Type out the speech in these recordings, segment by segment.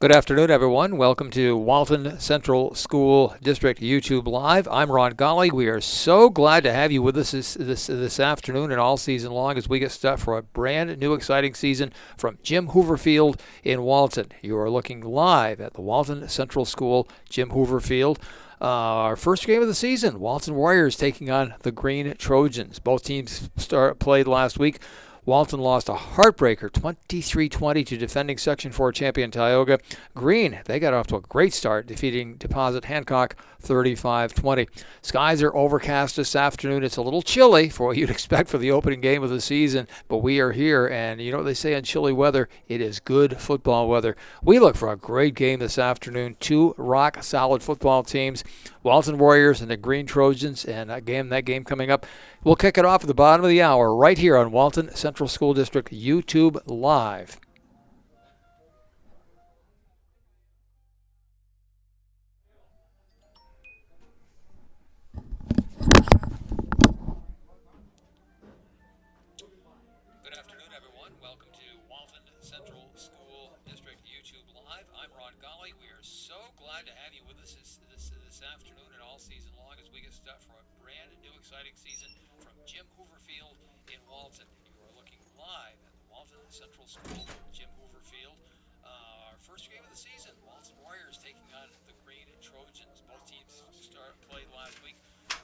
Good afternoon, everyone. Welcome to Walton Central School District YouTube Live. I'm Ron Golly. We are so glad to have you with us this afternoon and all season long as we get set for a brand new exciting season from Jim Hoover Field in Walton. You are looking live at the Walton Central School Jim Hoover Field. Our first game of the season, Walton Warriors taking on the Greene Trojans. Both teams played last week. Walton lost a heartbreaker, 23-20 to defending Section 4 champion Tioga. Greene, they got off to a great start, defeating Deposit Hancock 35-20. Skies are overcast this afternoon. It's a little chilly for what you'd expect for the opening game of the season, but we are here, and you know what they say on chilly weather? It is good football weather. We look for a great game this afternoon. Two rock-solid football teams, Walton Warriors and the Greene Trojans, and that game coming up. We'll kick it off at the bottom of the hour right here on Walton Central School District YouTube Live. Good afternoon, everyone. Welcome to Walton Central School District YouTube Live. I'm Ron Golly. We are so glad to have you with us this afternoon and all season long as we get set for a brand new exciting season from Jim Hoover Field in Walton. You are looking live at the Walton Central School Jim Hoover Field. Our first game of the season, Walton Warriors taking on the Greene Trojans. Both teams played last week.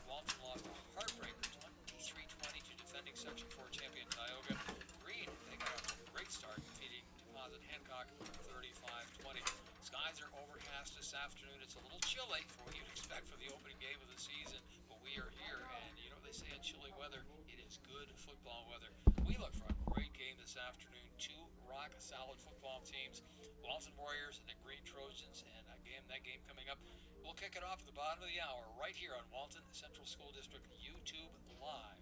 Walton lost a heartbreaker, 23-20 to defending Section 4 champion Tioga. Greene, they got off to a great start, defeating Deposit Hancock 35-20. Skies are overcast this afternoon. It's a little chilly for what you'd expect for the opening game of the season, but we are here, and you know what they say on chilly weather? It is good football weather. We look for a great game this afternoon. Two rock-solid football teams, Walton Warriors and the Greene Trojans, and that game coming up. We'll kick it off at the bottom of the hour right here on Walton Central School District YouTube Live.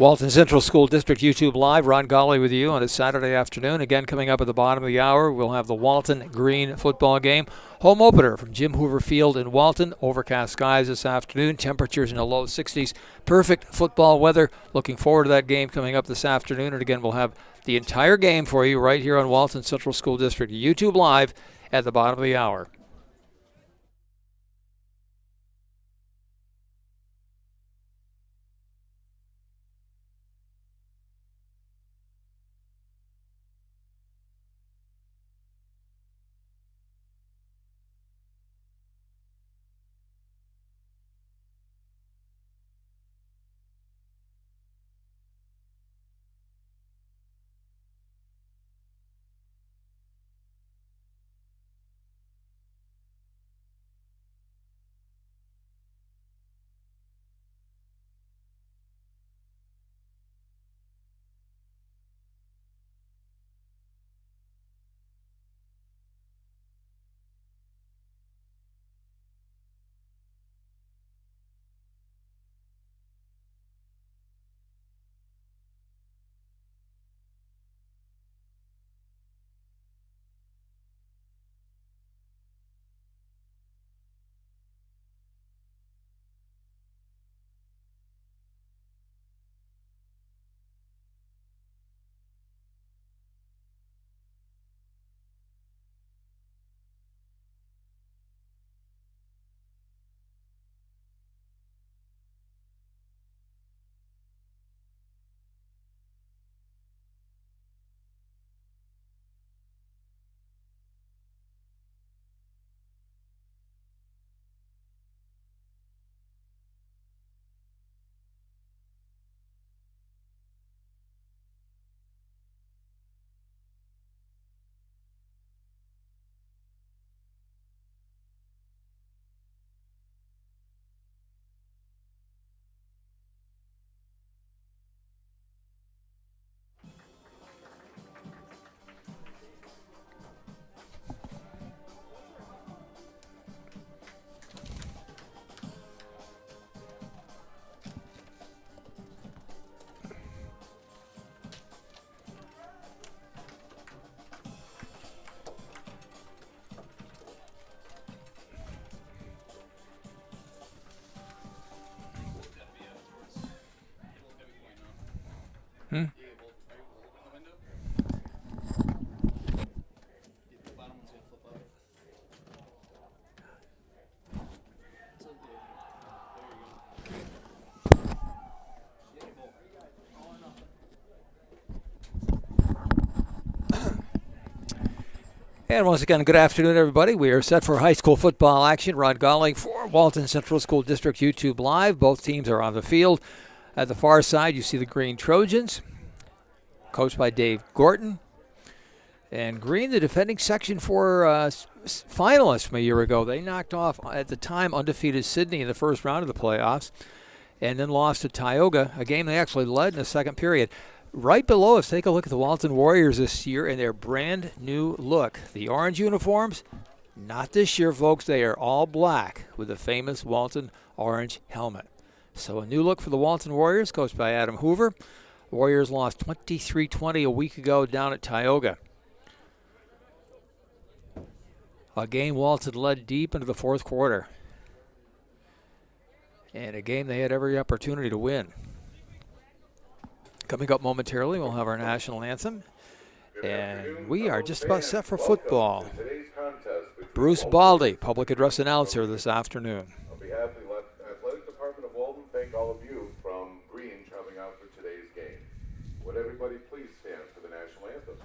Walton Central School District YouTube Live. Ron Golly with you on a Saturday afternoon. Again, coming up at the bottom of the hour, we'll have the Walton Greene football game. Home opener from Jim Hoover Field in Walton. Overcast skies this afternoon. Temperatures in the low 60s. Perfect football weather. Looking forward to that game coming up this afternoon. And again, we'll have the entire game for you right here on Walton Central School District YouTube Live at the bottom of the hour. And once again, good afternoon, everybody. We are set for high school football action. Ron Golling for Walton Central School District YouTube Live. Both teams are on the field. At the far side, you see the Greene Trojans, coached by Dave Gorton. And Greene, the defending Section 4 finalists from a year ago. They knocked off, at the time, undefeated Sydney in the first round of the playoffs, and then lost to Tioga, a game they actually led in the second period. Right below us, take a look at the Walton Warriors this year in their brand new look. The orange uniforms, not this year, folks. They are all black with the famous Walton orange helmet. So a new look for the Walton Warriors, coached by Adam Hoover. Warriors lost 23-20 a week ago down at Tioga. A game Walton led deep into the fourth quarter. And a game they had every opportunity to win. Coming up momentarily, we'll have our national anthem. And we are just about set for football. Bruce Baldy, public address announcer this afternoon. On behalf of the Athletic Department of Walton, thank all of you from Greene traveling out for today's game. Would everybody please stand for the national anthem?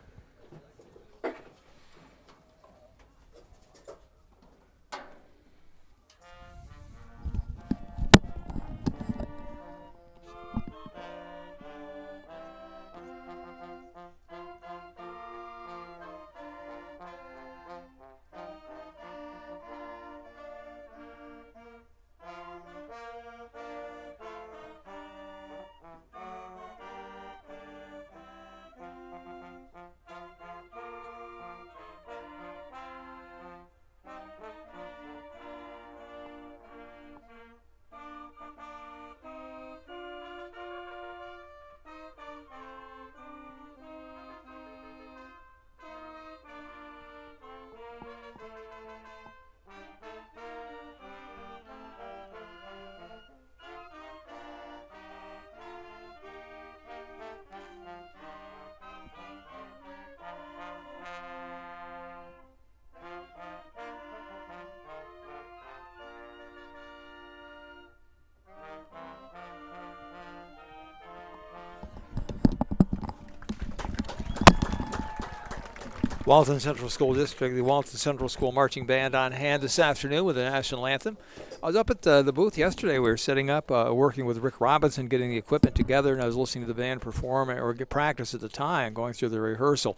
Walton Central School District, the Walton Central School Marching Band on hand this afternoon with the national anthem. I was up at the booth yesterday. We were setting up, working with Rick Robinson, getting the equipment together, and I was listening to the band perform or get practice at the time, going through the rehearsal.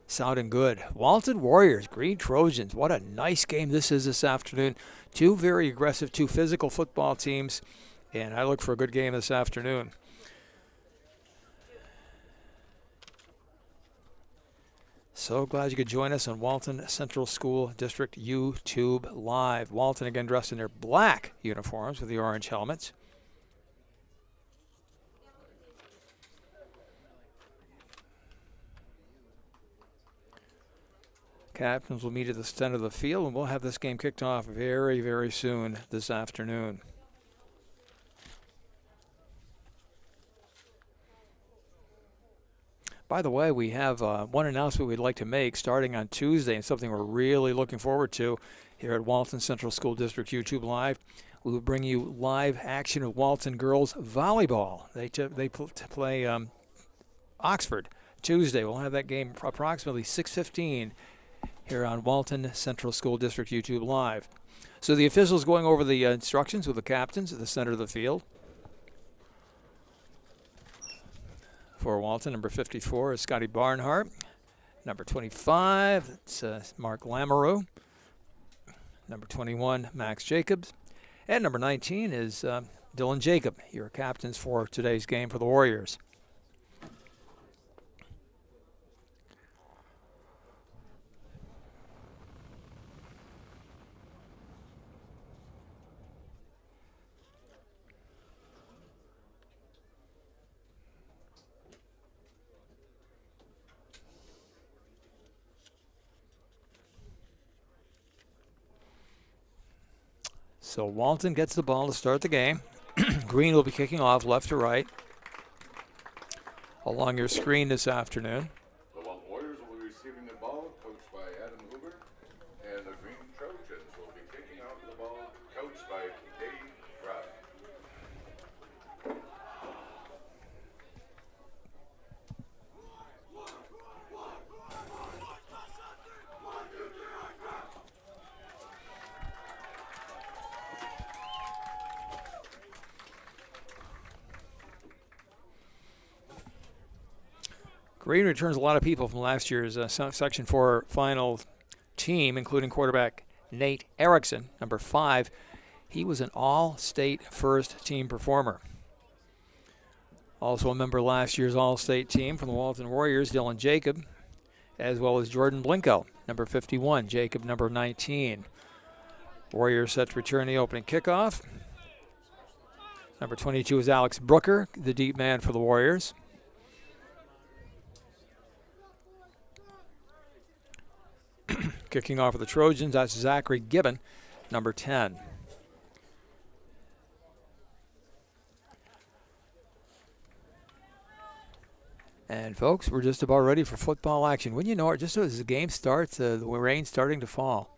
Sounding good. Walton Warriors, Greene Trojans. What a nice game this is this afternoon. Two very aggressive, two physical football teams, and I look for a good game this afternoon. So glad you could join us on Walton Central School District YouTube Live. Walton again dressed in their black uniforms with the orange helmets. Captains will meet at the center of the field, and we'll have this game kicked off very, very soon this afternoon. By the way, we have one announcement we'd like to make starting on Tuesday, and something we're really looking forward to here at Walton Central School District YouTube Live. We will bring you live action of Walton girls volleyball. They play Oxford Tuesday. We'll have that game approximately 6:15 here on Walton Central School District YouTube Live. So the officials going over the instructions with the captains at the center of the field. For Walton, number 54 is Scotty Barnhart. Number 25, it's Mark Lamoureux. Number 21, Max Jacobs. And number 19 is Dylan Jacob, your captains for today's game for the Warriors. So Walton gets the ball to start the game. Greene will be kicking off left to right along your screen this afternoon. The Walton Warriors will be receiving the ball, coached by Adam Huber, and the Greene Trojans will be kicking off the ball, coached by Dave Rudd. Greene returns a lot of people from last year's Section 4 final team, including quarterback Nate Erickson, number 5. He was an all-state first-team performer. Also a member of last year's all-state team from the Walton Warriors, Dylan Jacob, as well as Jordan Blinko, number 51, Jacob, number 19. Warriors set to return the opening kickoff. Number 22 is Alex Brooker, the deep man for the Warriors. Kicking off for the Trojans, that's Zachary Gibbon, number 10. And folks, we're just about ready for football action. When you know it, just as the game starts, the rain's starting to fall.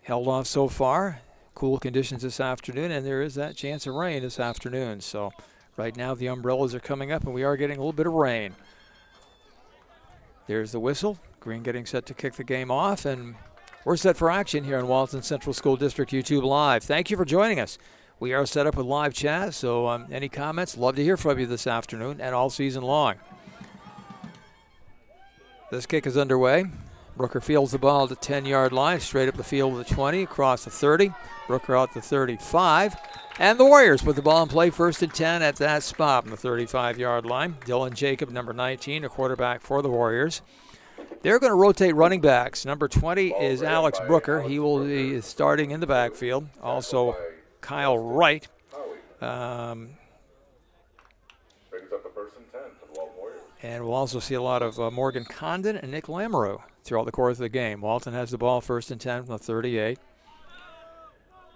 Held off so far, cool conditions this afternoon, and there is that chance of rain this afternoon. So right now the umbrellas are coming up, and we are getting a little bit of rain. There's the whistle. Greene getting set to kick the game off, and we're set for action here on Walton Central School District YouTube Live. Thank you for joining us. We are set up with live chat, so any comments, love to hear from you this afternoon and all season long. This kick is underway. Brooker fields the ball at the 10-yard line, straight up the field to the 20, across the 30. Brooker out the 35. And the Warriors put the ball in play, 1st and 10 at that spot on the 35-yard line. Dylan Jacob, number 19, a quarterback for the Warriors. They're going to rotate running backs. Number 20 is Alex Brooker. He will be starting in the backfield. Also, Kyle Wright. Brings up the 1st and 10 for the Walton Warriors. And we'll also see a lot of Morgan Condon and Nick Lamoureux throughout the course of the game. Walton has the ball, 1st and 10 from the 38.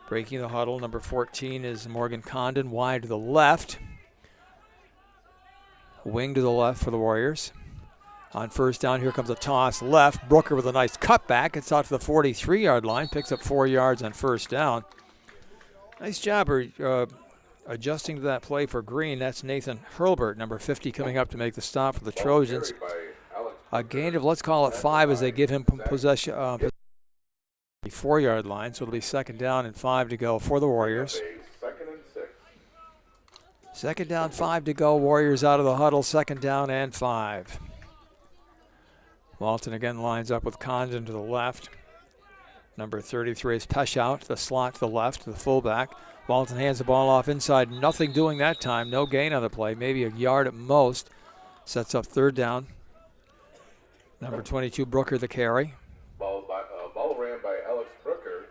Breaking the huddle, number 14 is Morgan Condon, wide to the left. Wing to the left for the Warriors. On 1st down, here comes a toss left. Brooker with a nice cutback. It's out to the 43-yard line. Picks up 4 yards on 1st down. Nice job adjusting to that play for Greene. That's Nathan Hurlbert, number 50, coming up to make the stop for the Trojans. A gain of, let's call it 5, as they give him possession. 4-yard line, so it'll be 2nd down and 5 to go for the Warriors. 2nd and 6. 2nd down, 5 to go. Warriors out of the huddle, 2nd down and 5. Walton again lines up with Condon to the left. Number 33 is Peshout, the slot to the left, the fullback. Walton hands the ball off inside. Nothing doing that time. No gain on the play. Maybe a yard at most. Sets up 3rd down. Number 22, Brooker, the carry. Ball ran by Alex Brooker.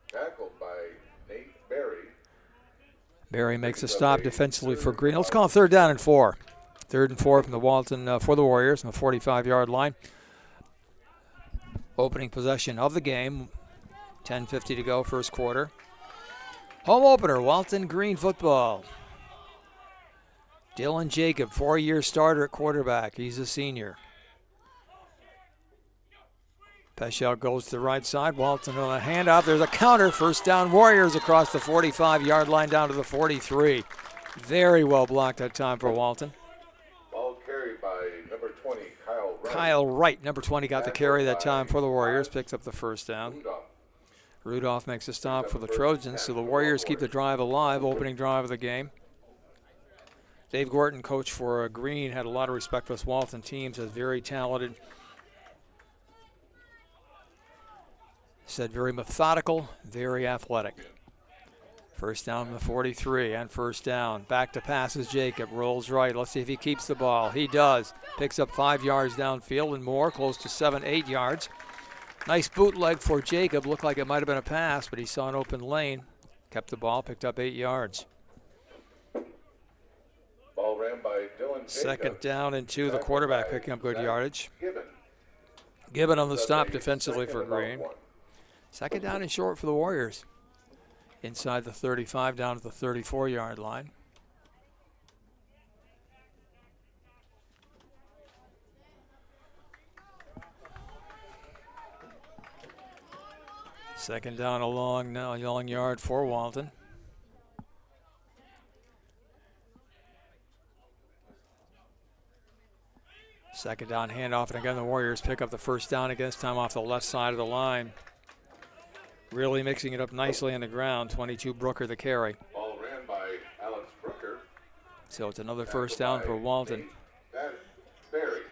Tackled by Nate Berry. Berry makes a stop defensively for Greene. Let's call it 3rd down and 4. 3rd and 4 from the Walton for the Warriors on the 45-yard line. Opening possession of the game. 10:50 to go, first quarter. Home opener, Walton Greene football. Dylan Jacob, 4-year starter at quarterback. He's a senior. Peshout goes to the right side. Walton on a handoff. There's a counter. 1st down, Warriors across the 45-yard line down to the 43. Very well blocked that time for Walton. Ball carried by number 20, Kyle Wright. Kyle Wright, number 20, got the carry that time for the Warriors. Picks up the 1st down. Rudolph makes a stop for the Trojans, so the Warriors keep the drive alive, opening drive of the game. Dave Gorton, coach for Greene, had a lot of respect for this Walton team, says very talented. Said very methodical, very athletic. 1st down from the 43 and 1st down. Back to passes Jacob, rolls right. Let's see if he keeps the ball. He does. Picks up 5 yards downfield and more, close to 7, 8 yards. Nice bootleg for Jacob. Looked like it might have been a pass, but he saw an open lane. Kept the ball, picked up 8 yards. Ball ran by Dylan Jacob. 2nd down and 2, the quarterback picking up good yardage. Gibbon on the stop defensively for Greene. 2nd down and short for the Warriors. Inside the 35, down to the 34-yard line. Second down, a long yard for Walton. Second down handoff, and again the Warriors pick up the 1st down against time off the left side of the line. Really mixing it up nicely on the ground. 22, Brooker, the carry. Ball ran by Alex Brooker. So it's another 1st down for Walton. Berry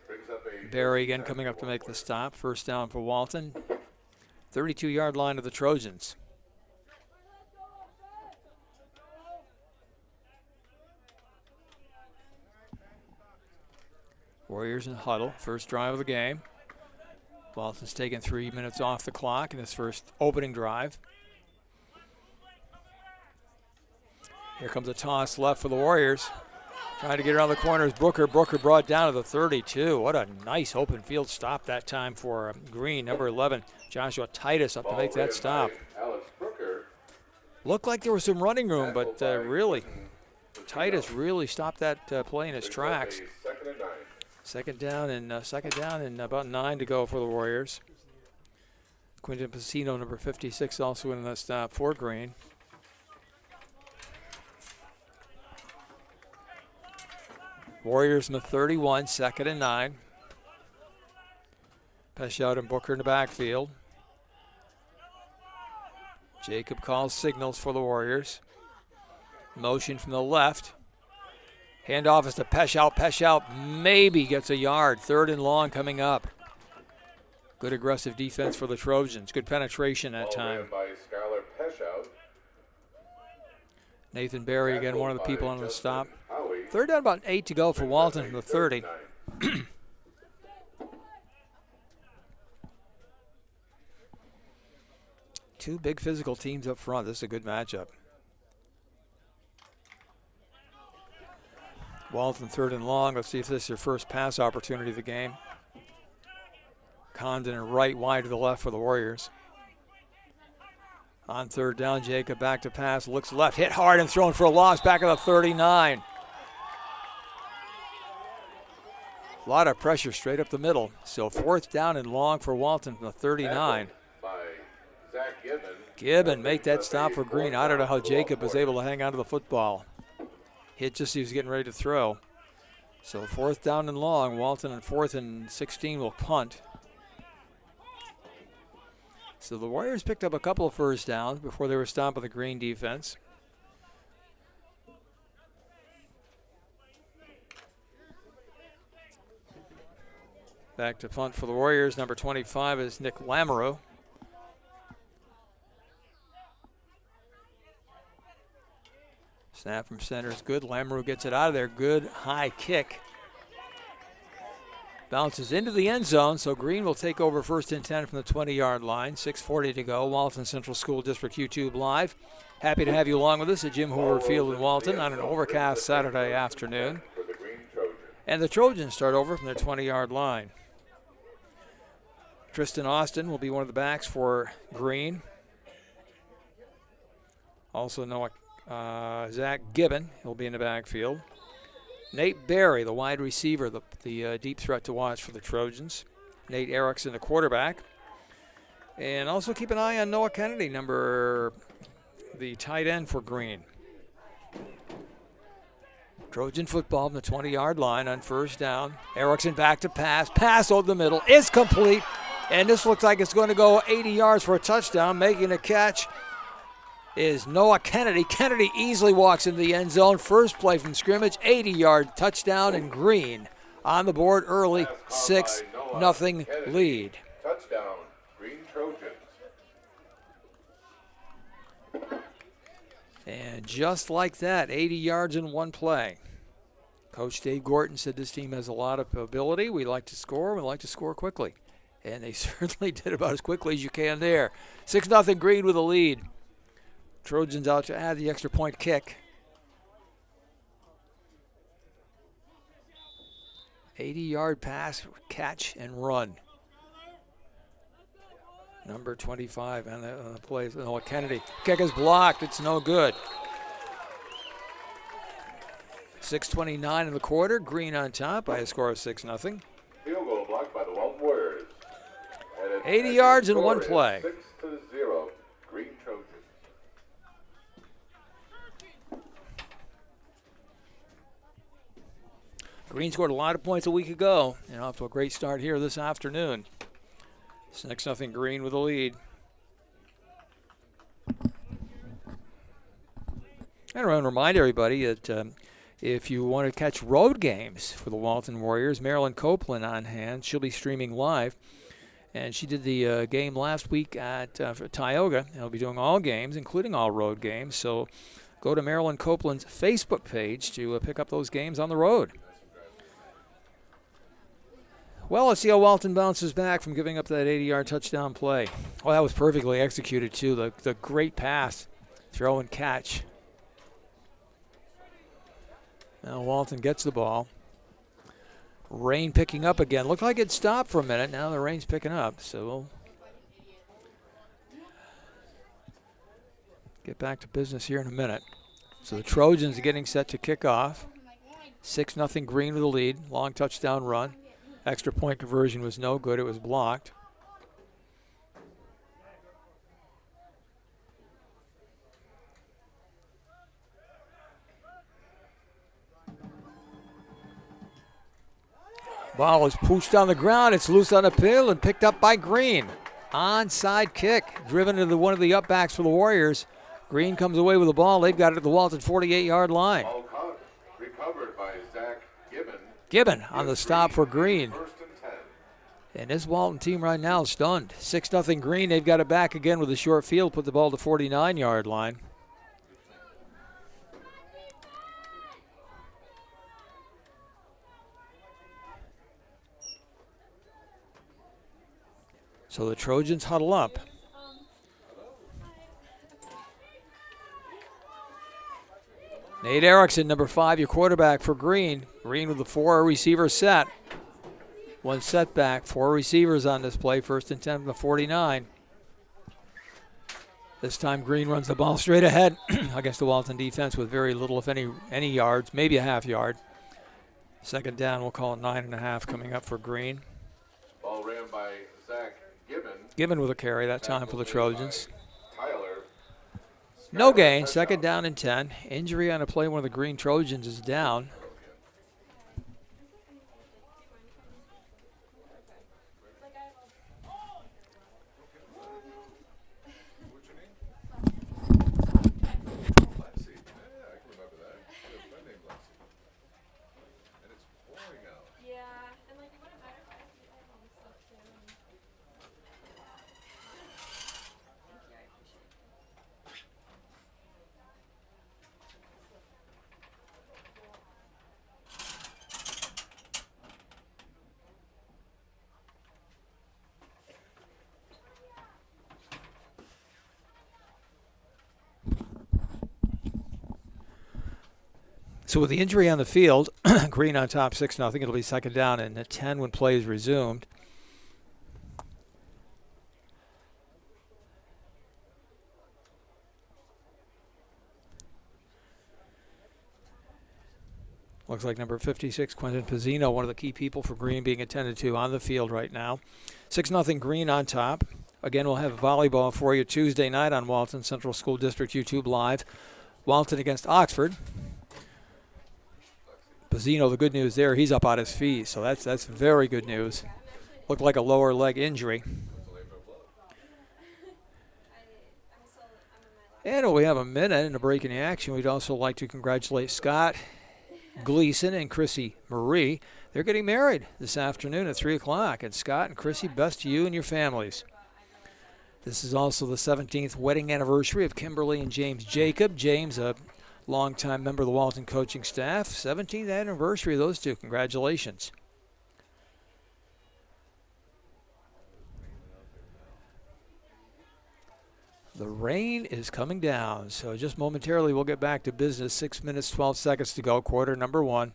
brings up a Berry again coming up to make the stop. 1st down for Walton. 32-yard line of the Trojans. Warriors in huddle. First drive of the game. Walton's taken 3 minutes off the clock in his first opening drive. Here comes a toss left for the Warriors. Trying to get around the corners. Brooker brought down to the 32. What a nice open field stop that time for Greene. Number 11, Joshua Titus, up to make that stop. Looked like there was some running room, but really, Titus really stopped that play in its tracks. 2nd down and about 9 to go for the Warriors. Quinton Pacino, number 56, also in that stop for Greene. Warriors in the 31, 2nd and 9. Peshout and Booker in the backfield. Jacob calls signals for the Warriors. Motion from the left. Handoff is to Peshout. Peshout maybe gets a yard. 3rd and long coming up. Good aggressive defense for the Trojans. Good penetration that time. By Skylar Peshout. Nathan Berry, again, one of the people on the stop. 3rd down, about 8 to go for Walton from the 30. Two big physical teams up front. This is a good matchup. Walton 3rd and long. Let's see if this is your first pass opportunity of the game. Condon and right wide to the left for the Warriors. On 3rd down, Jacob back to pass, looks left, hit hard and thrown for a loss back at the 39. A lot of pressure straight up the middle. So 4th down and long for Walton from the 39. By Zach Gibbon. Gibbon make that stop for Greene. I don't know how Jacob was able to hang on to the football. Hit just as he was getting ready to throw. So 4th down and long. Walton on 4th and 16 will punt. So the Warriors picked up a couple of first downs before they were stopped by the Greene defense. Back to punt for the Warriors. Number 25 is Nick Lamoureux. Snap from center is good. Lamoureux gets it out of there. Good high kick. Bounces into the end zone, so Greene will take over 1st and 10 from the 20-yard line. 6:40 to go. Walton Central School District YouTube Live. Happy to have you along with us at Jim Hoover Field in Walton on an overcast Saturday afternoon. And the Trojans start over from their 20-yard line. Tristan Austin will be one of the backs for Greene. Also Zach Gibbon, he'll be in the backfield. Nate Berry, the wide receiver, the deep threat to watch for the Trojans. Nate Erickson, the quarterback. And also keep an eye on Noah Kennedy, the tight end for Greene. Trojan football from the 20-yard line on 1st down. Erickson back to pass. Pass over the middle is complete. And this looks like it's going to go 80 yards for a touchdown. Making a catch is Noah Kennedy. Kennedy easily walks into the end zone. First play from scrimmage, 80-yard touchdown, and Greene on the board early, 6-0 lead. Touchdown, Greene Trojans. And just like that, 80 yards in one play. Coach Dave Gorton said this team has a lot of ability. We like to score. We like to score quickly. And they certainly did about as quickly as you can there. 6-0 Greene with a lead. Trojans out to add the extra point kick. 80-yard pass, catch, and run. Number 25 on the play. Noah Kennedy. Kick is blocked. It's no good. 6:29 in the quarter. Greene on top by a score of 6-0. Field goal blocked by the Walton Warriors. 80 yards in one play. 6-0, Greene Trojans. Greene scored a lot of points a week ago, and off to a great start here this afternoon. 6-0 Greene with a lead. And I want to remind everybody that if you want to catch road games for the Walton Warriors, Marilyn Copeland on hand. She'll be streaming live. And she did the game last week at Tioga. I'll be doing all games, including all road games. So go to Marilyn Copeland's Facebook page to pick up those games on the road. Well, let's see how Walton bounces back from giving up that 80-yard touchdown play. Well, that was perfectly executed, too. The great pass, throw and catch. Now Walton gets the ball. Rain picking up again. Looked like it stopped for a minute. Now the rain's picking up. So we'll get back to business here in a minute. So the Trojans are getting set to kick off. 6-0 Greene with the lead. Long touchdown run. Extra point conversion was no good. It was blocked. Ball is pushed on the ground. It's loose on the field and picked up by Greene. Onside kick, driven into one of the upbacks for the Warriors. Greene comes away with the ball. They've got it at the Walton 48-yard line. Ball recovered by Zach Gibbon. Gibbon on the stop for Greene. 1st and 10. And this Walton team right now is stunned. 6-0 Greene. They've got it back again with a short field. Put the ball to 49-yard line. So the Trojans huddle up. Nate Erickson, number 5, your quarterback for Greene. Greene with the 4 receiver set. One setback, 4 receivers on this play. 1st and 10 from the 49. This time Greene runs the ball straight ahead against the Walton defense with very little, if any yards, maybe a half yard. 2nd down, we'll call it 9.5 coming up for Greene. Ball ran by Zach Gibbon. Gibbon with a carry that time for the Trojans. Tyler. No gain, 2nd down and 10. Injury on a play, one of the Greene Trojans is down. So with the injury on the field, Greene on top 6-0. It'll be second down and 10 when play is resumed. Looks like number 56, Quentin Pizzino, one of the key people for Greene being attended to on the field right now. 6-0 Greene on top. Again, we'll have volleyball for you Tuesday night on Walton Central School District YouTube Live. Walton against Oxford. Pizzino, the good news there, he's up on his feet, so that's very good news. Looked like a lower leg injury. And we have a minute and a break in the action. We'd also like to congratulate Scott Gleason and Chrissy Marie. They're getting married this afternoon at 3 o'clock. And Scott and Chrissy, best to you and your families. This is also the 17th wedding anniversary of Kimberly and James Jacob. James, a longtime member of the Walton coaching staff. 17th anniversary of those two. Congratulations. The rain is coming down, so just momentarily we'll get back to business. 6 minutes, 12 seconds to go, quarter number one.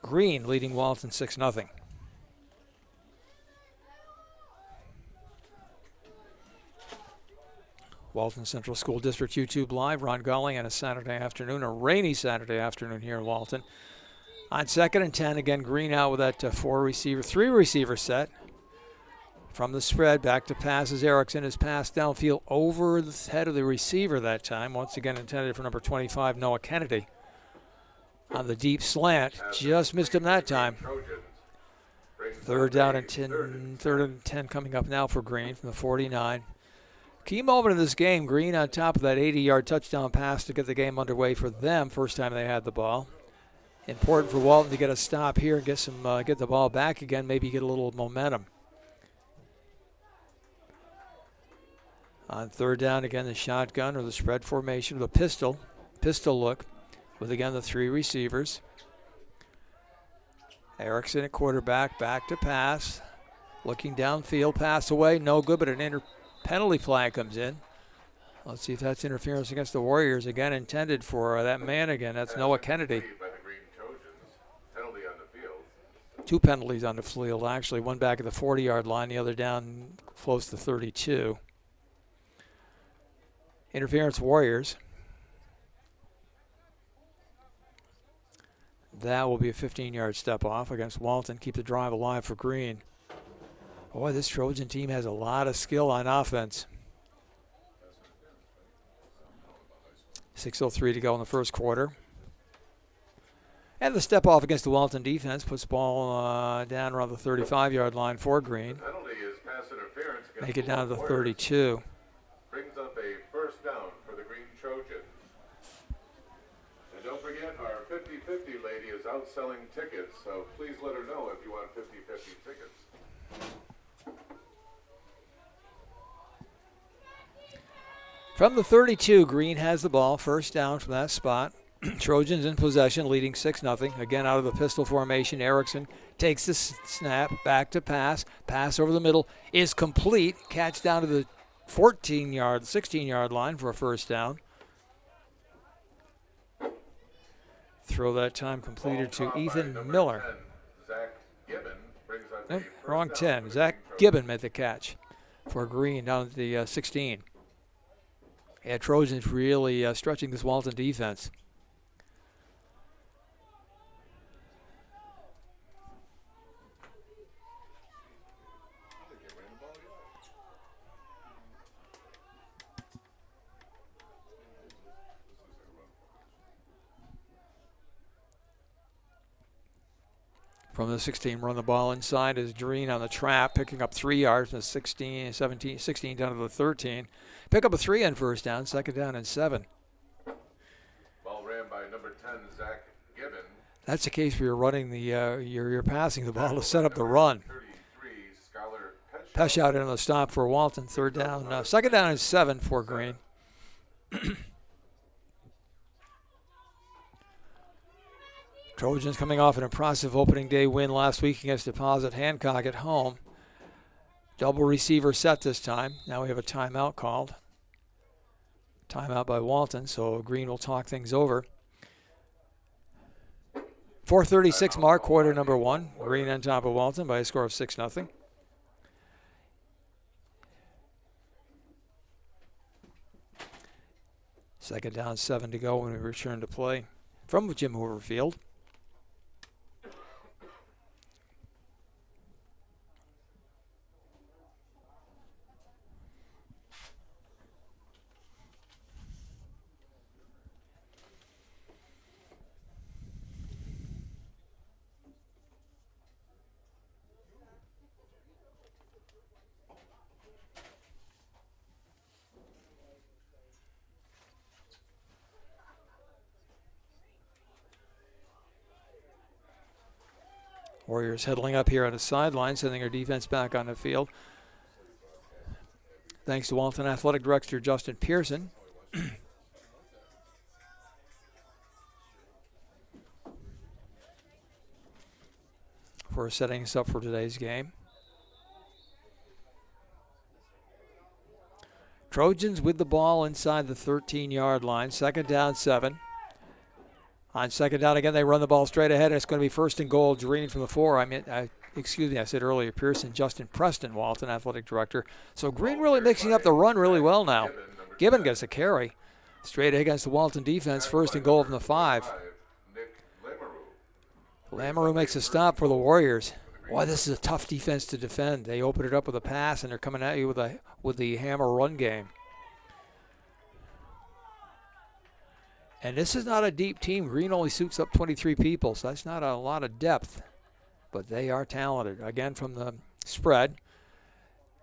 Greene leading Walton 6-0. Walton Central School District YouTube Live. Ron Gulling on a Saturday afternoon, a rainy Saturday afternoon here in Walton. On 2nd and 10, again, Greene out with that three receiver set. From the spread, back to passes. Erickson is passed downfield over the head of the receiver that time. Once again intended for number 25, Noah Kennedy. On the deep slant, just missed him that time. Third and 10 coming up now for Greene from the 49. Key moment of this game, Greene on top of that 80-yard touchdown pass to get the game underway for them. First time they had the ball. Important for Walton to get a stop here and get the ball back again, maybe get a little momentum. On third down, again, the shotgun or the spread formation, the pistol look with, again, the three receivers. Erickson at quarterback, back to pass. Looking downfield, pass away, no good, but an penalty flag comes in. Let's see if that's interference against the Warriors. Again, intended for that man again. That's Noah Kennedy. Two penalties on the field, actually. One back at the 40-yard line, the other down close to 32. Interference Warriors. That will be a 15-yard step off against Walton. Keep the drive alive for Greene. Boy, this Trojan team has a lot of skill on offense. 6:03 to go in the first quarter. And the step off against the Walton defense puts the ball down around the 35-yard line for Greene. Make it down to the 32. Brings up a first down for the Greene Trojans. And don't forget, our 50-50 lady is out selling tickets, so please let her know if you want 50-50 tickets. From the 32, Greene has the ball, first down from that spot. Trojans in possession, leading 6-0. Again, out of the pistol formation, Erickson takes the snap, back to pass. Pass over the middle is complete. Catch down to the 16-yard line for a first down. Throw that time completed to Ethan Miller. Nope, wrong 10. Zach Gibbon made the catch for Greene down at the 16. Yeah, Trojans really stretching this Walton defense. From the 16, run the ball inside is Greene on the trap, picking up 3 yards from the 16 down to the 13. Pick up a 3 on first down, second down and 7. Ball ran by number 10, Zach Gibbon. That's the case where you're running you're passing the ball to set up the run. Pesh out into the stop for Walton, third down. Second down and 7 for Greene. Trojans coming off an impressive opening day win last week against Deposit Hancock at home. Double receiver set this time. Now we have a timeout called. Timeout by Walton, so Greene will talk things over. 4:36 mark, quarter number one. Greene on top of Walton by a score of 6-0. Second down, 7 to go when we return to play from Jim Hoover Field. Warriors huddling up here on the sideline, sending their defense back on the field. Thanks to Walton Athletic Director Justin Pearson. For setting us up for today's game. Trojans with the ball inside the 13-yard line. Second down, 7. On second down again, they run the ball straight ahead. It's going to be first and goal. Greene from the 4. I said earlier, Pearson, Justin Preston, Walton Athletic Director. So Greene really mixing up the run really well now. Gibbon gets a carry. Straight against the Walton defense, first and goal from the 5. Lamoureux makes a stop for the Warriors. Boy, this is a tough defense to defend. They open it up with a pass, and they're coming at you with the hammer run game. And this is not a deep team. Greene only suits up 23 people, so that's not a lot of depth. But they are talented. Again from the spread.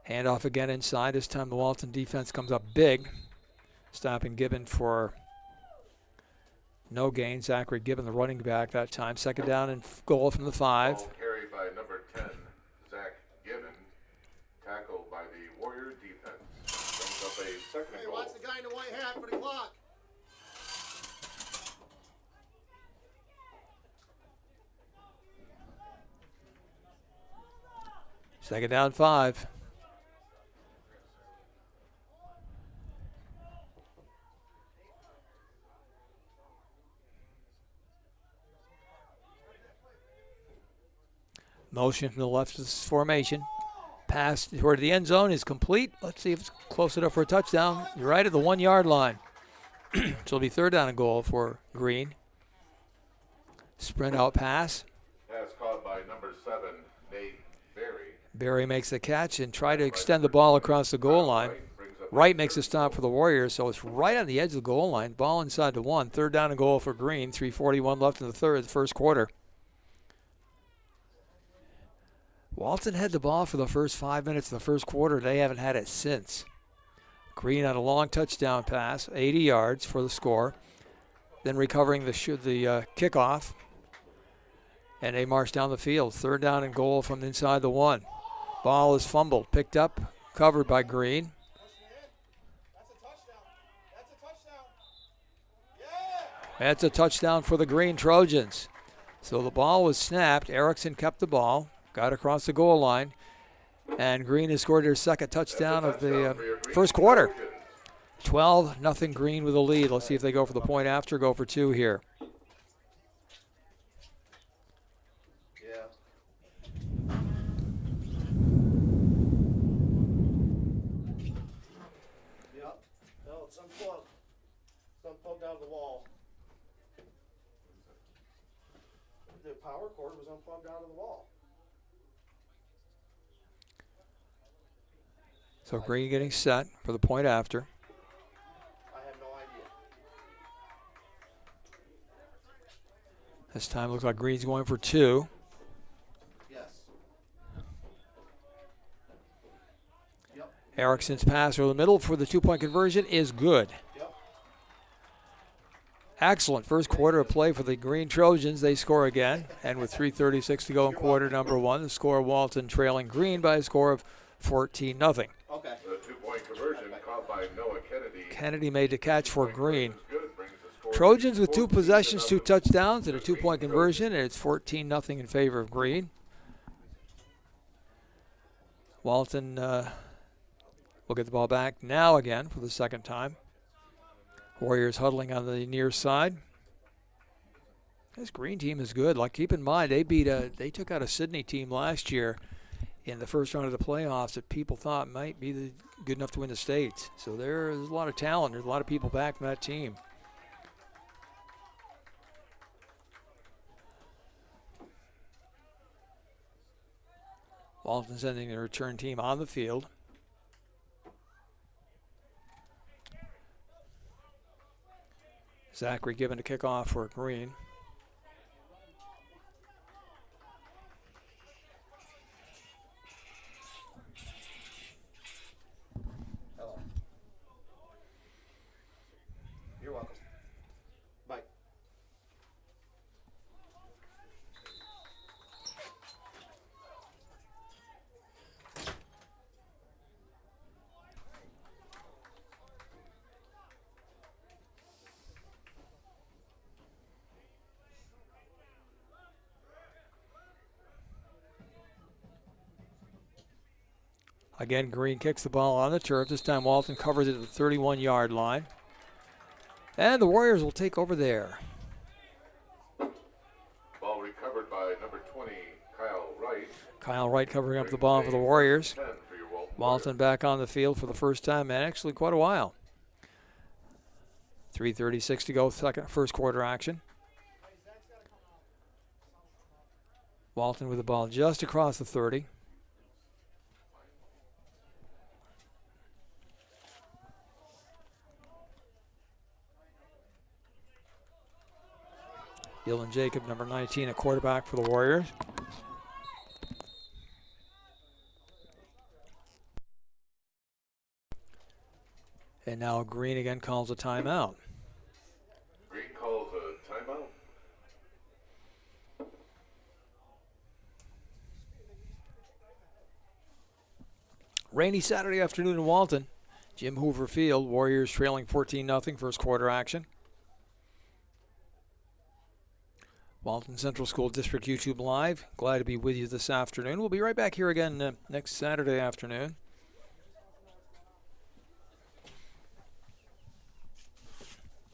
Handoff again inside. This time the Walton defense comes up big. Stopping Gibbon for no gain. Zachary Gibbon, the running back that time. Second down and goal from the 5. Ball carried by number 10, Zach Gibbon. Tackled by the Warrior defense. Brings up a second and goal. Watch the guy in the white hat for the clock. Second down, 5. Motion from the left of this formation. Pass toward the end zone is complete. Let's see if it's close enough for a touchdown. You're right at the 1-yard line. So it'll be third down and goal for Greene. Sprint out pass. Pass caught by number 7, Nate Berry. Berry makes the catch and try to extend the ball across the goal line. Wright makes a stop for the Warriors, so it's right on the edge of the goal line. Ball inside the 1. Third down and goal for Greene. 3:41 left in the first quarter. Walton had the ball for the first 5 minutes of the first quarter. They haven't had it since. Greene on a long touchdown pass, 80 yards for the score. Then recovering the kickoff. And they march down the field. Third down and goal from inside the 1. Ball is fumbled, picked up, covered by Greene. That's a touchdown for the Greene Trojans. So the ball was snapped. Erickson kept the ball, got across the goal line, and Greene has scored their second touchdown of the first quarter. 12-0 Greene with a lead. Let's see if they go for the point after, go for 2 here. Down the wall. The power cord was unplugged out of the wall. So Greene getting set for the point after. I have no idea. This time looks like Greene's going for 2. Yes. Yep. Erickson's pass over the middle for the 2-point conversion is good. Excellent first quarter of play for the Greene Trojans. They score again. And with 3:36 to go in quarter number 1, the score Walton trailing Greene by a score of 14-0. Okay. The 2-point conversion caught by Noah Kennedy. Kennedy made the catch for Greene. Trojans with 2 possessions, 2 touchdowns, and a 2-point conversion, and it's 14-0 in favor of Greene. Walton will get the ball back now again for the second time. Warriors huddling on the near side. This Greene team is good. Like, keep in mind, they took out a Sydney team last year in the first round of the playoffs that people thought might be good enough to win the States. So there's a lot of talent. There's a lot of people back from that team. Walton sending the return team on the field. Zachary given a kickoff for Greene. Hello. You're welcome. Bye. Again, Greene kicks the ball on the turf. This time Walton covers it at the 31-yard line. And the Warriors will take over there. Ball recovered by number 20, Kyle Wright. Kyle Wright covering up the ball for the Warriors. 10 for your Walton Walton back on the field for the first time in actually quite a while. 3:36 to go, first quarter action. Walton with the ball just across the 30. Dylan Jacob, number 19, a quarterback for the Warriors. And now Greene again calls a timeout. Greene calls a timeout. Rainy Saturday afternoon in Walton. Jim Hoover Field, Warriors trailing 14-0 first quarter action. Walton Central School District YouTube Live. Glad to be with you this afternoon. We'll be right back here again next Saturday afternoon.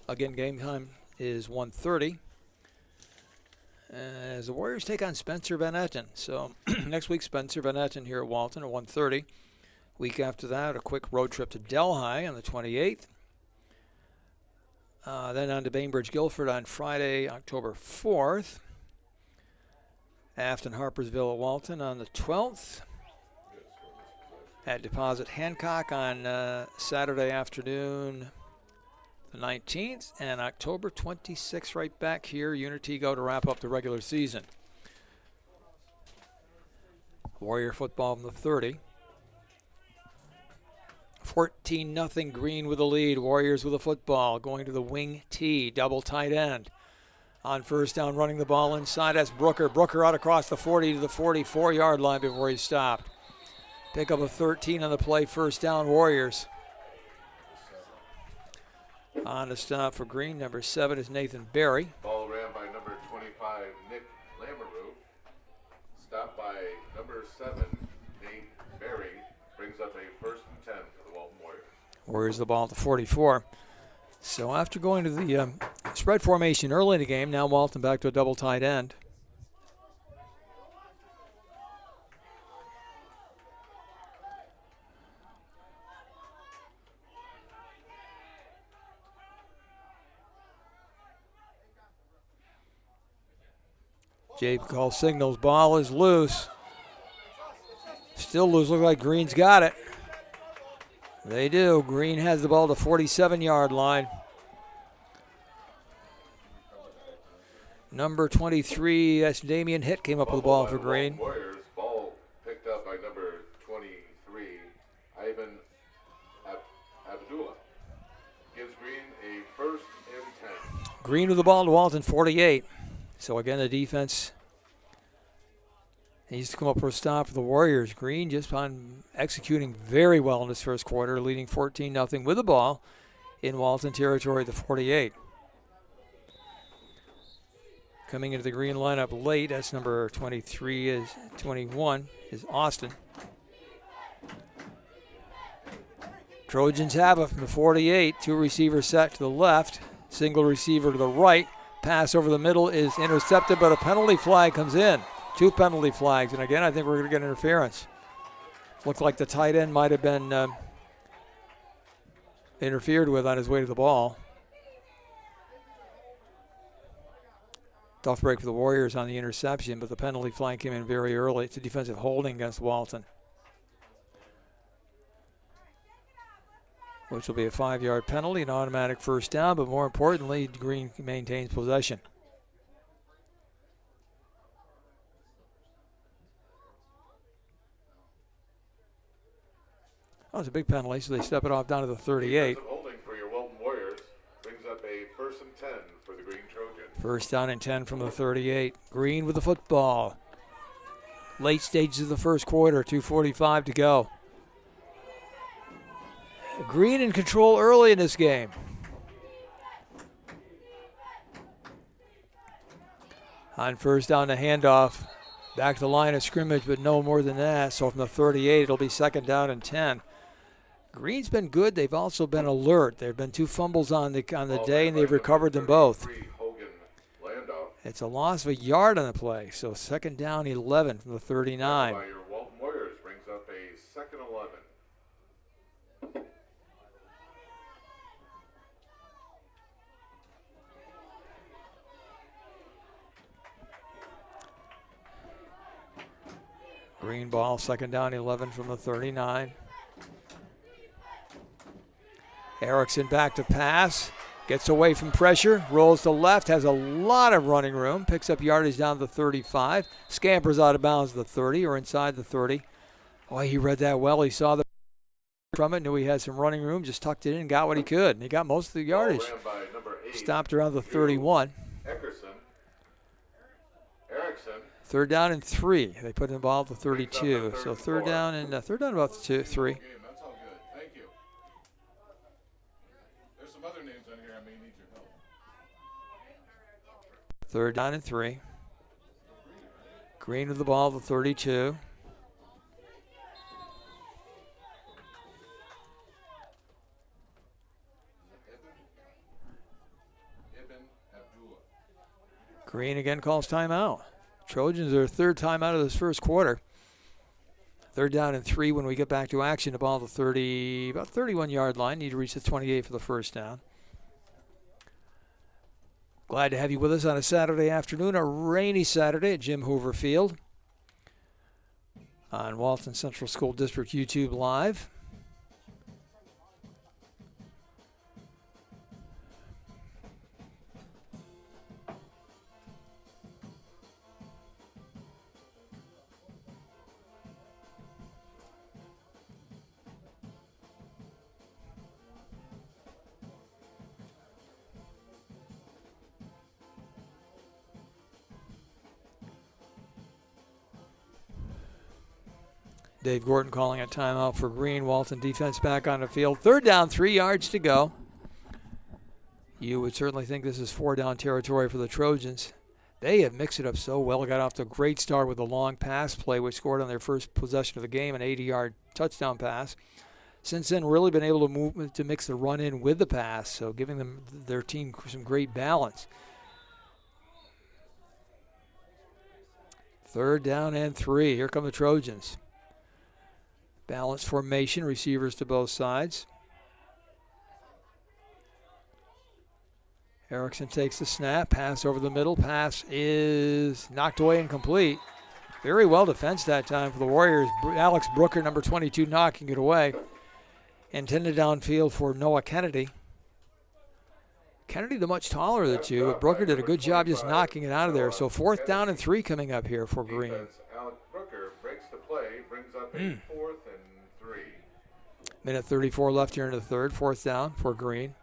Again, game time is 1:30. As the Warriors take on Spencer Van Etten. So next week, Spencer Van Etten here at Walton at 1:30. Week after that, a quick road trip to Delhi on the 28th. Then on to Bainbridge Guilford on Friday, October 4th. Afton Harpersville at Walton on the 12th. At Deposit Hancock on Saturday afternoon, the 19th. And October 26th, right back here, Unitigo to wrap up the regular season. Warrior football from the 30. 14-0 Greene with the lead. Warriors with the football. Going to the wing T, double tight end. On first down, running the ball inside. That's Brooker. Brooker out across the 40 to the 44-yard line before he stopped. Pick up a 13 on the play. First down, Warriors. On to stop for Greene. Number 7 is Nathan Berry. Ball ran by number 25, Nick Lamoureux. Stopped by number 7, Nate Berry. Brings up a 1st and 10 for the Walton Warriors. Warriors the ball at the 44. So after going to the spread formation early in the game, now Walton back to a double tight end. Jay calls signals. Ball is loose. Still loose. Look like Greene's got it. They do. Greene has the ball to the 47-yard line. Number 23, that's Damian Hitt, came up with the ball for Greene. Warriors, ball picked up by number 23, Ivan Abdullah. Gives Greene a 1st and 10. Greene with the ball to Walton, 48. So again, the defense needs to come up for a stop for the Warriors. Greene just on executing very well in this first quarter, leading 14-0 with the ball in Walton territory at the 48. Coming into the Greene lineup late, that's number 21 is Austin. Trojans have it from the 48. Two receivers set to the left, single receiver to the right. pass over the middle is intercepted, but a penalty flag comes in. 2 penalty flags, and again, I think we're going to get interference. Looked like the tight end might have been interfered with on his way to the ball. Tough break for the Warriors on the interception, but the penalty flag came in very early. It's a defensive holding against Walton, which will be a 5-yard penalty, an automatic first down, but more importantly, Greene maintains possession. Oh, it's a big penalty, so they step it off down to the 38. Holding for your Walton Warriors brings up a 1st and 10 for the Greene Trojans. First down and 10 from the 38. Greene with the football. Late stages of the first quarter, 2:45 to go. Greene in control early in this game. On first down, the handoff. Back to the line of scrimmage, but no more than that. So from the 38, it'll be 2nd down and 10. Greene's been good. They've also been alert. There have been 2 fumbles on the day, and they've recovered them both. It's a loss of a yard on the play. So 2nd down, 11 from the 39. By your Walton Warriors brings up a 2nd 11. Greene ball, 2nd down, 11 from the 39. Erickson back to pass. Gets away from pressure, rolls to left, has a lot of running room, picks up yardage down to the 35, scampers out of bounds to the 30 or inside the 30. Oh, he read that well. He saw the from it, knew he had some running room, just tucked it in and got what he could. And he got most of the yardage. Stopped around the 31. Erickson. 3rd down and 3. They put in the ball at the 32. So 3rd down and about 3. That's all good. Thank you. There's some other names on here I may need your help. 3rd down and 3. Greene with the ball at the 32. Greene again calls timeout. Trojans are 3rd timeout of this first quarter. 3rd down and 3 when we get back to action. The ball at the about 31-yard line. Need to reach the 28 for the first down. Glad to have you with us on a Saturday afternoon, a rainy Saturday at Jim Hoover Field on Walton Central School District YouTube Live. Dave Gordon calling a timeout for Greene. Walton defense back on the field. 3rd down, 3 yards to go. You would certainly think this is 4-down territory for the Trojans. They have mixed it up so well. Got off to a great start with a long pass play, which scored on their first possession of the game, an 80-yard touchdown pass. Since then, really been able to move to mix the run in with the pass, so giving them their team some great balance. 3rd down and 3. Here come the Trojans. Balanced formation, receivers to both sides. Erickson takes the snap, pass over the middle. Pass is knocked away and complete. Very well defensed that time for the Warriors. Alex Brooker, number 22, knocking it away. Intended downfield for Noah Kennedy. Kennedy, the much taller of the two, but Brooker did a good job just knocking it out of there. So 4th down and 3 coming up here for Greene. Alex Brooker breaks the play, brings up a 4th and 3. Minute 34 left here in the 3rd. 4th down for Greene.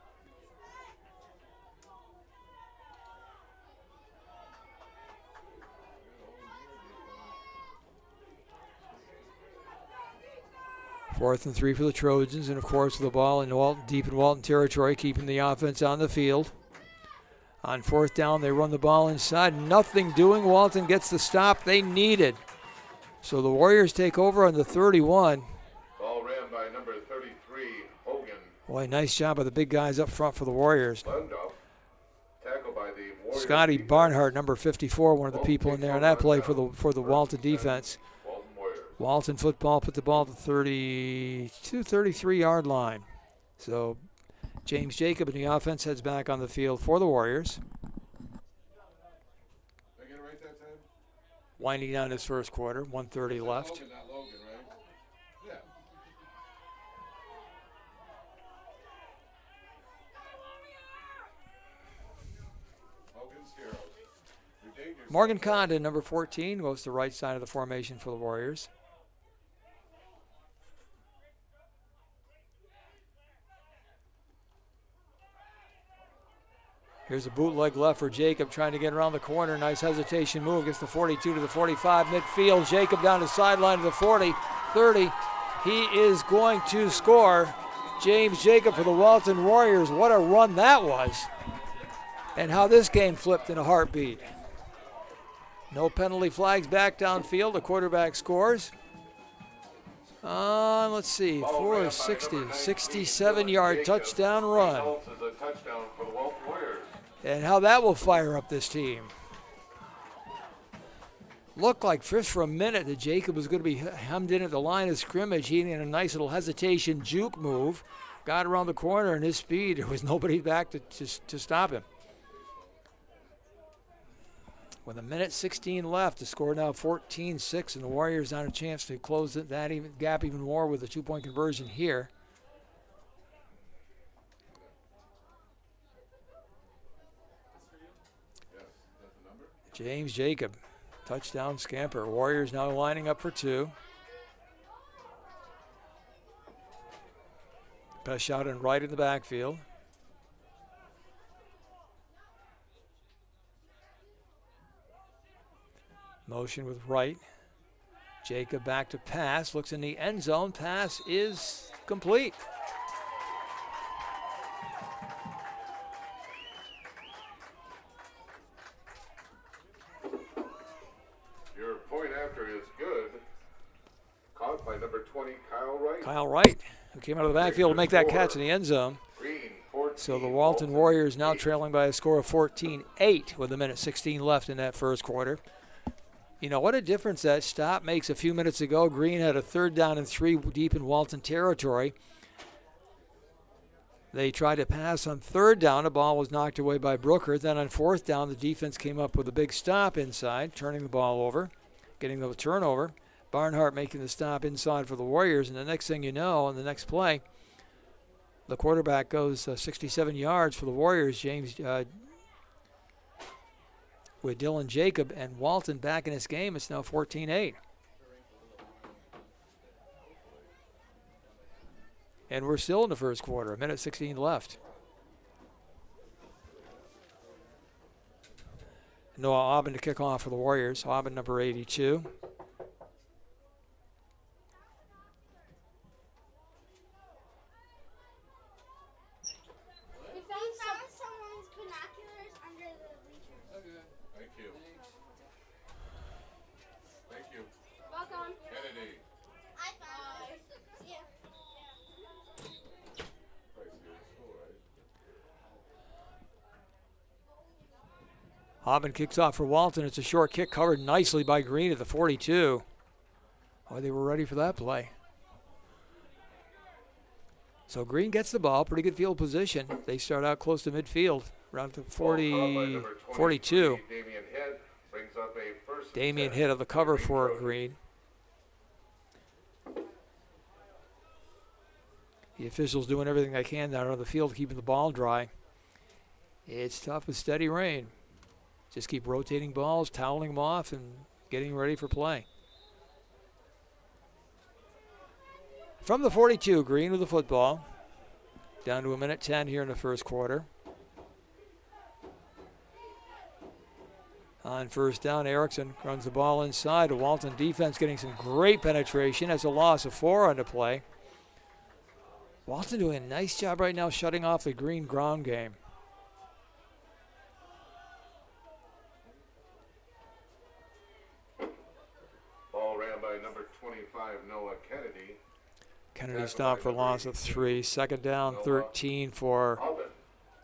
Fourth and 3 for the Trojans, and of course the ball in Walton, deep in Walton territory, keeping the offense on the field. On 4th down, they run the ball inside. Nothing doing. Walton gets the stop they needed. So the Warriors take over on the 31. Ball ran by number 33, Hogan. Boy, nice job by the big guys up front for the Warriors. Lendoff tackled tackle by the Warriors Scotty defense. Barnhart, number 54, one of the people in there, and that play for the Walton defense. Walton Warriors. Walton football put the ball at the 33-yard line. So James Jacob in the offense heads back on the field for the Warriors. Did I get it right that time? Winding down his first quarter, 1:30 left. Logan, not Logan, right? Yeah. Logan's Heroes. Redeem yourself. Morgan Condon, number 14, goes to the right side of the formation for the Warriors. Here's a bootleg left for Jacob, trying to get around the corner. Nice hesitation move. Gets the 42 to the 45 midfield. Jacob down the sideline to the 40, 30. He is going to score. James Jacob for the Walton Warriors. What a run that was. And how this game flipped in a heartbeat. No penalty flags back downfield. The quarterback scores. Let's see, 460, 67-yard touchdown run. Results is a touchdown for the Walton Warriors. And how that will fire up this team. Looked like just for a minute that Jacob was going to be hemmed in at the line of scrimmage. He had a nice little hesitation juke move. Got around the corner, and his speed, there was nobody back to stop him. With 1:16 left, the score now 14-6, and the Warriors on a chance to close that gap even more with a two-point conversion here. James Jacob, touchdown scamper. Warriors now lining up for two. Best shot and right in the backfield. Motion with right. Jacob back to pass. Looks in the end zone. Pass is complete. Your point after is good. Caught by number 20, Kyle Wright. Kyle Wright, who came out of the backfield to make that catch in the end zone. Greene, 14, So the Walton Warriors now 8. trailing by a score of 14-8 with 1:16 left in that first quarter. You know, what a difference that stop makes a few minutes ago. Greene had a 3rd down and 3 deep in Walton territory. They tried to pass on 3rd down. The ball was knocked away by Brooker. Then on 4th down, the defense came up with a big stop inside, turning the ball over, getting the turnover. Barnhart making the stop inside for the Warriors. And the next thing you know, on the next play, the quarterback goes 67 yards for the Warriors. James with Dylan Jacob and Walton back in this game. It's now 14-8. And we're still in the first quarter, 1:16 left. Noah Aubin to kick off for the Warriors. Aubin, number 82. We found someone's binoculars under the bleachers. Okay. Thank you. Thank you. Welcome. Kennedy. I found it. Yeah. Aubin kicks off for Walton. It's a short kick covered nicely by Greene at the 42. Oh, they were ready for that play. So Greene gets the ball, pretty good field position. They start out close to midfield, around the 42. Damian Head brings up a first. Damian hit of the cover for Greene. The officials doing everything they can down on the field, keeping the ball dry. It's tough with steady rain. Just keep rotating balls, toweling them off, and getting ready for play. From the 42, Greene with the football. Down to 1:10 here in the first quarter. On first down, Erickson runs the ball inside. The Walton defense getting some great penetration. That's a loss of 4 on the play. Walton doing a nice job right now shutting off the Greene ground game. Ball ran by number 25, Noah Kennedy. Kennedy stopped for a loss of 3. Second down, 13 for Aubin.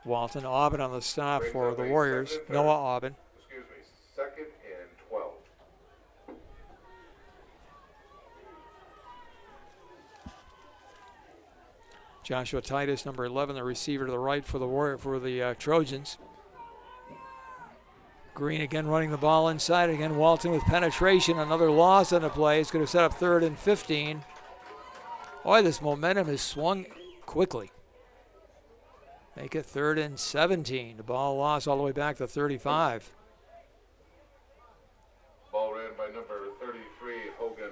Walton. Aubin on the stop Brings for up the a Warriors. second and Noah third. Aubin. Excuse me, 2nd and 12. Joshua Titus, number 11, the receiver to the right for the Trojans. Greene again running the ball inside. Again, Walton with penetration. Another loss on the play. It's going to set up 3rd and 15. Boy, this momentum has swung quickly. Make it 3rd and 17. The ball lost all the way back to 35. Ball ran by number 33, Hogan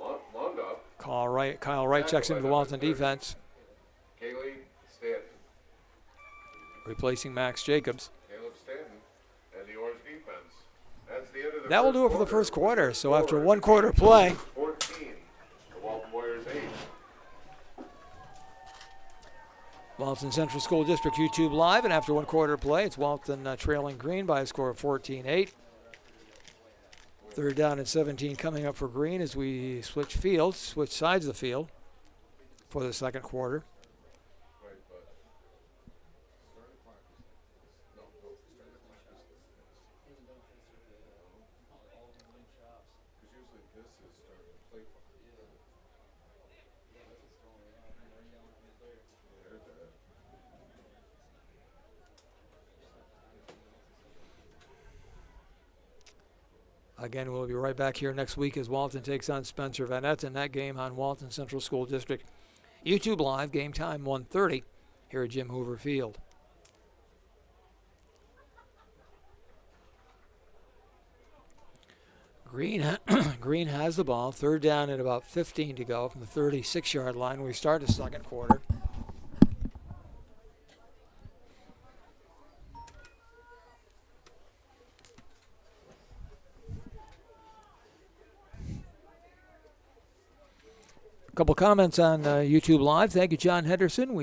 Londa. Kyle Wright checks into the Walton defense, Kaylee Stanton. replacing Max Jacobs. Caleb Stanton and the Orange defense. That's the end of the That will first do it for the quarter. first quarter. So after Forward, one quarter play, 14. The Walton Warriors 8. Walton Central School District YouTube Live, and after one quarter play, it's Walton trailing Greene by a score of 14-8. 3rd down and 17 coming up for Greene as we switch sides of the field for the second quarter. Right, but start the clock. No, go start the clock. Because usually this is starting the play clock. There's that. Again, we'll be right back here next week as Walton takes on Spencer Van Etten. That game on Walton Central School District YouTube Live. Game time 1:30 here at Jim Hoover Field. Greene has the ball. 3rd down and about 15 to go from the 36-yard line when we start the second quarter. A couple comments on YouTube Live. Thank you, John Henderson.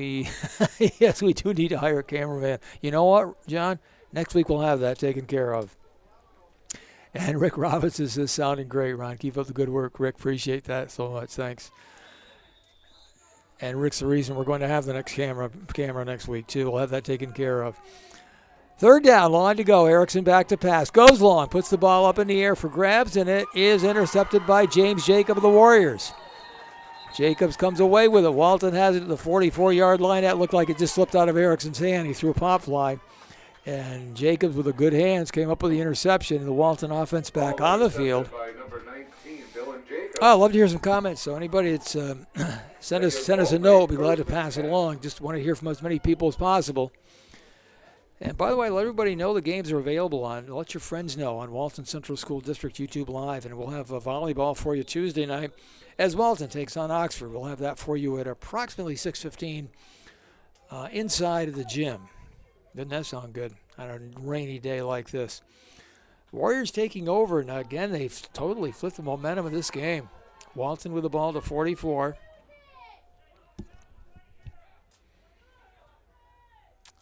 Yes, we do need to hire a cameraman. You know what, John? Next week we'll have that taken care of. And Rick Roberts says, sounding great, Ron. Keep up the good work, Rick. Appreciate that so much. Thanks. And Rick's the reason we're going to have the next camera next week, too. We'll have that taken care of. 3rd down, line to go. Erickson back to pass. Goes long, puts the ball up in the air for grabs, and it is intercepted by James Jacob of the Warriors. Jacobs comes away with it. Walton has it at the 44-yard line. That looked like it just slipped out of Erickson's hand. He threw a pop fly. And Jacobs, with the good hands, came up with the interception. The Walton offense back on the field. By number 19, Dylan Jacobs. Oh, I'd love to hear some comments. So anybody that's send us a note. We'll be glad to pass it along. Just want to hear from as many people as possible. And by the way, let everybody know the games are available on. Let your friends know on Walton Central School District YouTube Live. And we'll have a volleyball for you Tuesday night as Walton takes on Oxford. We'll have that for you at approximately 6:15 inside of the gym. Doesn't that sound good on a rainy day like this? Warriors taking over. Now, again, they've totally flipped the momentum of this game. Walton with the ball to 44.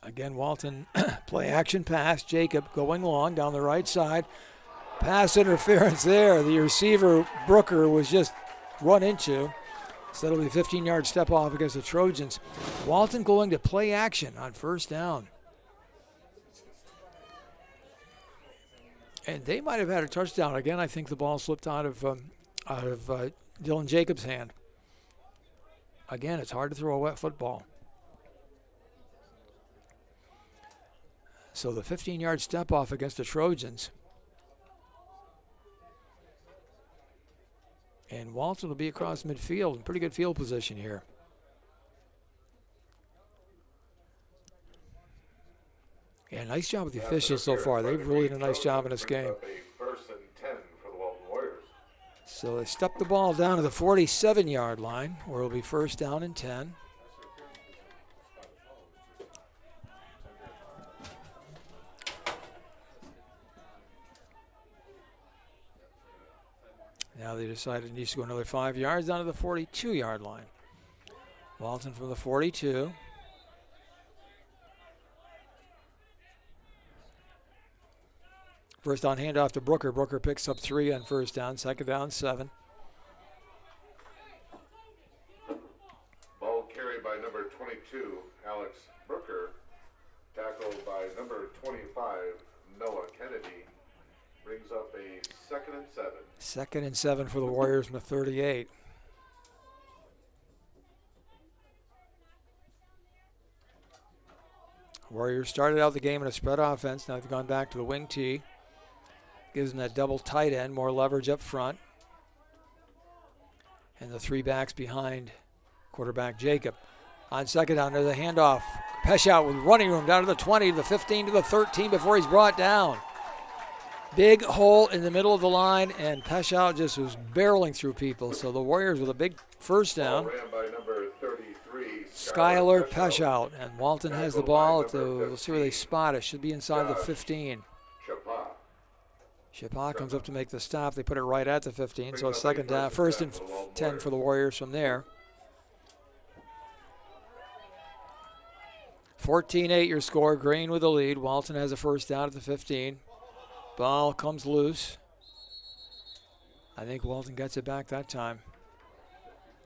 Again, Walton play action pass. Jacob going long down the right side. Pass interference there. The receiver, Brooker, was just run into. So that'll be a 15-yard step off against the Trojans. Walton going to play action on 1st down. And they might have had a touchdown. Again, I think the ball slipped out of Dylan Jacobs' hand. Again, it's hard to throw a wet football. So the 15-yard step off against the Trojans. And Walton will be across midfield. Pretty good field position here. Yeah, nice job with the officials so far. They've really done a nice job in this game. 1st and 10 for the Walton Warriors. So they stepped the ball down to the 47-yard line, where it'll be 1st down and 10. Now they decided it needs to go another 5 yards down to the 42-yard line. Walton from the 42. First down handoff to Brooker. Brooker picks up 3 on 1st down. 2nd down, 7. Ball carried by number 22, Alex Brooker. Noah Kennedy brings up a 2nd and 7. 2nd and 7 for the Warriors from the 38. Warriors started out the game in a spread offense. Now they've gone back to the wing tee. Gives them that double tight end, more leverage up front. And the 3 backs behind quarterback Jacob. On 2nd down, there's a handoff. Peshout with running room down to the 20, to the 15, to the 13 before he's brought down. Big hole in the middle of the line, and Peshout just was barreling through people. So the Warriors with a big first down. Ran by number 33, Skylar Peshout, and Walton has the ball at the, we'll see where they spot it. Should be inside the 15. Chapa comes up to make the stop. They put it right at the 15, so 2nd down, 1st and 10 for the Warriors from there. 14-8 your score. Greene with the lead. Walton has a first down at the 15. Ball comes loose. I think Walton gets it back that time.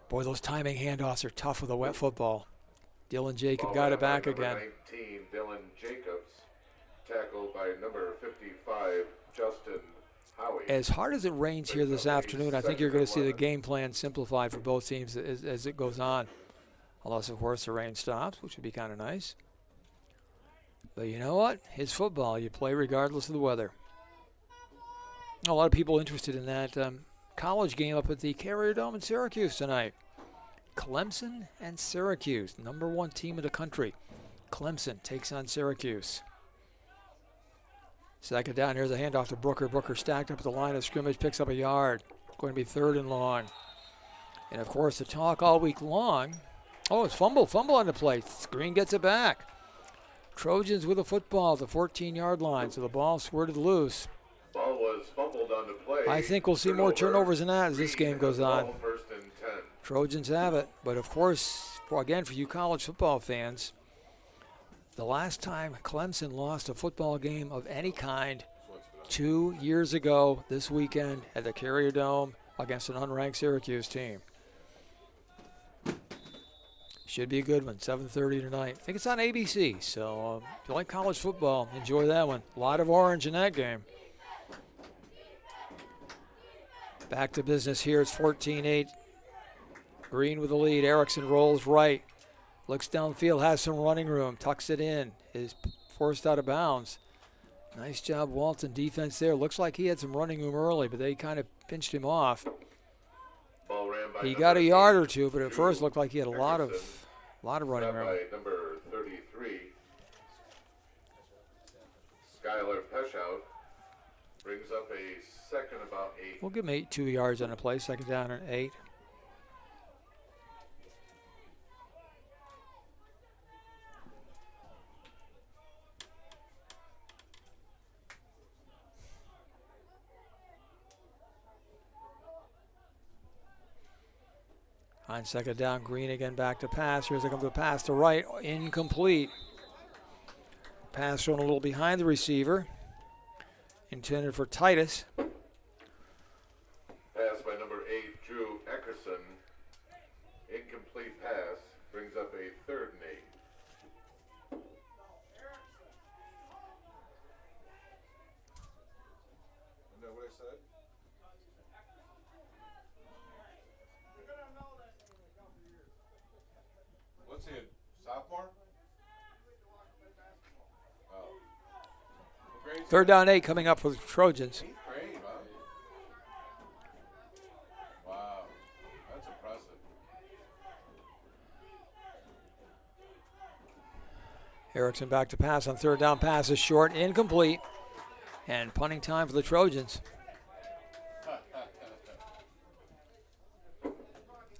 Boy, those timing handoffs are tough with a wet football. Dylan Jacob got it back again. 19, Dylan Jacobs, tackled by number 55, Justin Howie. As hard as it rains here this afternoon, I think you're going to see the game plan simplified for both teams as it goes on. Unless, of course, the rain stops, which would be kind of nice. But you know what? It's football. You play regardless of the weather. A lot of people interested in that college game up at the Carrier Dome in Syracuse tonight. Clemson and Syracuse, #1 team in the country. Clemson takes on Syracuse. 2nd down, here's a handoff to Brooker. Brooker stacked up at the line of scrimmage, picks up a yard. Going to be 3rd and long. And, of course, the talk all week long. Oh, it's fumble on the play. Greene gets it back. Trojans with a football at the 14-yard line, so the ball squirted loose. Ball was fumbled on the play. I think we'll see more turnovers than that as this game goes on. 1st and 10. Trojans have it, but of course, again, for you college football fans, the last time Clemson lost a football game of any kind 2 years ago this weekend at the Carrier Dome against an unranked Syracuse team. Should be a good one, 7:30 tonight. I think it's on ABC, so if you like college football, enjoy that one. A lot of orange in that game. Back to business here. It's 14-8. Greene with the lead. Erickson rolls right. Looks downfield, has some running room. Tucks it in. Is forced out of bounds. Nice job, Walton defense there. Looks like he had some running room early, but they kind of pinched him off. Ball ran by He got a yard or two, but at first looked like he had a lot of running room. By number 33, Skylar Peshout brings up a 2nd about 8. We'll give him 2 yards on the play. 2nd down and 8. On 2nd down, Greene again back to pass. Here's a come to pass to right, incomplete. Pass thrown a little behind the receiver. Intended for Titus. Pass by number 8, Drew Eckerson. Incomplete pass brings up a 3rd and 8. Isn't that what I said? What's he, a sophomore? Oh. 3rd down 8 coming up for the Trojans. 8th grade, huh? Wow, that's impressive. Erickson back to pass on 3rd down. Pass is short, incomplete. And punting time for the Trojans.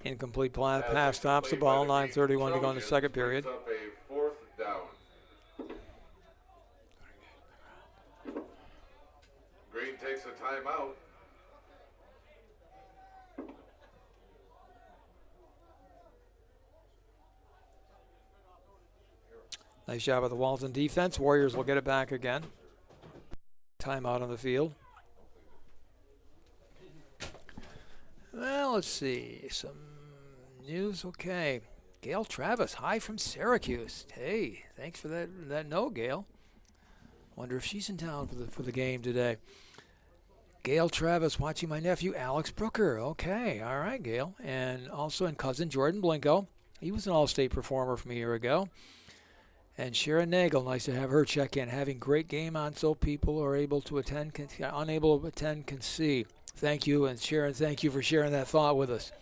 Incomplete pass stops the ball. 9:31 to go in the 2nd period. Up a 4th down. Greene takes a timeout. Nice job of the Walton defense. Warriors will get it back again. Timeout on the field. Well, let's see. Some news. Okay. Gail Travis, hi from Syracuse. Hey, thanks for that note, Gail. Wonder if she's in town for the game today. Gail Travis watching my nephew Alex Brooker. Okay, all right, Gail. And also in cousin Jordan Blinko. He was an all-state performer from a year ago. And Sharon Nagel, nice to have her check in. Having great game on so people are able to attend, unable to attend can see. Thank you, and Sharon, thank you for sharing that thought with us.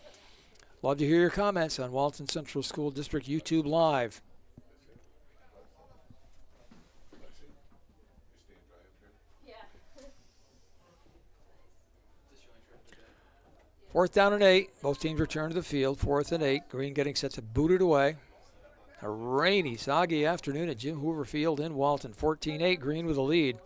Love to hear your comments on Walton Central School District YouTube Live. Fourth down and 8. Both teams return to the field. 4th and 8. Greene getting set to boot it away. A rainy, soggy afternoon at Jim Hoover Field in Walton. 14-8. Greene with a lead.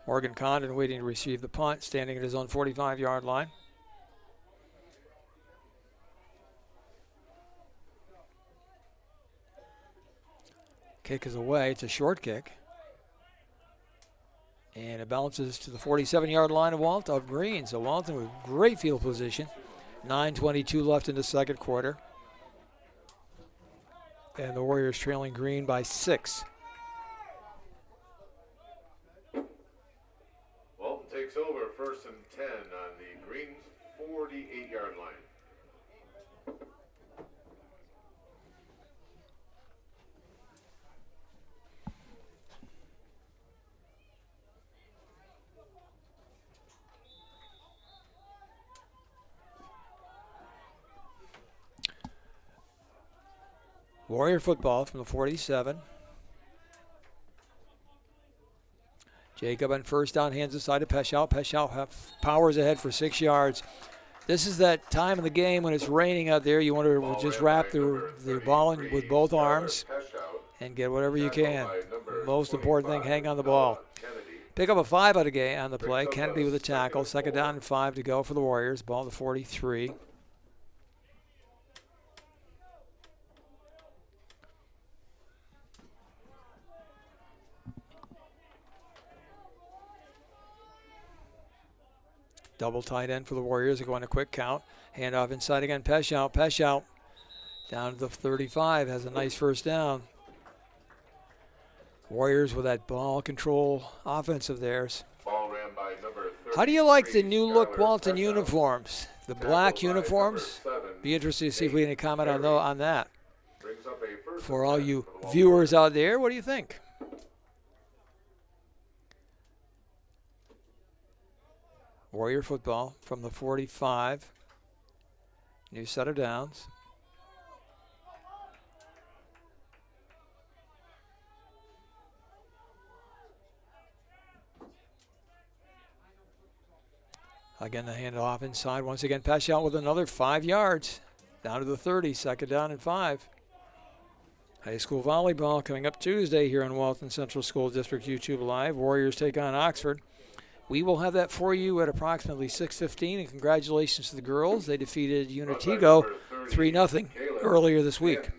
Morgan Condon waiting to receive the punt, standing at his own 45-yard line. Kick is away. It's a short kick. And it bounces to the 47-yard line of Greene. So Walton with great field position. 9:22 left in the second quarter. And the Warriors trailing Greene by 6. Walton takes over 1st and 10 on the Greene's 48-yard line. Warrior football from the 47. Jacob on first down, hands aside to Peshout. Peshout powers ahead for 6 yards. This is that time of the game when it's raining out there. You want to just wrap the ball in with both arms and get whatever you can. Most important thing, hang on the ball. Pick up a 5 on the play. Kennedy with a tackle. 2nd down and 5 to go for the Warriors. Ball to 43. Double tight end for the Warriors. They go on a quick count. Handoff inside again. Peshout. Peshout down to the 35. Has a nice first down. Warriors with that ball control offense of theirs. Ball ran by number 33. How do you like the new look Walton uniforms? The black uniforms? Be interested to see if we can comment on that. For all you viewers out there, what do you think? Warrior football from the 45. New set of downs. Again, the handoff inside. Once again, Peshout with another 5 yards. Down to the 30, 2nd down and 5. High school volleyball coming up Tuesday here on Walton Central School District YouTube Live. Warriors take on Oxford. We will have that for you at approximately 6:15, and congratulations to the girls. They defeated Unitigo 3-0 earlier this week.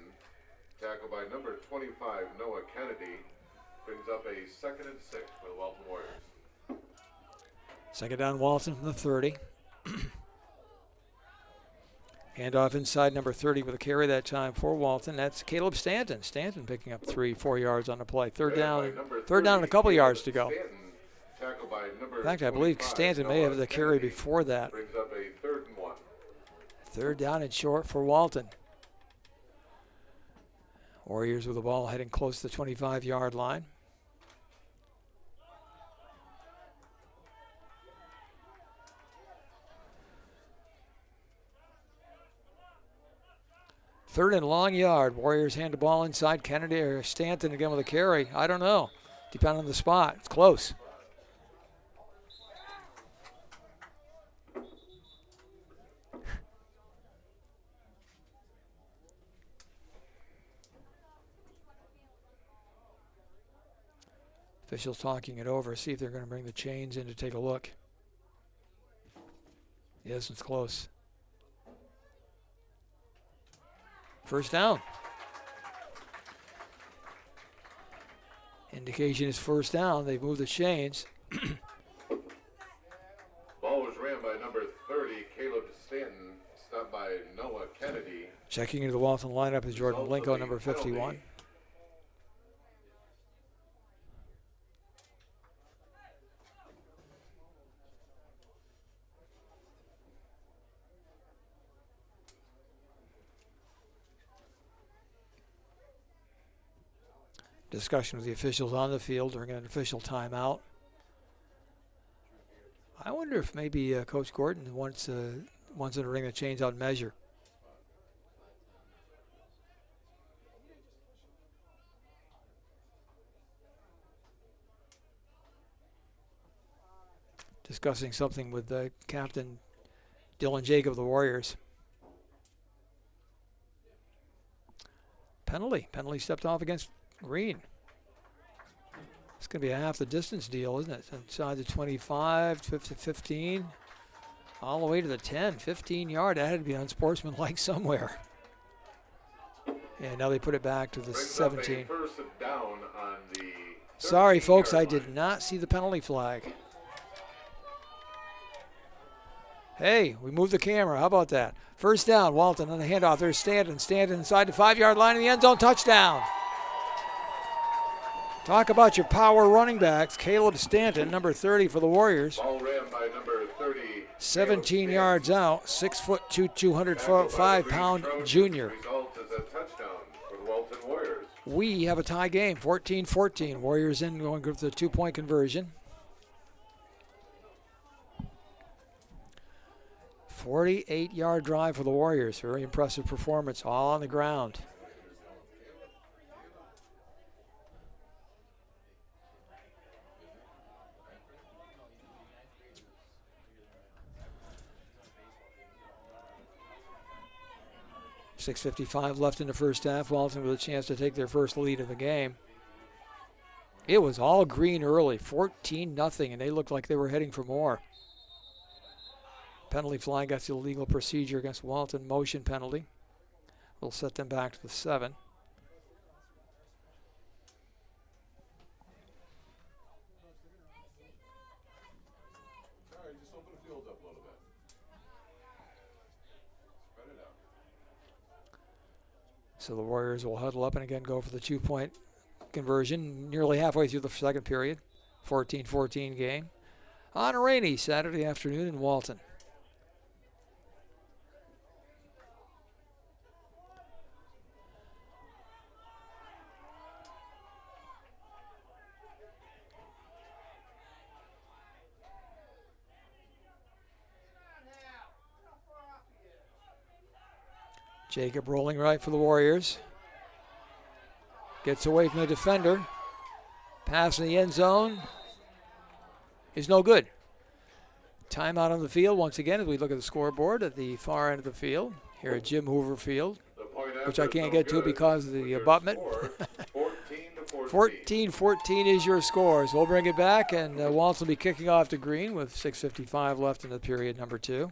Tackle by number 25, Noah Kennedy, brings up a 2nd and 6 for the Walton Warriors. 2nd down, Walton from the 30. Handoff inside number 30 with a carry that time for Walton. That's Caleb Stanton. Stanton picking up 3-4 yards on the play. Third down and a couple yards to go. In fact, I believe Stanton may have the carry before that. Brings up a 3rd and 1. 3rd down and short for Walton. Warriors with the ball heading close to the 25-yard line. Third and long yard. Warriors hand the ball inside. Kennedy or Stanton again with a carry. I don't know. Depending on the spot. It's close. Officials talking it over. See if they're going to bring the chains in to take a look. Yes, it's close. First down. Indication is first down. They've moved the chains. Ball was ran by number 30, Caleb and stopped by Noah Kennedy. Checking into the Walton lineup is Jordan Result of Blinko, the number penalty. 51. Discussion with the officials on the field during an official timeout. I wonder if maybe Coach Gordon wants in the ring to change out measure. Discussing something with Captain Dylan Jacob of the Warriors. Penalty stepped off against Greene. It's going to be a half the distance deal, isn't it? Inside the 25, 15, all the way to the 10, 15 yard. That had to be unsportsmanlike somewhere. And now they put it back to the Brings 17. up a first down on the Sorry, folks, I 13-yard did line. not see the penalty flag. Hey, we moved the camera. How about that? First down, Walton on the handoff. There's Stanton. Stanton inside the 5-yard line in the end zone. Touchdown. Talk about your power running backs. Caleb Stanton, number 30 for the Warriors. Ball ran by number 30. 17 Caleb yards out. 6'2", Stanton. 205-pound Trojans. junior. Result is a touchdown for the Walton Warriors. We have a tie game, 14-14. Warriors in going with the 2-point conversion. 48-yard drive for the Warriors. Very impressive performance, all on the ground. .6:55 left in the first half. Walton with a chance to take their first lead of the game. It was all Greene early, 14-0, and they looked like they were heading for more. Penalty flag, that's illegal procedure against Walton, motion penalty. We'll set them back to the 7. Sorry, just open the field up a little bit. Spread it out. So the Warriors will huddle up and again go for the 2-point conversion nearly halfway through the second period. 14-14 game on a rainy Saturday afternoon in Walton. Jacob rolling right for the Warriors. Gets away from the defender. Pass in the end zone is no good. Timeout on the field once again as we look at the scoreboard at the far end of the field here at Jim Hoover Field, The point which I after can't no get to good, because of with the your abutment. score, 14-14. 14-14 is your score. So we'll bring it back, and Walton will be kicking off to Greene with 6:55 left in the period number 2.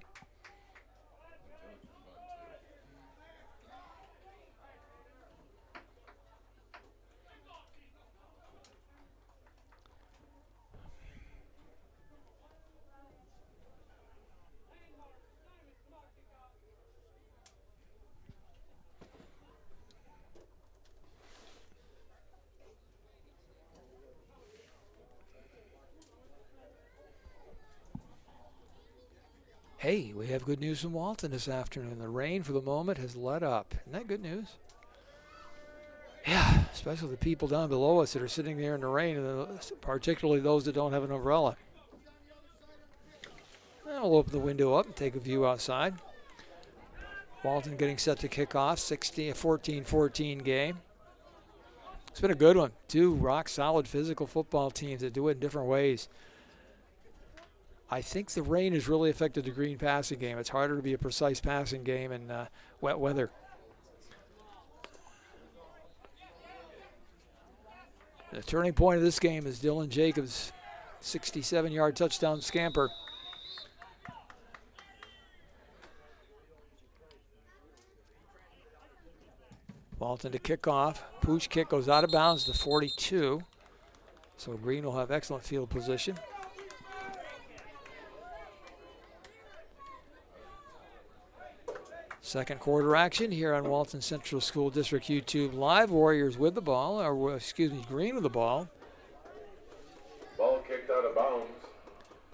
Hey, we have good news from Walton this afternoon. The rain for the moment has let up. Isn't that good news? Yeah, especially the people down below us that are sitting there in the rain, and particularly those that don't have an umbrella. I'll open the window up and take a view outside. Walton getting set to kick off, 14-14 game. It's been a good one. 2 rock-solid physical football teams that do it in different ways. I think the rain has really affected the Greene passing game. It's harder to be a precise passing game in wet weather. The turning point of this game is Dylan Jacobs' 67-yard touchdown scamper. Walton to kick off. Pooch kick goes out of bounds to 42. So Greene will have excellent field position. Second quarter action here on Walton Central School District YouTube Live. Warriors with the ball, or excuse me, Greene with the ball. Ball kicked out of bounds.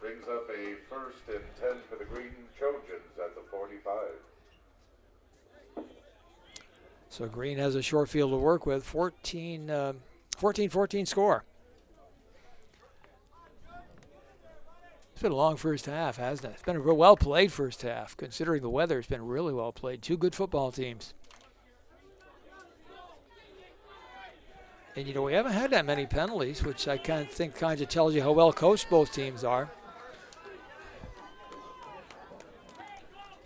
Brings up a 1st and 10 for the Greene Trojans at the 45. So Greene has a short field to work with. 14-14 score. It's been a long first half, hasn't it? It's been a real well-played first half. Considering the weather, it's been really well played. Two good football teams. And, you know, we haven't had that many penalties, which I kind of tells you how well coached both teams are.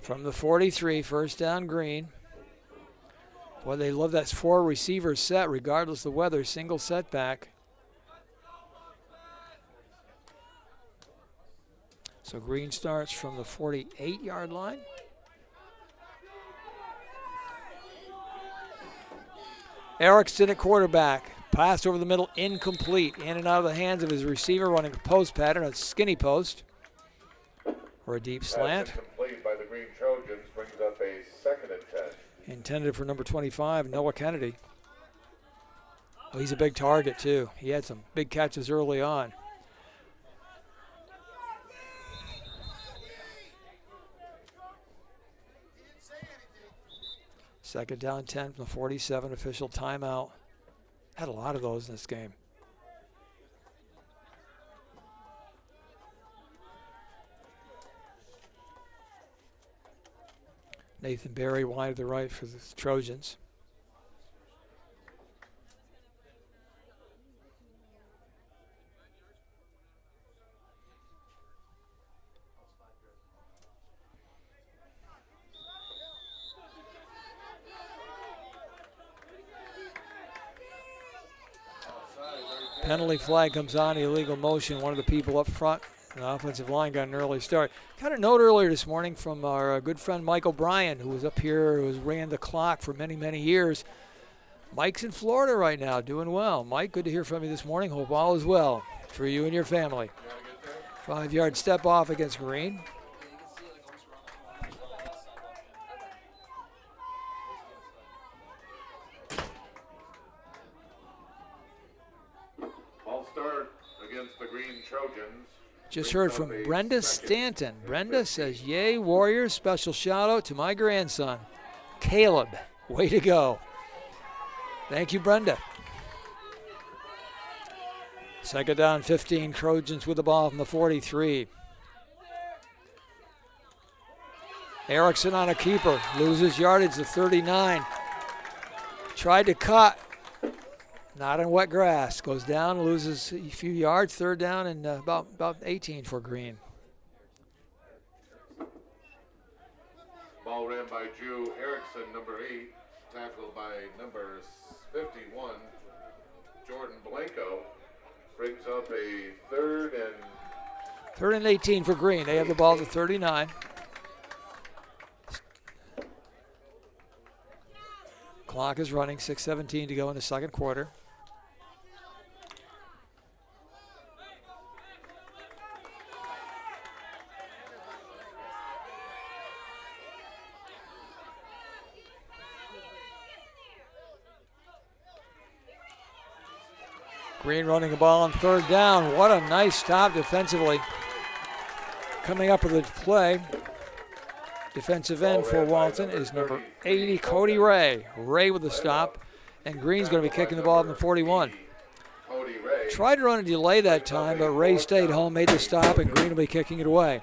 From the 43, first down Greene. Boy, they love that 4 receiver set, regardless of the weather, single setback. So Greene starts from the 48-yard line. Erickson at quarterback. Pass over the middle, incomplete. In and out of the hands of his receiver, running a post pattern, a skinny post. Or a deep slant. Incomplete by the Greene Trojans, brings up a 2nd and 10. Intended for number 25, Noah Kennedy. Oh, he's a big target, too. He had some big catches early on. Second down 10 from the 47, official timeout. Had a lot of those in this game. Nathan Berry wide to the right for the Trojans. Penalty flag comes on, illegal motion. One of the people up front, the offensive line, got an early start. Got a note earlier this morning from our good friend Mike O'Brien, who was up here, who ran the clock for many, many years. Mike's in Florida right now, doing well. Mike, good to hear from you this morning. Hope all is well for you and your family. 5-yard step off against Greene. Just heard from Brenda Stanton. Brenda says, yay, Warriors. Special shout out to my grandson, Caleb. Way to go. Thank you, Brenda. Second down, 15. Trojans with the ball from the 43. Erickson on a keeper. Loses yardage to 39. Tried to cut. Not in wet grass. Goes down, loses a few yards. Third down and about 18 for Greene. Ball ran by Drew Erickson, number 8. Tackled by number 51, Jordan Blanco. Brings up a 3rd and 18 for Greene. They have the ball at 39. Clock is running. 6:17 to go in the second quarter. Greene running the ball on 3rd down. What a nice stop defensively. Coming up with the play. Defensive end for Walton is number 80, Cody Ray. Ray with the stop. And Greene's going to be kicking the ball from the 41. Tried to run a delay that time, but Ray stayed home, made the stop, and Greene will be kicking it away.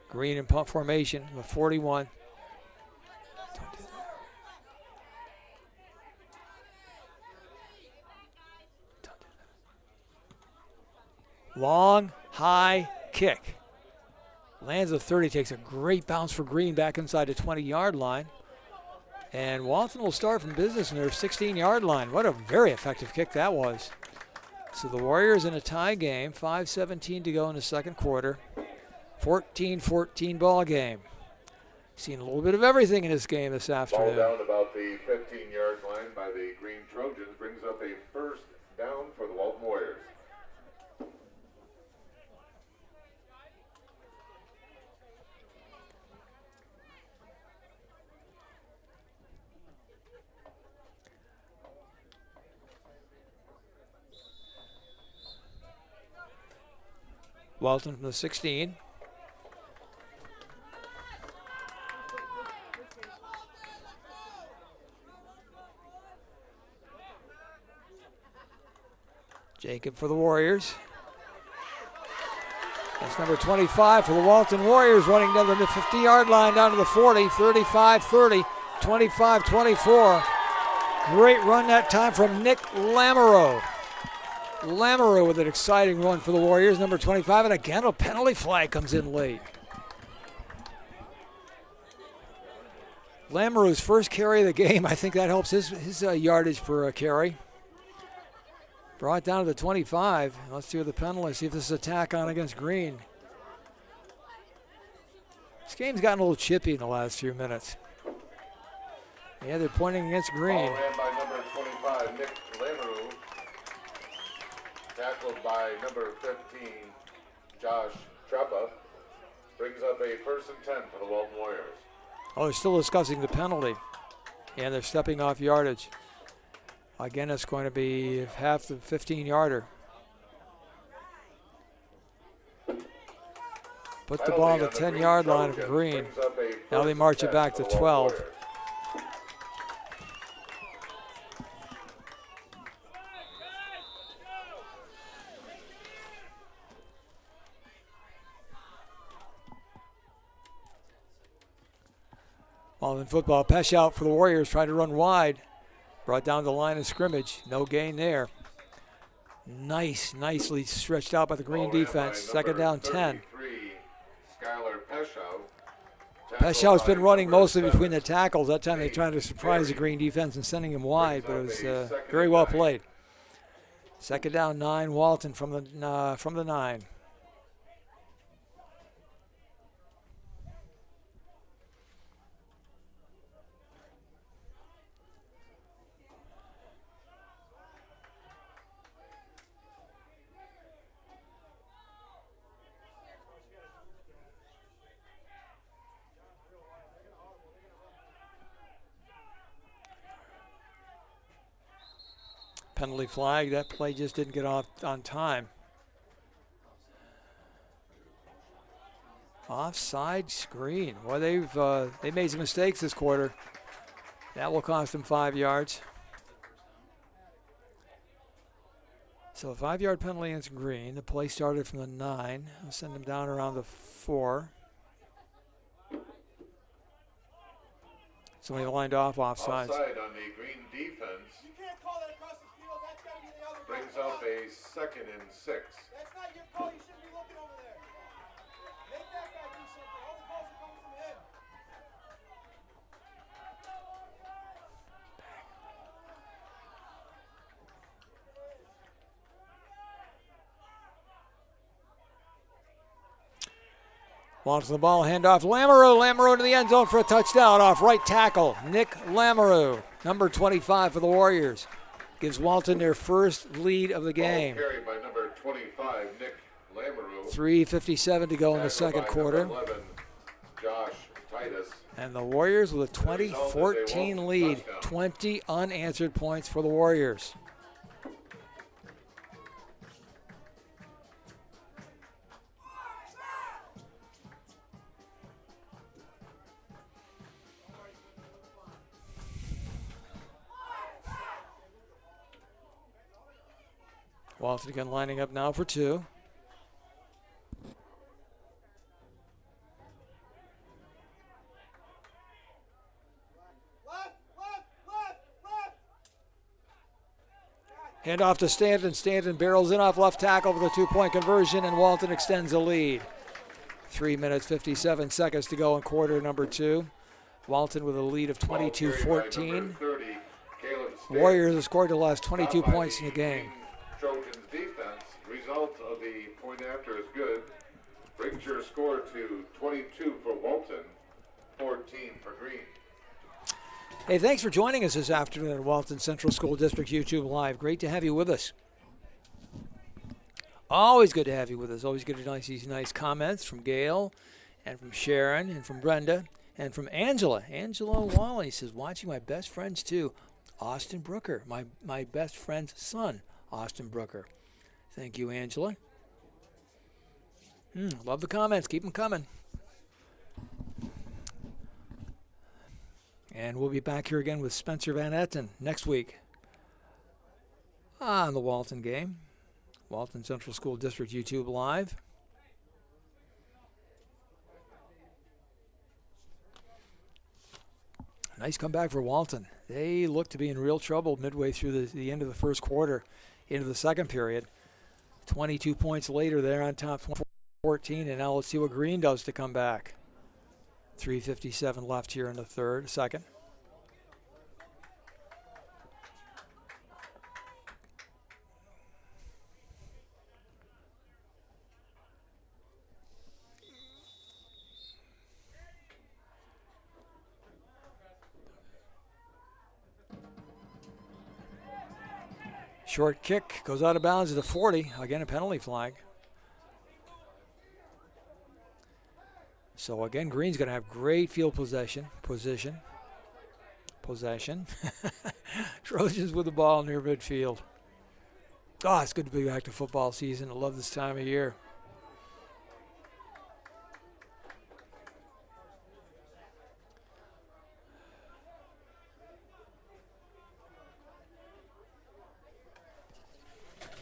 Greene in punt formation with 41. Long, high kick. Lands the 30, takes a great bounce for Greene back inside the 20-yard line. And Walton will start from business in their 16-yard line. What a very effective kick that was. So the Warriors in a tie game, 5:17 to go in the second quarter. 14-14 ball game. Seen a little bit of everything in this game this Ball afternoon. down about the 15-yard line by the Greene Trojans brings up a first down for the Walton Warriors. Walton from the 16. Jacob for the Warriors. That's number 25 for the Walton Warriors, running down the 50-yard line down to the 40, 35-30, 25-24. Great run that time from Nick Lamoureux. Lamoureux with an exciting run for the Warriors, number 25, and again a penalty flag comes in late. Lamoureux's first carry of the game, I think that helps his yardage per carry. Brought down to the 25. Let's see what the penalty, see if this is a tack on against Greene. This game's gotten a little chippy in the last few minutes. Yeah, they're pointing against Greene. Ball ran by number 25, Nick Lamoureux. Tackled by number 15, Josh Treppa. Brings up a 1st and 10 for the Walton Warriors. Oh, they're still discussing the penalty. And they're stepping off yardage. Again, it's going to be half the 15-yarder. Put the ball on the 10-yard line of Greene. Now they march it back to 12. Walton football, Pesh out for the Warriors, trying to run wide. Brought down the line of scrimmage. No gain there. Nicely stretched out by the Greene defense. Second down, 10. Peschau's been running mostly between the tackles. That time they tried to surprise the Greene defense and sending him wide, but it was very well played. Second down, 9. Walton from the 9. Penalty flag. That play just didn't get off on time. Offside screen. Well, they made some mistakes this quarter. That will cost them 5 yards. So a 5-yard penalty against Greene. The play started from the 9. I'll send them down around the 4. Somebody lined off offsides. Offside on the Greene defense. Brings up a 2nd and 6. That's not your call. You shouldn't be looking over there. Make that guy do something. All the calls are coming from him. Launches the ball, handoff. Lamoureux to the end zone for a touchdown off right tackle. Nick Lamoureux, number 25 for the Warriors. Gives Walton their first lead of the game. Carried by number 25, Nick Lamoureux. 3:57 to go in the second quarter. 11, Josh Titus. And the Warriors with a 20-14 lead. 20 unanswered points for the Warriors. Walton again lining up now for 2. Hand off to Stanton. Stanton barrels in off left tackle for the 2-point conversion, and Walton extends the lead. 3 minutes, 57 seconds to go in quarter number 2. Walton with a lead of 22-14. Warriors have scored the last 22 points in the game. Trojans defense. Result of the point after is good. Brings your score to 22 for Walton, 14 for Greene. Hey, thanks for joining us this afternoon at Walton Central School District YouTube Live. Great to have you with us. Always good to have you with us. Always good to these nice comments from Gail and from Sharon and from Brenda and from Angela. Angela Wally says, watching my best friends too. Austin Brooker, my best friend's son, Austin Brooker. Thank you, Angela. Love the comments. Keep them coming. And we'll be back here again with Spencer Van Etten next week on the Walton game. Walton Central School District YouTube Live. Nice comeback for Walton. They look to be in real trouble midway through the end of the first quarter into the second period. 22 points later, they're on top 14, and now let's see what Greene does to come back. 3:57 left here in the second. Short kick goes out of bounds at the 40. Again, a penalty flag. So again, Greene's going to have great field possession. Trojans with the ball near midfield. Oh, it's good to be back to football season. I love this time of year.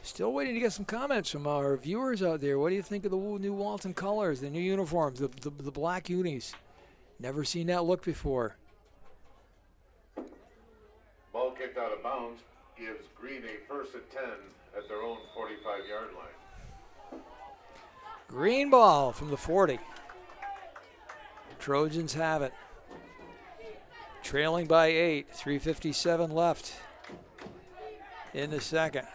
Still waiting to get some comments from our viewers out there. What do you think of the new Walton colors, the new uniforms, the black unis? Never seen that look before. Ball kicked out of bounds gives Greene a first and 10 at their own 45-yard line. Green ball from the 40. Trojans have it. Trailing by 8. 3:57 left in the second.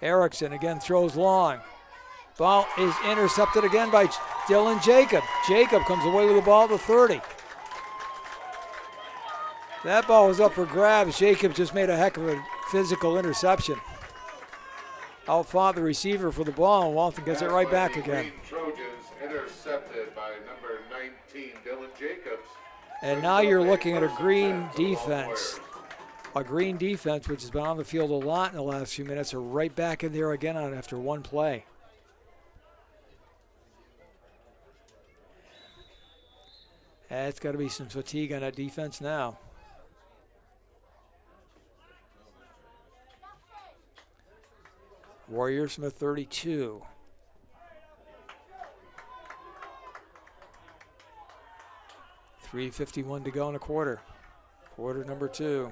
Erickson again throws long. Ball is intercepted again by Dylan Jacob. Jacob comes away with the ball at the 30. That ball was up for grabs. Jacob just made a heck of a physical interception. Outfought the receiver for the ball, and Walton gets it right back again. Trojans intercepted by number 19, Dylan Jacobs. And now you're looking at a Greene defense. A Greene defense, which has been on the field a lot in the last few minutes, are right back in there again after one play. It's got to be some fatigue on that defense now. Warriors from the 32. $3:51 to go in a quarter. Quarter number 2.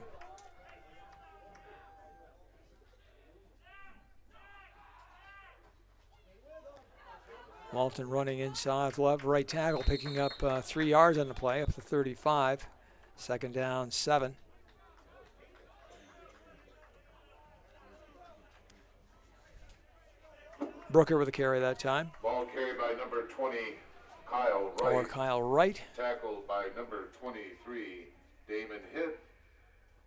Walton running inside left, right tackle, picking up 3 yards on the play, up to 35. Second down, 7. Brooker with a carry that time. Ball carried by number 20, Kyle Wright. Or Kyle Wright. Tackled by number 23, Damon Hitt.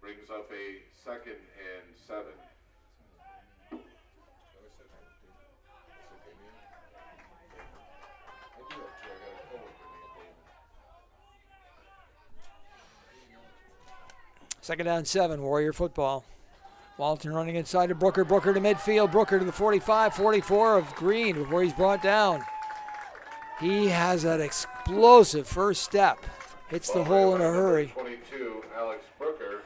Brings up a second and 7. Second down, 7, Warrior football. Walton running inside to Brooker. Brooker to midfield. Brooker to the 45, 44 of Greene before he's brought down. He has that explosive first step. Hits the hole in a hurry. 22, Alex Brooker.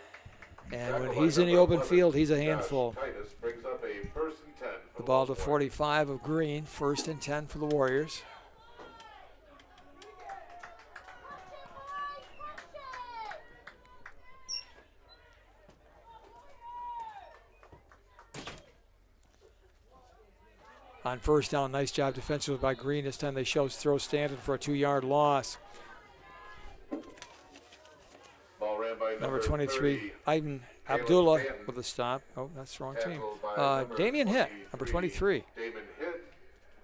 And when he's in the open field, he's a handful. Titus brings up a first and 10. The ball to 45 of Greene. First and 10 for the Warriors. On first down, nice job defensively by Greene. This time they throw Stanton for a 2-yard loss. Ball ran by Number 23, 30, Aiden Caleb Abdullah Stanton. with a stop. Oh, that's the wrong team. Tackled by by Damien Hitt, number 23. Damon Hitt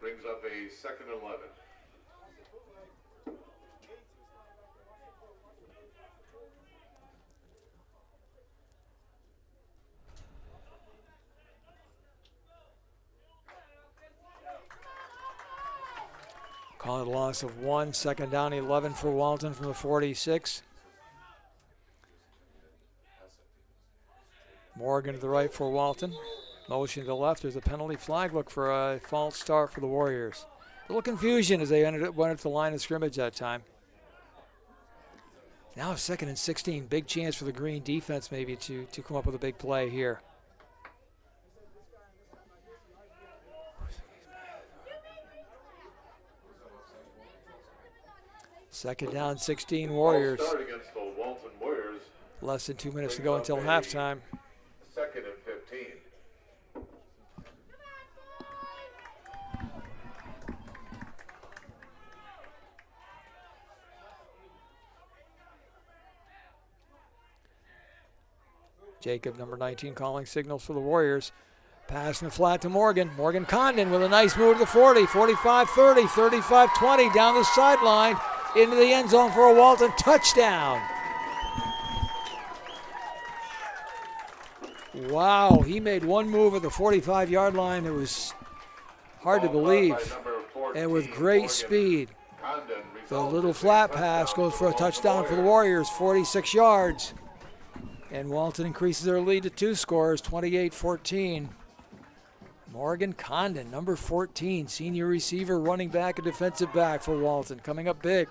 brings up a 2nd and 11. Calling it a loss of 1, 2nd down, 11 for Walton from the 46. Morgan to the right for Walton. Motion to the left. There's a penalty flag. Look for a false start for the Warriors. A little confusion as they went up the line of scrimmage that time. Now 2nd and 16. Big chance for the Greene defense maybe to come up with a big play here. Second down, 16 Warriors. Start against the Walton Warriors. Less than 2 minutes to go until halftime. 2nd and 15. Jacob, number 19, calling signals for the Warriors. Pass in the flat to Morgan. Morgan Condon with a nice move to the 40, 45-30, 35-20 down the sideline into the end zone for a Walton touchdown. Wow, he made one move at the 45-yard line. It was hard to believe. And with great speed. The little flat pass goes for a touchdown for the Warriors, 46 yards. And Walton increases their lead to 2 scores, 28-14. Morgan Condon, number 14, senior receiver, running back, and defensive back for Walton, coming up big.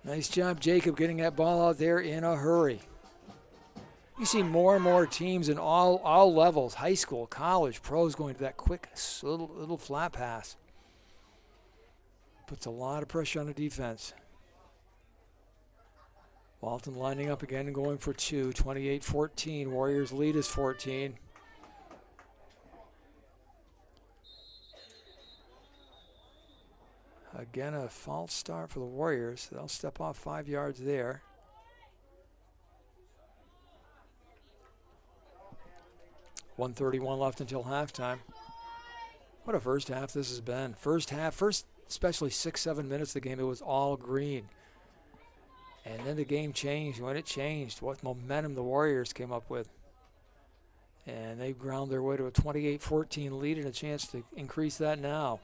Nice job, Jacob, getting that ball out there in a hurry. You see more and more teams in all levels, high school, college, pros, going to that quick little flat pass. Puts a lot of pressure on the defense. Walton lining up again and going for 2, 28-14. Warriors lead is 14. Again, a false start for the Warriors. They'll step off 5 yards there. .131 left until halftime. What a first half this has been. First especially 6-7 minutes of the game, it was all Greene. And then the game changed. When it changed, what momentum the Warriors came up with. And they ground their way to a 28-14 lead and a chance to increase that now.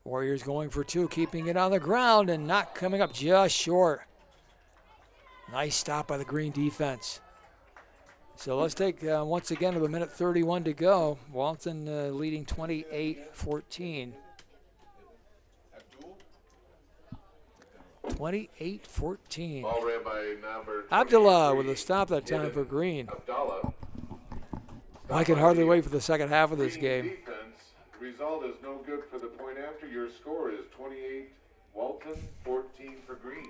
Warriors going for 2, keeping it on the ground and not coming up just short. Nice stop by the Greene defense. So let's take, once again, with 1:31 to go. Walton leading 28-14. 28-14. Ball ran by number Abdullah with a stop that time for Greene. Abdallah. I can hardly wait for the second half of this Greene game. Defense. The result is no good for the point after. Your score is 28 Walton, 14 for Greene.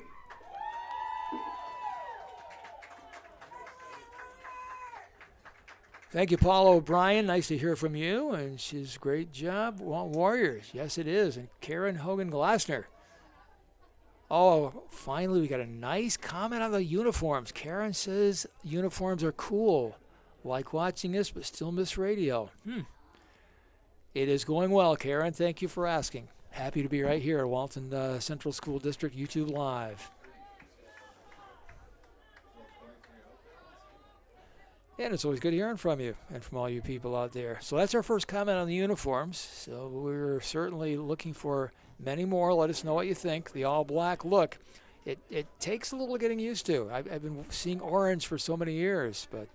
Thank you, Paul O'Brien. Nice to hear from you. And she's great job. Warriors. Yes, it is. And Karen Hogan-Glassner. Oh, finally, we got a nice comment on the uniforms. Karen says uniforms are cool. Like watching this, but still miss radio. It is going well, Karen. Thank you for asking. Happy to be right here at Walton Central School District YouTube Live. And it's always good hearing from you and from all you people out there. So that's our first comment on the uniforms. So we're certainly looking for many more. Let us know what you think. The all-black look, it takes a little getting used to. I've been seeing orange for so many years, but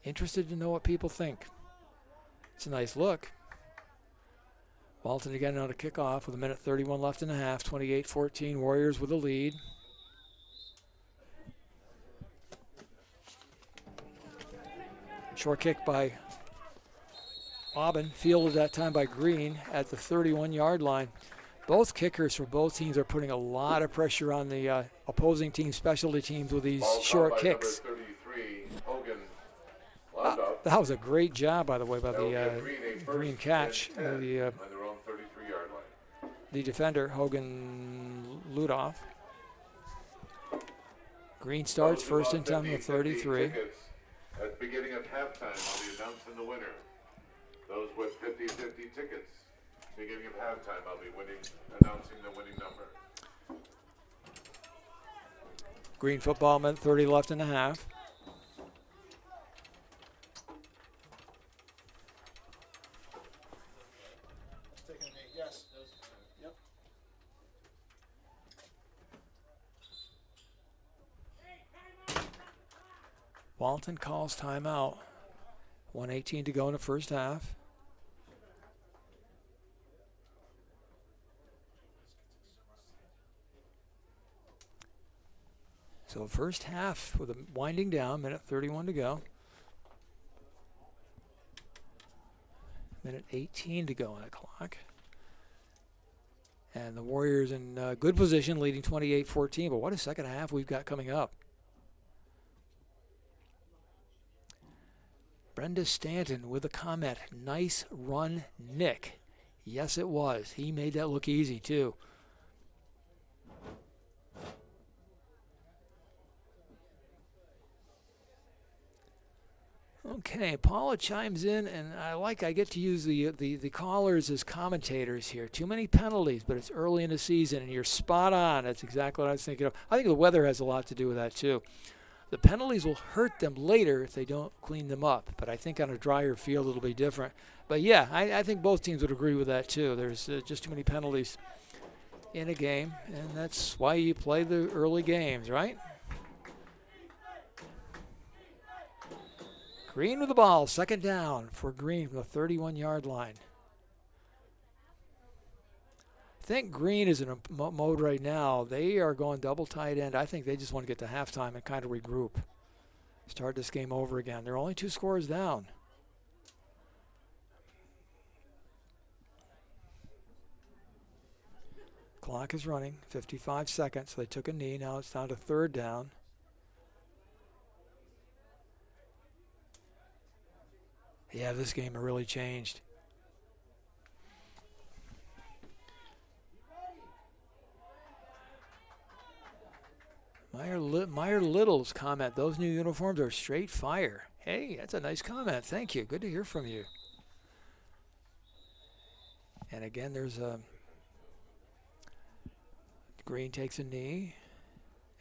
interested to know what people think. It's a nice look. Walton again on a kickoff with 1:31 left in the half. 28-14, Warriors with the lead. Short kick by Aubin, fielded that time by Greene at the 31-yard line. Both kickers for both teams are putting a lot of pressure on the opposing team specialty teams with these short kicks. Number 33, Hogan That was a great job, by the way, by That'll the give Greene a first Green catch. and 10 The on their own 33-yard line. defender, Hogan Ludoff. Green starts Those who first bought and 10 to 50-50 33. tickets at the beginning of halftime, I'll be announcing the winner. Those with 50-50 tickets, beginning of halftime, I'll be announcing the winning number. Green football, minute 30 left in the half. Taking a knee. Yes. Yep. Walton calls timeout. 1:18 to go in the first half. So first half with a winding down, minute 31 to go. Minute 18 to go on the clock. And the Warriors in good position, leading 28-14. But what a second half we've got coming up. Brenda Stanton with a comment. Nice run, Nick. Yes, it was. He made that look easy, too. Okay, Paula chimes in, and I get to use the callers as commentators here. Too many penalties, but it's early in the season, and you're spot on. That's exactly what I was thinking of. I think the weather has a lot to do with that, too. The penalties will hurt them later if they don't clean them up, but I think on a drier field it'll be different. But, yeah, I think both teams would agree with that, too. There's just too many penalties in a game, and that's why you play the early games, right? Greene with the ball, second down for Greene from the 31-yard line. I think Greene is in a mode right now. They are going double tight end. I think they just want to get to halftime and kind of regroup. Start this game over again. They're only 2 scores down. Clock is running, 55 seconds. They took a knee. Now it's down to third down. Yeah, this game has really changed. Meyer Little's comment, those new uniforms are straight fire. Hey, that's a nice comment. Thank you. Good to hear from you. And again, there's a Greene takes a knee,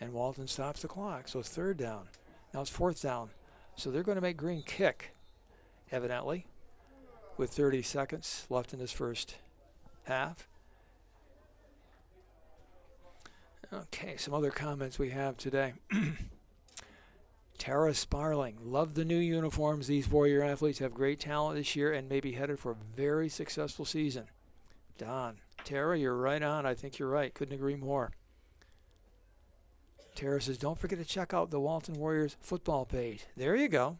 and Walton stops the clock. So it's third down. Now it's fourth down. So they're going to make Greene kick, evidently, with 30 seconds left in this first half. Okay, some other comments we have today. Tara Sparling, love the new uniforms. These Warrior athletes have great talent this year and may be headed for a very successful season. Don, Tara, you're right on. I think you're right. Couldn't agree more. Tara says, don't forget to check out the Walton Warriors football page. There you go.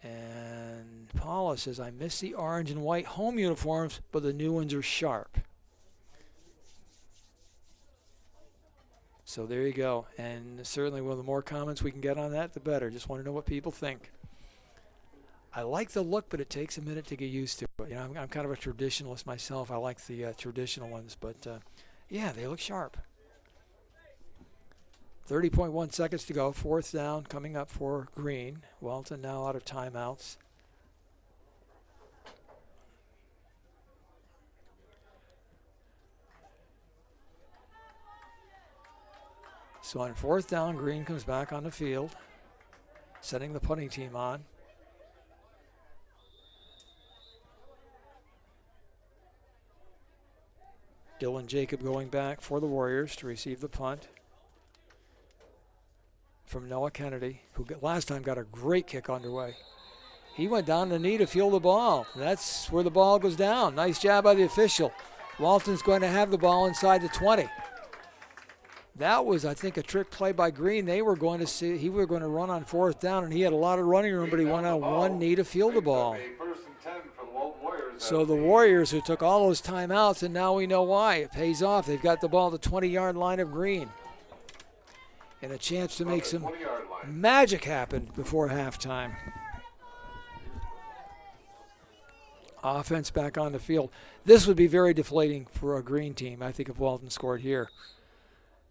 And Paula says, I miss the orange and white home uniforms, but the new ones are sharp. So there you go. And certainly one of the more comments we can get on that, the better. Just want to know what people think. I like the look, but it takes a minute to get used to it. You know, I'm kind of a traditionalist myself. I like the traditional ones, but yeah, they look sharp. 30.1 seconds to go. Fourth down coming up for Greene. Walton now out of timeouts. So on fourth down, Greene comes back on the field, setting the punting team on. Dylan Jacob going back for the Warriors to receive the punt from Noah Kennedy, who last time got a great kick underway. He went down the knee to field the ball. That's where the ball goes down. Nice job by the official. Walton's going to have the ball inside the 20. That was, I think, a trick play by Greene. They were going to see he were going to run on fourth down, and he had a lot of running room, but he went on one knee to field the ball. So the Warriors, who took all those timeouts, and now we know why. It pays off. They've got the ball at the 20-yard line of Greene. And a chance to make some magic happen before halftime. Offense back on the field. This would be very deflating for a Greene team, I think, if Walton scored here.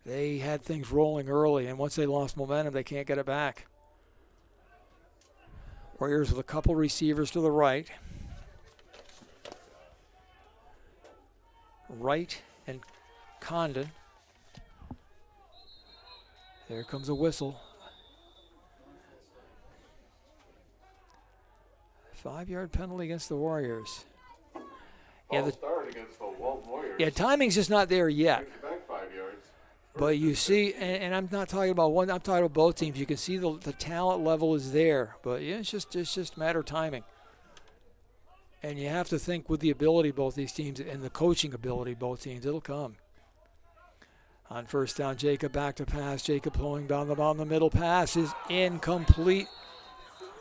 They had things rolling early, and once they lost momentum, they can't get it back. Warriors with a couple receivers to the right. Wright and Condon. There comes a whistle. 5-yard penalty against the Warriors. False start against the Walton Warriors. Yeah, timing's just not there yet. Takes you back 5 yards. But you see, and I'm not talking about one, I'm talking about both teams. You can see the talent level is there. But yeah, it's just a matter of timing. And you have to think with the ability of both these teams and the coaching ability of both teams, it'll come. On first down, Jacob back to pass. Jacob pulling down the ball. The middle pass is incomplete.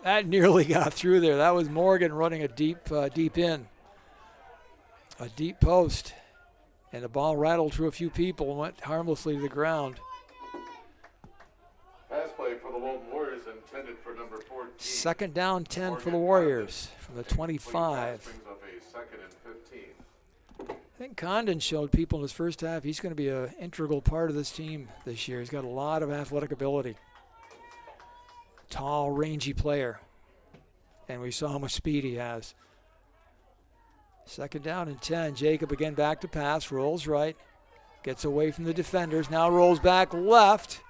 That nearly got through there. That was Morgan running a deep in. A deep post. And the ball rattled through a few people and went harmlessly to the ground. Pass play for the Walton Warriors intended for number 14. Second down 10 for the Warriors from the 25. Brings up a second and 15. I think Condon showed people in his first half he's going to be an integral part of this team this year. He's got a lot of athletic ability. Tall, rangy player. And we saw how much speed he has. Second down and 10. Jacob again back to pass. Rolls right. Gets away from the defenders. Now rolls back left.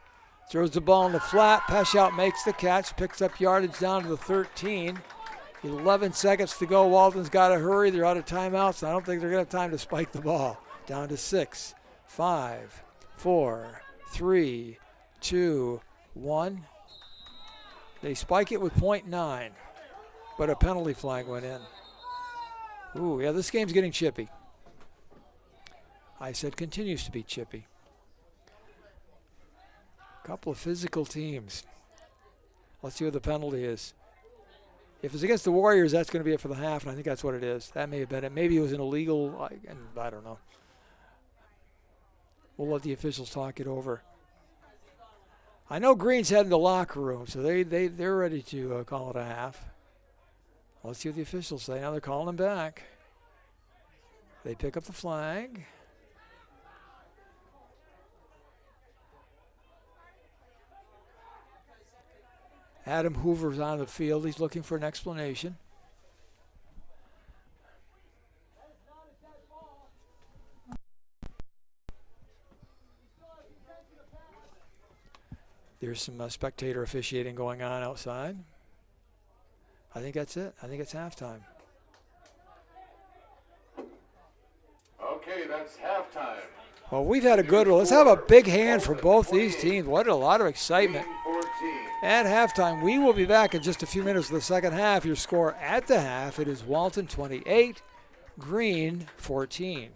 Throws the ball in the flat. Peshout makes the catch. Picks up yardage down to the 13. 11 seconds to go. Walton's got to hurry. They're out of timeouts. I don't think they're going to have time to spike the ball. Down to 6, 5, 4, 3, 2, 1. They spike it with .9, but a penalty flag went in. Ooh, yeah, this game's getting chippy. I said continues to be chippy. Couple of physical teams. Let's see what the penalty is. If it's against the Warriors, that's going to be it for the half, and I think that's what it is. That may have been it. Maybe it was an illegal, and I don't know. We'll let the officials talk it over. I know Greene's heading to the locker room, so they're ready to call it a half. Let's see what the officials say. Now they're calling him back. They pick up the flag. Adam Hoover's on the field. He's looking for an explanation. There's some spectator officiating going on outside. I think that's it. I think it's halftime. Okay, that's halftime. Well, we've had a good one. Let's have a big hand for both these teams. What a lot of excitement. 14. At halftime, we will be back in just a few minutes for the second half. Your score at the half, it is Walton 28, Greene 14.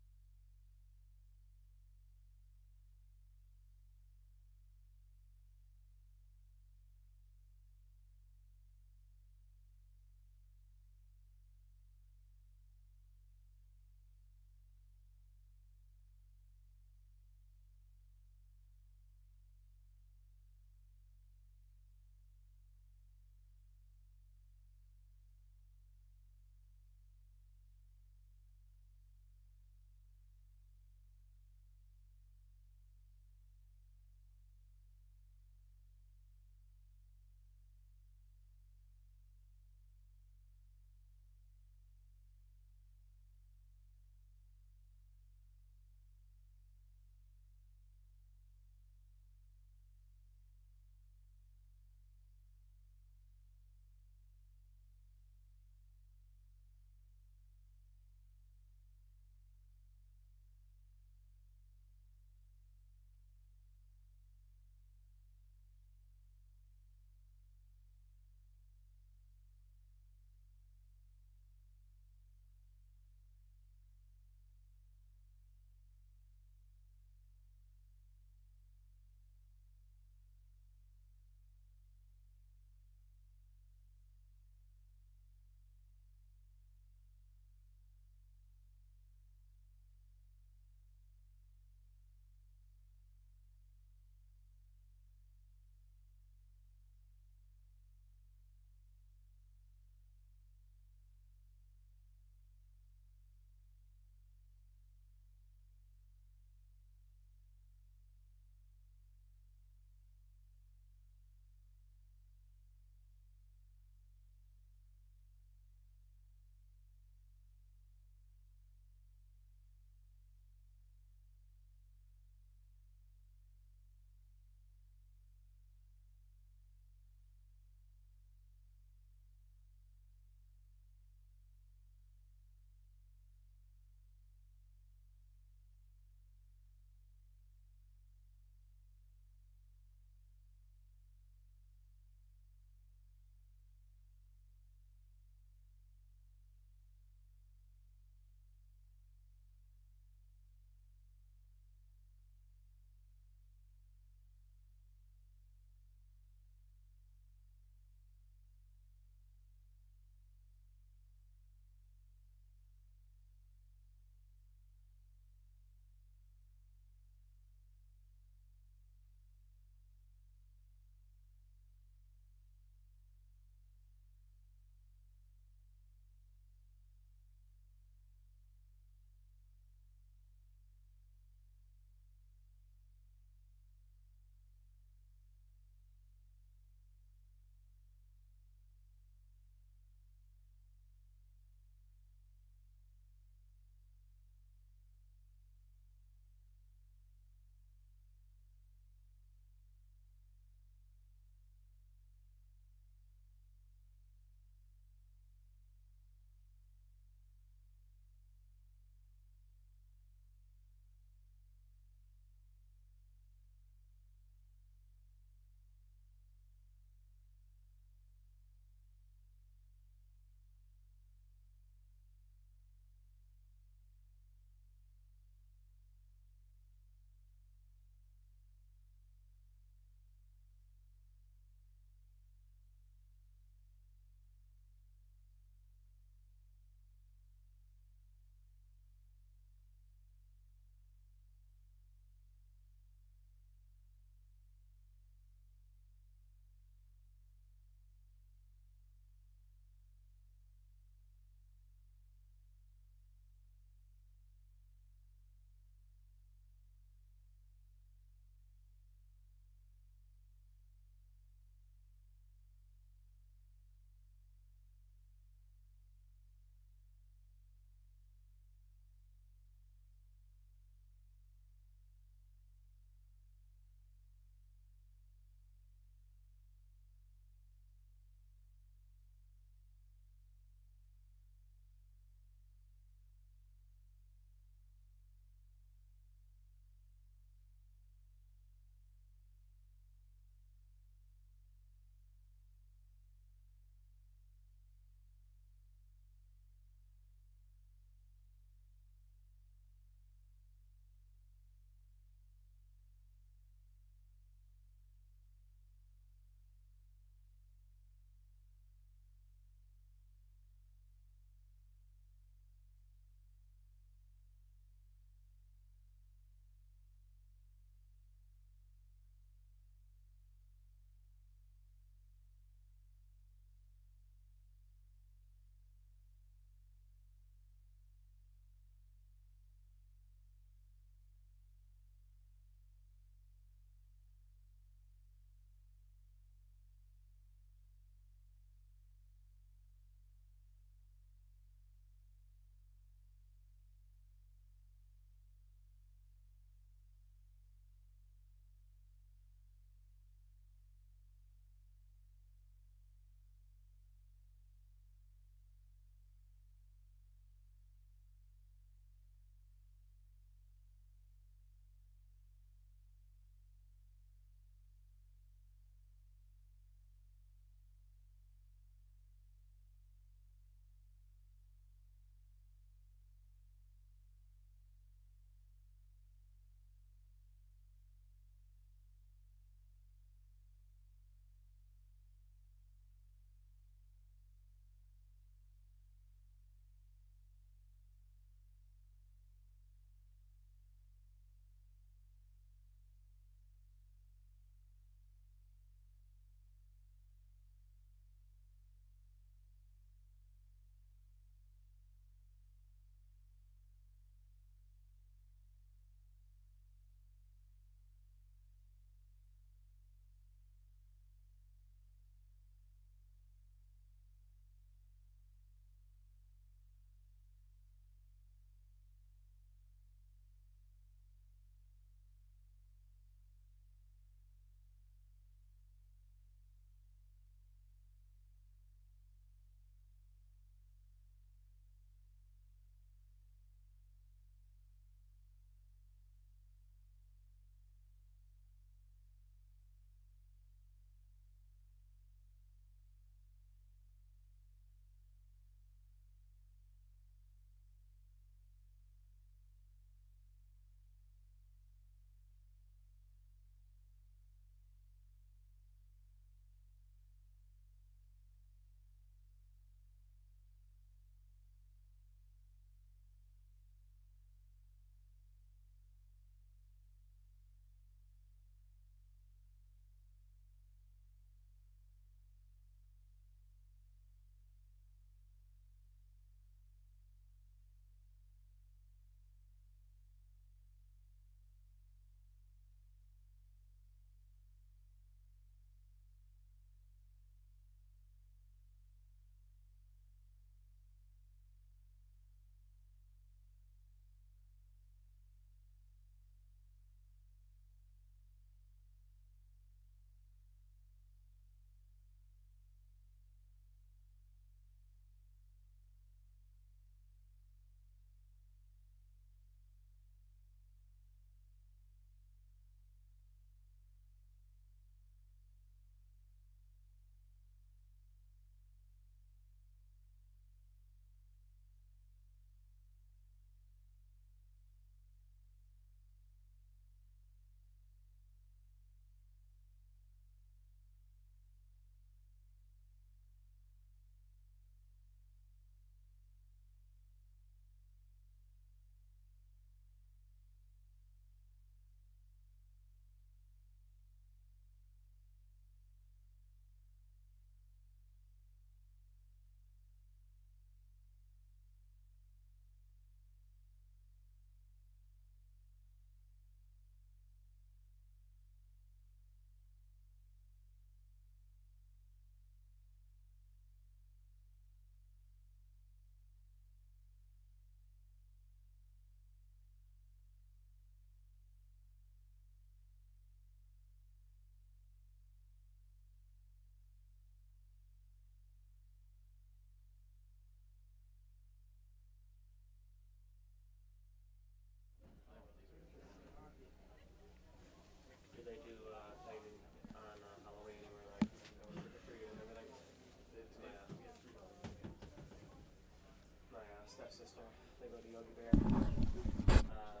Yogi Bear. I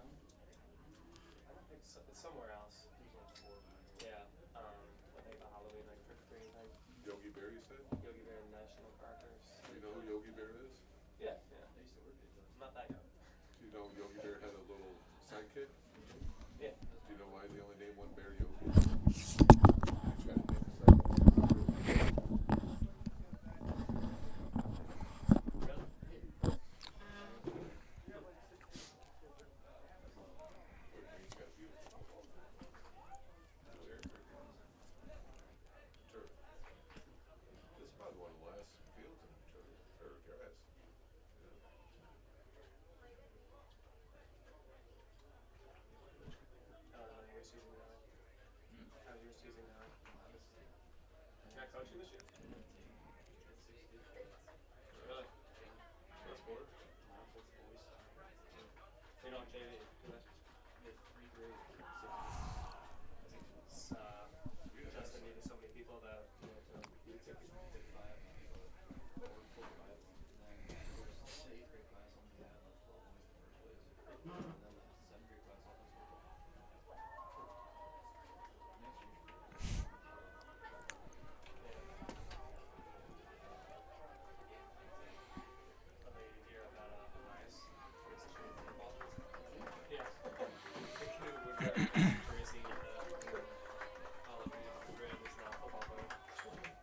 think it's somewhere else. Yeah. I think the Halloween like trick or treating thing. Yogi Bear, you said? Yogi Bear National Park or Do you know who Yogi Bear is? yeah. Not that young. Do you know Yogi Bear had a little sidekick? Yeah. Do you know why they only named one bear Yogi? They tried to name the sidekick. Greene's got beautiful football. Turf. This is probably one of the last fields in turf or grass. How's your season going? How's your season going? Can I coach you this year? Really? What sport? You know, JV, do that? Justin needed so many people that, you know, to hear about Elias. Yeah. Crazy, all of the Graham is now a football player. I think you're right.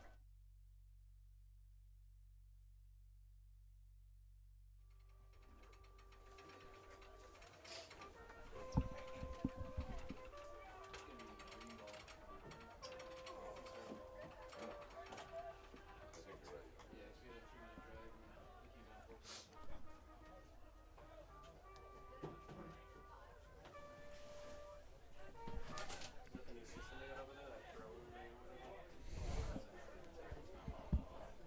Is that the new system they got over there? That drone thing?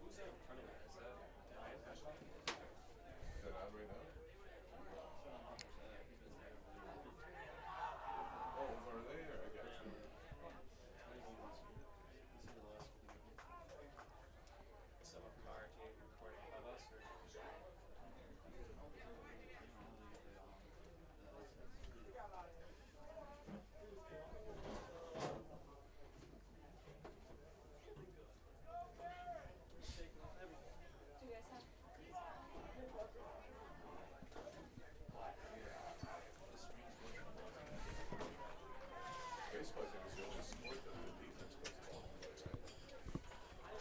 Who's running that? Is that Ryan Ashland? Is that on right now? Oh, are they? I got you. Someone from our team recording above us, or? Baseball, I think, is the only sport that the defense puts the ball in play, right?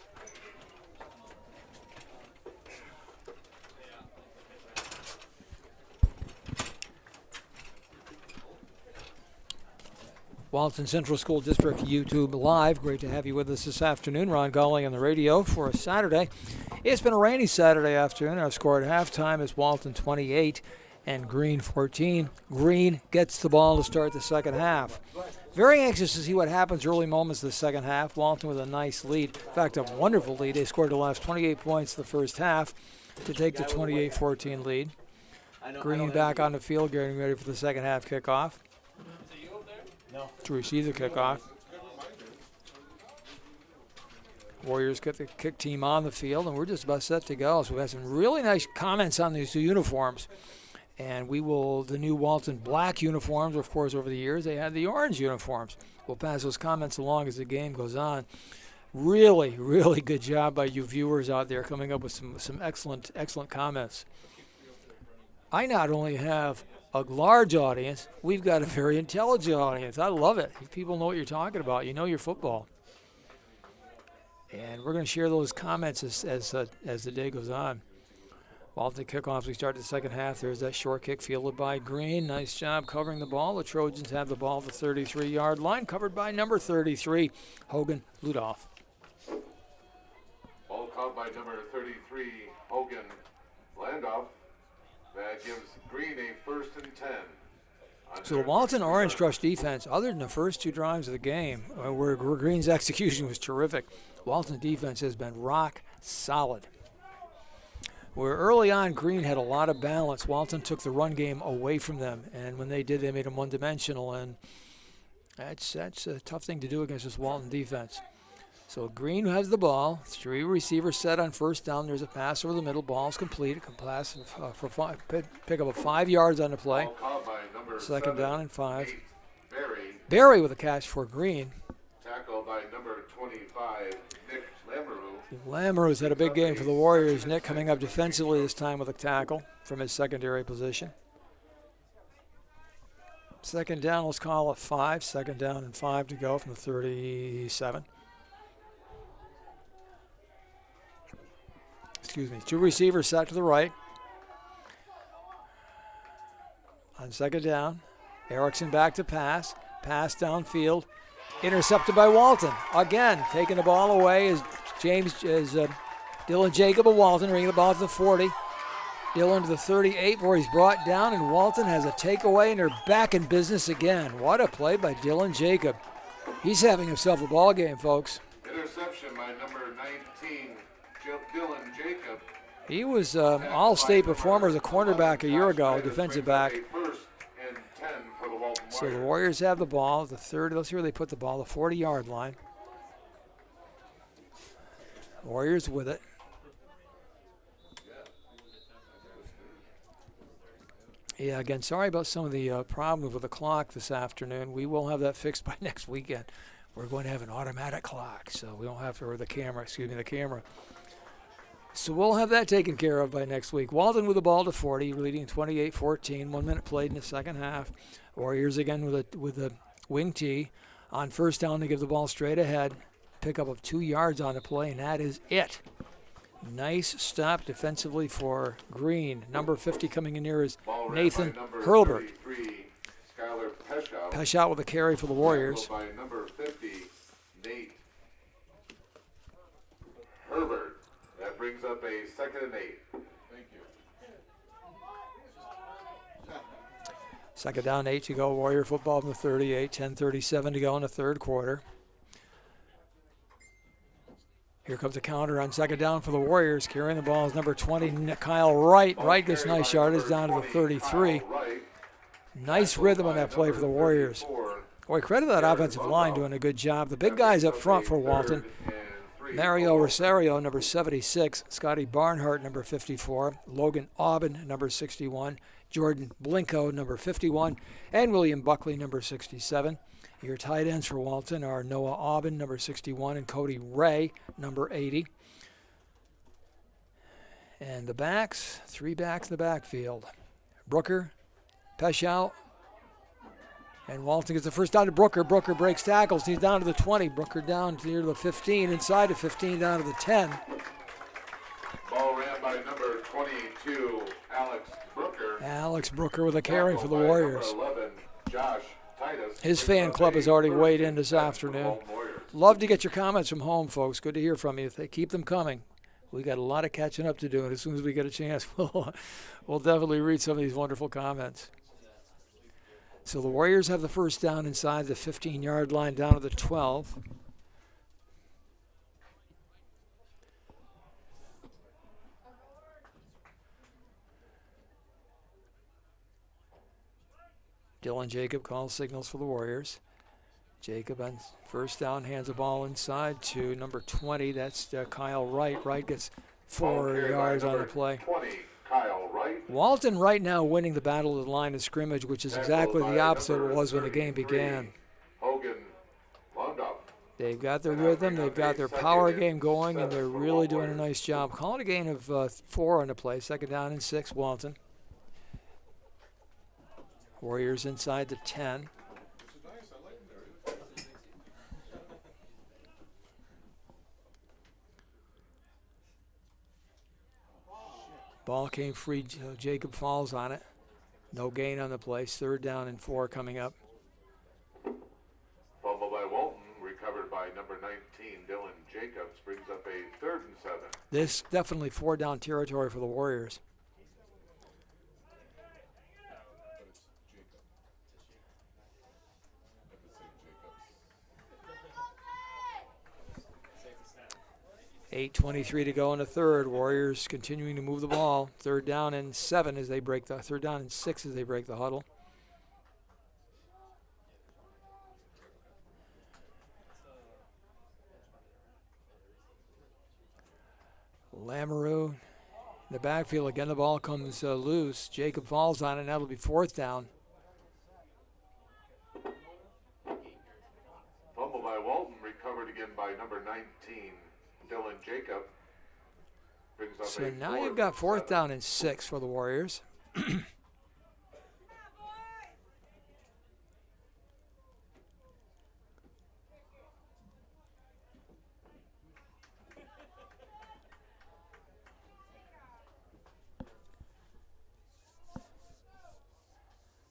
Walton Central School District YouTube Live. Great to have you with us this afternoon. Ron Gawley on the radio for a Saturday. It's been a rainy Saturday afternoon. Our score at halftime is Walton 28 and Greene 14. Greene gets the ball to start the second half. Very anxious to see what happens early moments of the second half. Walton with a nice lead. In fact, a wonderful lead. They scored the last 28 points the first half to take the 28-14 lead. Greene back on the field getting ready for the second half kickoff. To receive the kickoff. Warriors get the kick team on the field, and we're just about set to go. So we've had some really nice comments on these two uniforms. And we will, the new Walton black uniforms, of course, over the years, they had the orange uniforms. We'll pass those comments along as the game goes on. Really, really good job by you viewers out there coming up with some excellent comments. I not only have a large audience, we've got a very intelligent audience. I love it. People know what you're talking about. You know your football. And we're going to share those comments as the day goes on. Walton kickoffs, we start the second half. There's that short kick fielded by Greene. Nice job covering the ball. The Trojans have the ball at the 33-yard line, covered by number 33, Hogan Ludoff. Ball caught by number 33, Hogan Landoff. That gives Greene a 1st and 10. So the Walton Orange Crush defense, other than the first two drives of the game, where Greene's execution was terrific, Walton's defense has been rock solid. Where early on Greene had a lot of balance, Walton took the run game away from them, and when they did, they made them one-dimensional, and that's a tough thing to do against this Walton defense. So Greene has the ball. 3 receivers set on first down. There's a pass over the middle. Ball's complete. Pass for pick up of 5 yards on the play. Ball called by number Second 7, down and 5. Nate Berry. Berry with a catch for Greene. Tackled by number 25, Nick Lamoureux. Lamoureux's had a big game for the Warriors. Nick coming up defensively this time with a tackle from his secondary position. Second down, let's call it 5. Second down and 5 to go from the 37. Excuse me. 2 receivers set to the right. On second down, Erickson back to pass. Pass downfield. Intercepted by Walton. Again, taking the ball away is Dylan Jacob of Walton, bringing the ball to the 40. Dylan to the 38 where he's brought down, and Walton has a takeaway, and they're back in business again. What a play by Dylan Jacob. He's having himself a ball game, folks. Interception by number 19, Dylan Jacob. He was all-state performer as a cornerback a year ago, defensive back. First and 10 for the Walton So the Warriors. Warriors have the ball, the 30. Let's see where they put the ball, the 40-yard line. Warriors with it. Yeah, again, sorry about some of the problems with the clock this afternoon. We will have that fixed by next weekend. We're going to have an automatic clock, so we don't have to, or the camera. So we'll have that taken care of by next week. Walton with the ball to 40, leading 28-14. 1 minute played in the second half. Warriors again with a wing tee. On first down, they give the ball straight ahead. Pickup of 2 yards on the play, and that is it. Nice stop defensively for Greene. Number 50 coming in here is Ball ran Nathan by number Hurlbert. 33, Skylar Peshow. Peshout with a carry for the Warriors. Tackled by number 50, Nate Herbert. That brings up a 2nd and 8. Thank you. Second down, 8 to go. Warrior football from the 38. 10:37 to go in the third quarter. Here comes a counter on second down for the Warriors. Carrying the ball is number 20, Kyle Wright. Wright gets nice yardage down to the 33. Nice rhythm on that play for the Warriors. Boy, credit that offensive line doing a good job. The big guys up front for Walton. Mario Rosario, number 76. Scotty Barnhart, number 54. Logan Aubin, number 61. Jordan Blinko, number 51. And William Buckley, number 67. Your tight ends for Walton are Noah Aubin, number 61, and Cody Ray, number 80. And the backs, 3 backs in the backfield. Brooker, Peshow, and Walton gets the first down to Brooker. Brooker breaks tackles. He's down to the 20. Brooker down to near the 15, inside the 15, down to the 10. Ball ran by number 22, Alex Brooker. Alex Brooker with a carry for the Warriors. Number 11, Josh Titus. His fan club has already weighed in this afternoon. Love to get your comments from home, folks. Good to hear from you. Keep them coming. We got a lot of catching up to do, and as soon as we get a chance, we'll definitely read some of these wonderful comments. So the Warriors have the first down inside the 15-yard line down to the 12. Dylan Jacob calls signals for the Warriors. Jacob on first down hands the ball inside to number 20. That's Kyle Wright. Wright gets 4 yards on the play. 20, Kyle Wright. Walton right now winning the battle of the line of scrimmage, which is exactly the opposite of it was when the game began. Hogan Londoff. They've got their rhythm, they've got their power game going, and they're really doing a nice job. Calling a gain of 4 on the play. Second down and 6, Walton. Warriors inside the 10. Ball came free. Jacob falls on it. No gain on the play. Third down and 4 coming up. Fumble by Walton, recovered by number 19, Dylan Jacobs, brings up a 3rd and 7. This definitely 4-down territory for the Warriors. .8:23 to go in the third. Warriors continuing to move the ball. Third down and 7 as they break the third down and 6 as they break the huddle. Lamoureux in the backfield. Again, the ball comes loose. Jacob falls on it, and that'll be 4th down. Fumble by Walton, recovered again by number 19, Dylan Jacob. Brings up So a now you've got 4th down and 6 for the Warriors.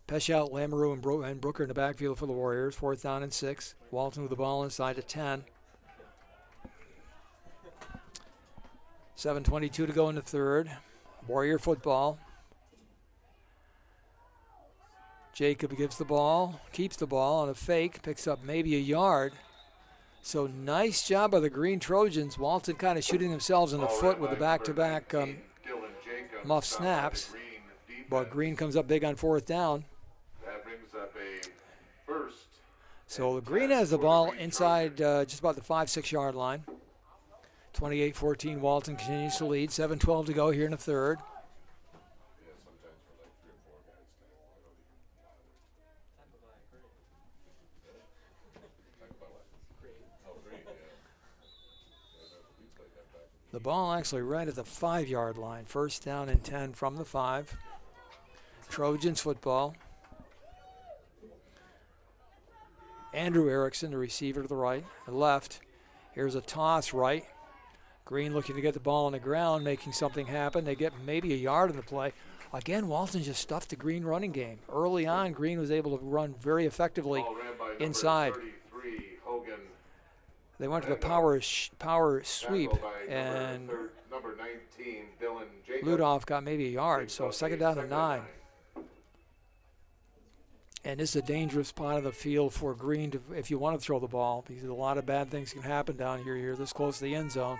Peshout, Lamoureux, and Brooker in the backfield for the Warriors. 4th down and 6. Walton with the ball inside the 10. 7:22 to go in the 3rd. Warrior football. Jacob gives the ball, keeps the ball on a fake, picks up maybe a yard. So nice job by the Greene Trojans. Walton kind of shooting themselves in the foot with the back-to-back muff snaps. But Greene comes up big on 4th down. That brings up a first. So Greene has the ball inside just about the 5-6 yard line. 28-14, Walton continues to lead. 7:12 to go here in the 3rd. The ball actually right at the 5 yard line. 1st down and 10 from the 5. Trojans football. Andrew Erickson, the receiver to the right, the left. Here's a toss right. Greene looking to get the ball on the ground, making something happen. They get maybe a yard in the play. Again, Walton just stuffed the Greene running game. Early on, Greene was able to run very effectively inside. They went to the power sweep, and Ludoff got maybe a yard, so 2nd down and 9. And this is a dangerous spot of the field for Greene to, if you want to throw the ball, because a lot of bad things can happen down here. You're this close to the end zone.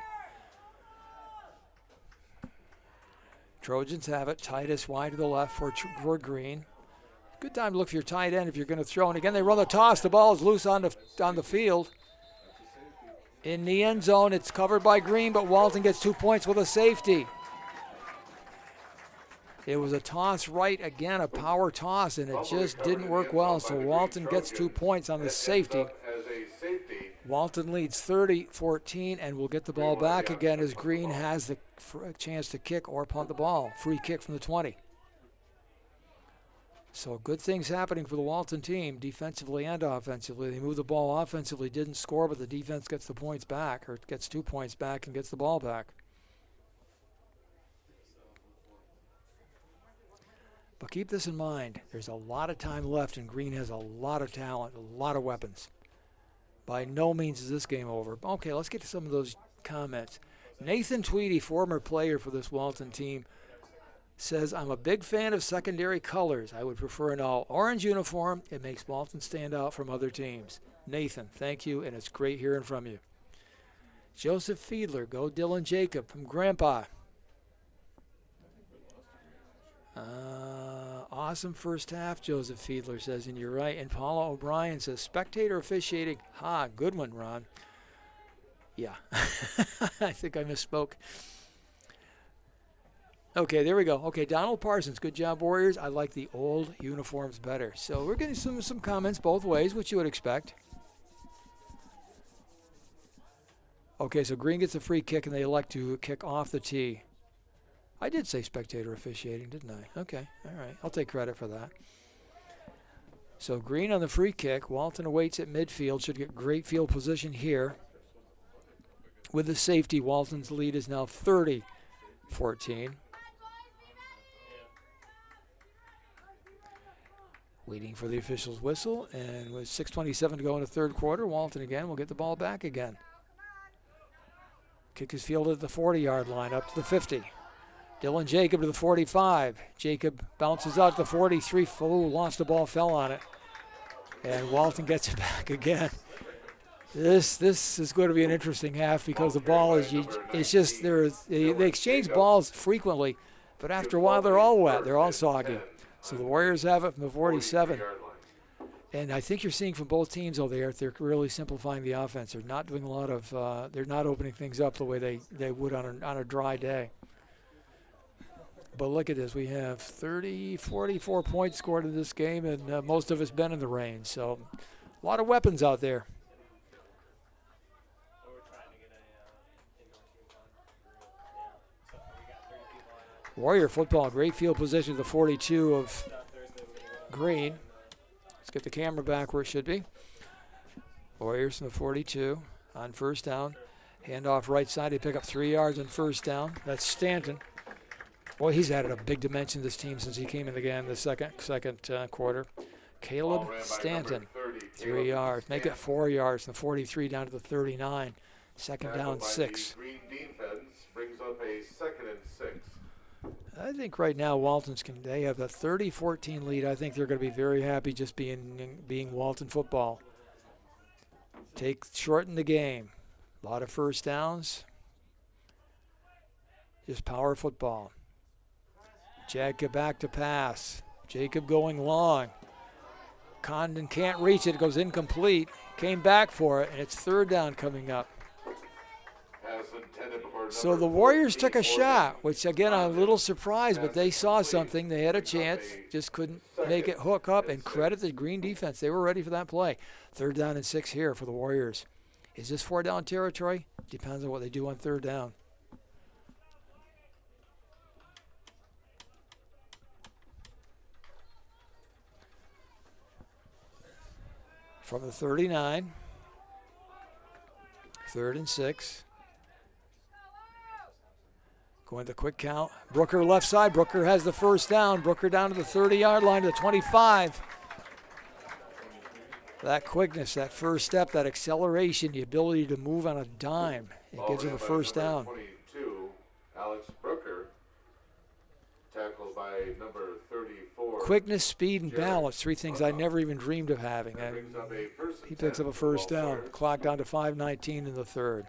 Trojans have it. Titus wide to the left for Greene. Good time to look for your tight end if you're going to throw. And again, they run the toss. The ball is loose on the field. In the end zone, it's covered by Greene, but Walton gets 2 points with a safety. It was a toss right, again, a power toss, and it just didn't work well, so Walton gets 2 points on the safety. Walton leads 30-14 and will get the ball back again as Greene has the chance to kick or punt the ball. Free kick from the 20. So good things happening for the Walton team, defensively and offensively. They move the ball offensively, didn't score, but the defense gets the points back, or gets 2 points back and gets the ball back. But keep this in mind. There's a lot of time left, and Greene has a lot of talent, a lot of weapons. By no means is this game over. Okay, let's get to some of those comments. Nathan Tweedy, former player for this Walton team, says, I'm a big fan of secondary colors. I would prefer an all-orange uniform. It makes Walton stand out from other teams. Nathan, thank you, and it's great hearing from you. Joseph Fiedler, go Dylan Jacob from Grandpa. Awesome first half, Joseph Fiedler says, and you're right. And Paula O'Brien says, spectator officiating. Ha, good one, Ron. Yeah, I think I misspoke. Okay, there we go. Okay, Donald Parsons, good job, Warriors. I like the old uniforms better. So we're getting some comments both ways, which you would expect. Okay, so Greene gets a free kick, and they elect to kick off the tee. I did say spectator officiating, didn't I? Okay, all right. I'll take credit for that. So Greene on the free kick. Walton awaits at midfield. Should get great field position here. With the safety, Walton's lead is now 30-14. Waiting for the official's whistle, and with 6:27 to go in the 3rd quarter, Walton again will get the ball back again. Kick is fielded at the 40-yard line, up to the 50. Dylan Jacob to the 45. Jacob bounces out to the 43. Oh, lost the ball, fell on it. And Walton gets it back again. This is going to be an interesting half because the ball is, it's just, they exchange balls frequently, but after a while they're all wet, they're all soggy. So the Warriors have it from the 47. And I think you're seeing from both teams over there, they're really simplifying the offense. They're not doing a lot of, they're not opening things up the way they would on a dry day. But look at this. We have 44 points scored in this game, and most of it's been in the rain. So a lot of weapons out there. We're trying to get a indoor team on. Yeah. So we got 30 people on it. Warrior football, great field position, the 42 of Thursday we're gonna go Greene. Let's get the camera back where it should be. Warriors from the 42 on first down. Handoff right side. They pick up 3 yards on first down. That's Stanton. Boy, he's added a big dimension to this team since he came in again the second quarter. Caleb Stanton, 3 yards. Make it 4 yards from the 43 down to the 39. Second down, 6. Green defense brings up a 2nd and 6. I think right now they have a 30-14 lead. I think they're going to be very happy just being Walton football. Shorten the game. A lot of first downs. Just power football. Jacob back to pass. Jacob going long. Condon can't reach it. It goes incomplete. Came back for it, and it's third down coming up. So the Warriors took a shot, which, again, I'm a little surprised, but they saw something. They had a chance, just couldn't make it hook up, and credit the Greene defense. They were ready for that play. Third down and 6 here for the Warriors. Is this 4-down territory? Depends on what they do on third down. From the 39, 3rd and 6. Going the quick count. Brooker left side. Brooker has the first down. Brooker down to the 30-yard line to the 25. That quickness, that first step, that acceleration, the ability to move on a dime. It gives him the first down. 22, Alex Brooker, tackled by number 34. Quickness, speed, and balance, 3 things I never even dreamed of having. And he picks up a first down. Clock down to 5:19 in the third.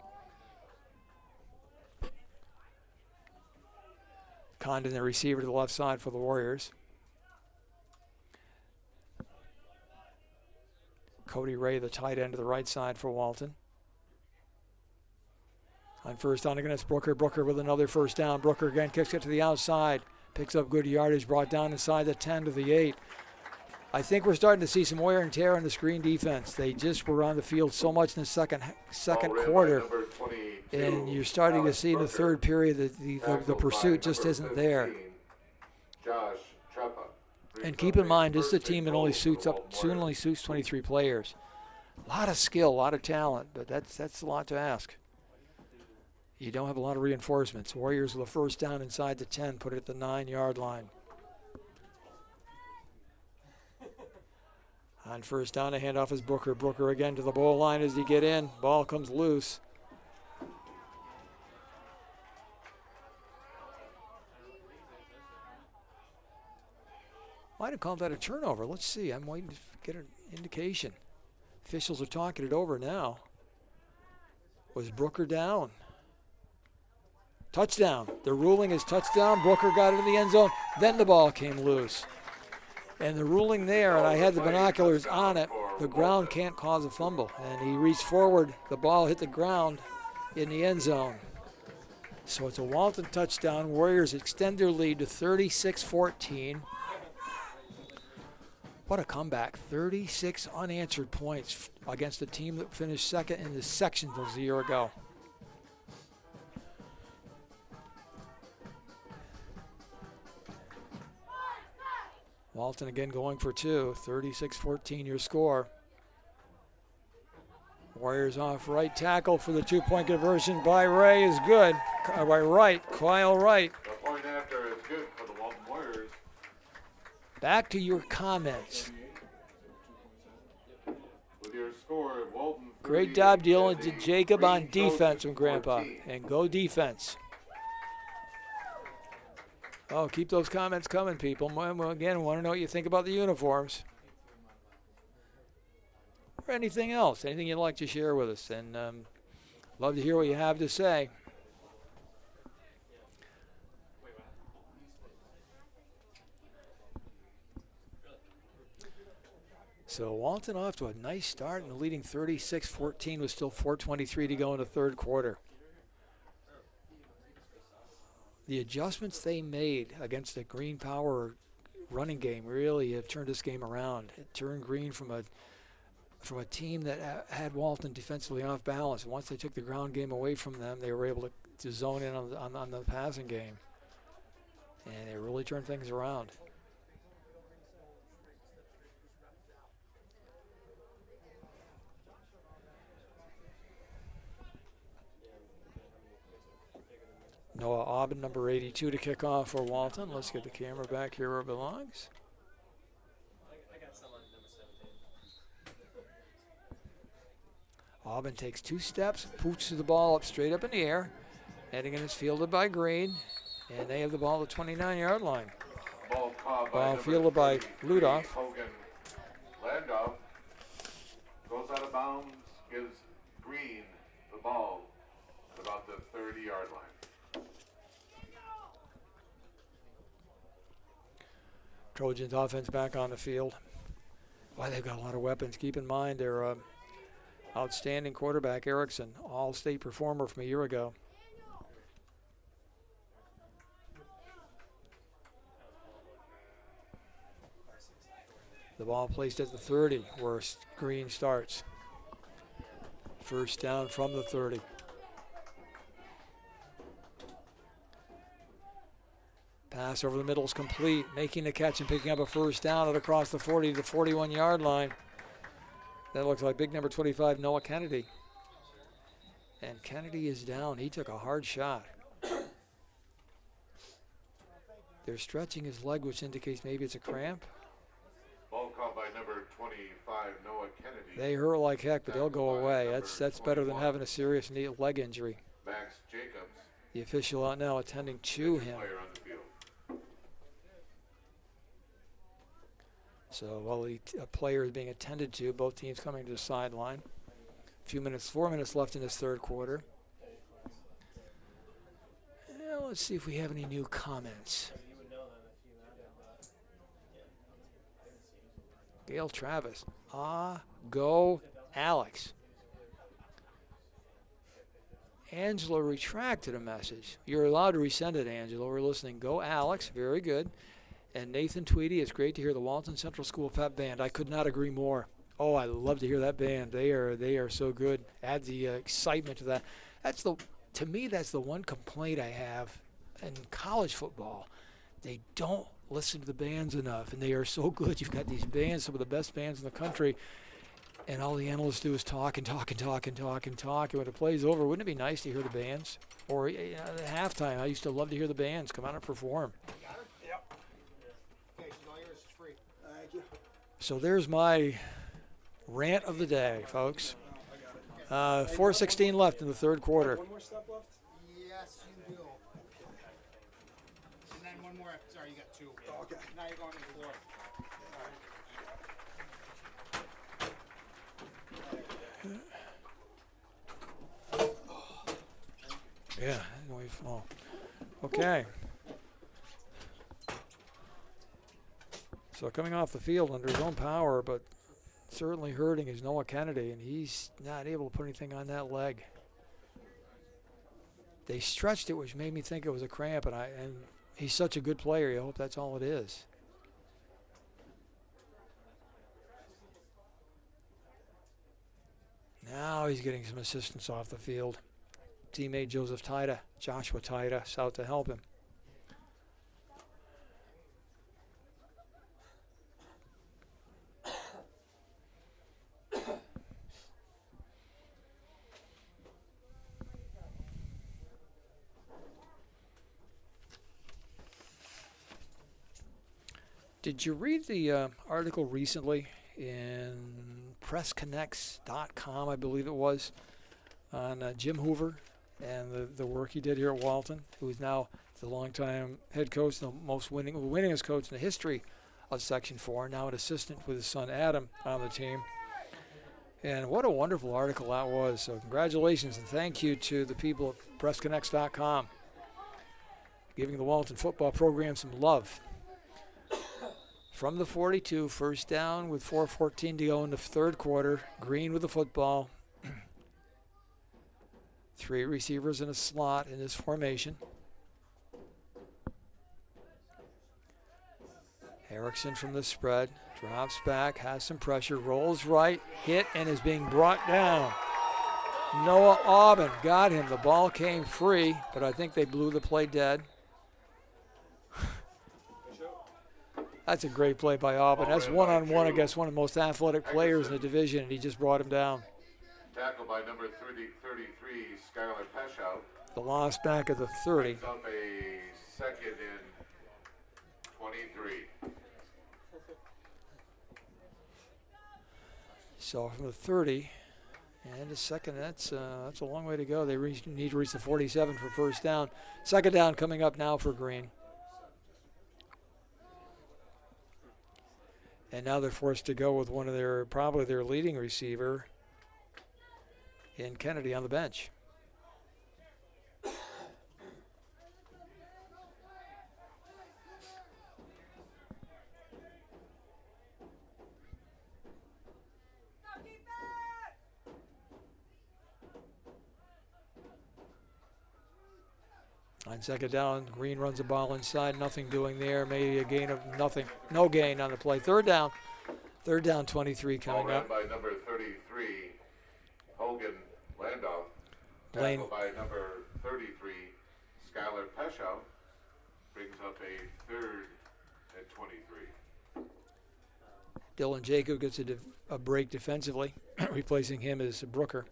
Condon, the receiver to the left side for the Warriors. Cody Ray, the tight end to the right side for Walton. On first down against Brooker. Brooker with another first down. Brooker again kicks it to the outside. Picks up good yardage, brought down inside the 10 to the 8. I think we're starting to see some wear and tear on the Greene defense. They just were on the field so much in the second quarter. And you're starting to see in the third period that the pursuit just isn't there. And keep in mind, this is a team that only suits 23 players. A lot of skill, a lot of talent, but that's a lot to ask. You don't have a lot of reinforcements. Warriors with a first down inside the 10, put it at the 9-yard line. On first down, a handoff is Brooker. Brooker again to the goal line as he get in. Ball comes loose. Might have called that a turnover. Let's see. I'm waiting to get an indication. Officials are talking it over now. Was Brooker down? Touchdown. The ruling is touchdown. Brooker got it in the end zone. Then the ball came loose. And the ruling there, and I had the binoculars on it, the ground can't cause a fumble. And he reached forward. The ball hit the ground in the end zone. So it's a Walton touchdown. Warriors extend their lead to 36-14. What a comeback. 36 unanswered points against a team that finished second in the sectionals a year ago. Walton again going for 2. 36-14 your score. Warriors off right tackle for the 2-point conversion by Ray is good. By Wright, Kyle Wright. The point after is good for the Walton Warriors. Back to your comments. With your score, Walton. Great job dealing to Jacob on defense from Grandpa. And go defense. Oh, keep those comments coming, people. Again, want to know what you think about the uniforms. Or anything else, anything you'd like to share with us. And love to hear what you have to say. So Walton off to a nice start and leading 36-14 with still 4:23 to go in the third quarter. The adjustments they made against the Greene power running game really have turned this game around. It turned Greene from a team that had Walton defensively off balance. Once they took the ground game away from them, they were able to zone in on the passing game. And it really turned things around. Noah Aubin, number 82, to kick off for Walton. Let's get the camera back here where it belongs. I got some on number 17. Aubin takes 2 steps, pooches the ball up straight up in the air. Heading in is fielded by Greene. And they have the ball at the 29-yard line. Ball fielded by Ludoff. Hogan Landoff goes out of bounds, gives Greene the ball at about the 30-yard line. Trojans offense back on the field. Why, they've got a lot of weapons. Keep in mind their outstanding quarterback, Erickson, all-state performer from a year ago. The ball placed at the 30, where Greene starts. First down from the 30. Pass over the middle is complete. Making the catch and picking up a first down at across the 40 to 41-yard line. That looks like big number 25, Noah Kennedy. And Kennedy is down. He took a hard shot. They're stretching his leg, which indicates maybe it's a cramp. Ball caught by number 25, Noah Kennedy. They hurt like heck, but they'll go away. That's better than having a serious knee leg injury. Max Jacobs. The official out now attending to him. Player on the field. So while a player is being attended to, both teams coming to the sideline. 4 minutes left in this third quarter. Now let's see if we have any new comments. Gail Travis. Go Alex. Angela retracted a message. You're allowed to resend it, Angela. We're listening. Go Alex. Very good. And Nathan Tweedy, it's great to hear the Walton Central School Pep Band. I could not agree more. Oh, I love to hear that band. They are so good. Add the excitement to that. To me, that's the one complaint I have in college football. They don't listen to the bands enough, and they are so good. You've got these bands, some of the best bands in the country, and all the analysts do is talk and talk and talk and talk and talk. And when it plays over, wouldn't it be nice to hear the bands? Or at halftime, I used to love to hear the bands come out and perform. Okay, she's all yours. It's free. Thank you. So there's my rant of the day, folks. 4:16 left in the third quarter. One more step left? Yes, you do. And then one more. Sorry, you got 2. Oh, okay. Now you're going to the floor. Yeah, we fall. Okay. So coming off the field under his own power, but certainly hurting, is Noah Kennedy, and he's not able to put anything on that leg. They stretched it, which made me think it was a cramp, and he's such a good player. You hope that's all it is. Now he's getting some assistance off the field. Teammate Joshua Tida, is out to help him. Did you read the article recently in PressConnects.com, I believe it was, on Jim Hoover and the work he did here at Walton, who is now the longtime head coach, the winningest coach in the history of Section 4, now an assistant with his son Adam on the team. And what a wonderful article that was. So congratulations and thank you to the people at PressConnects.com, giving the Walton football program some love. from the 42, first down with 4:14 to go in the third quarter. Greene with the football. 3 receivers in a slot in this formation. Erickson from the spread, drops back, has some pressure, rolls right, hit, and is being brought down. Noah Aubin got him. The ball came free, but I think they blew the play dead. That's a great play by Aubin. That's one-on-one against one of the most athletic players in the division, and he just brought him down. Tackle by number 33, Skylar Peshout. The loss back at the 30. Brings up a second and 23. So from the 30 and a second, that's a long way to go. They need to reach the 47 for first down. Second down coming up now for Greene. And now they're forced to go with one of probably their leading receiver in Kennedy on the bench. On second down, Greene runs the ball inside, nothing doing there, maybe a gain of nothing. No gain on the play. Third down 23 coming up. By number 33, Hogan Landoff. Blaine. Tackle by number 33, Skylar Peshout. Brings up a third and 23. Dylan Jacob gets a break defensively. Replacing him is Brooker.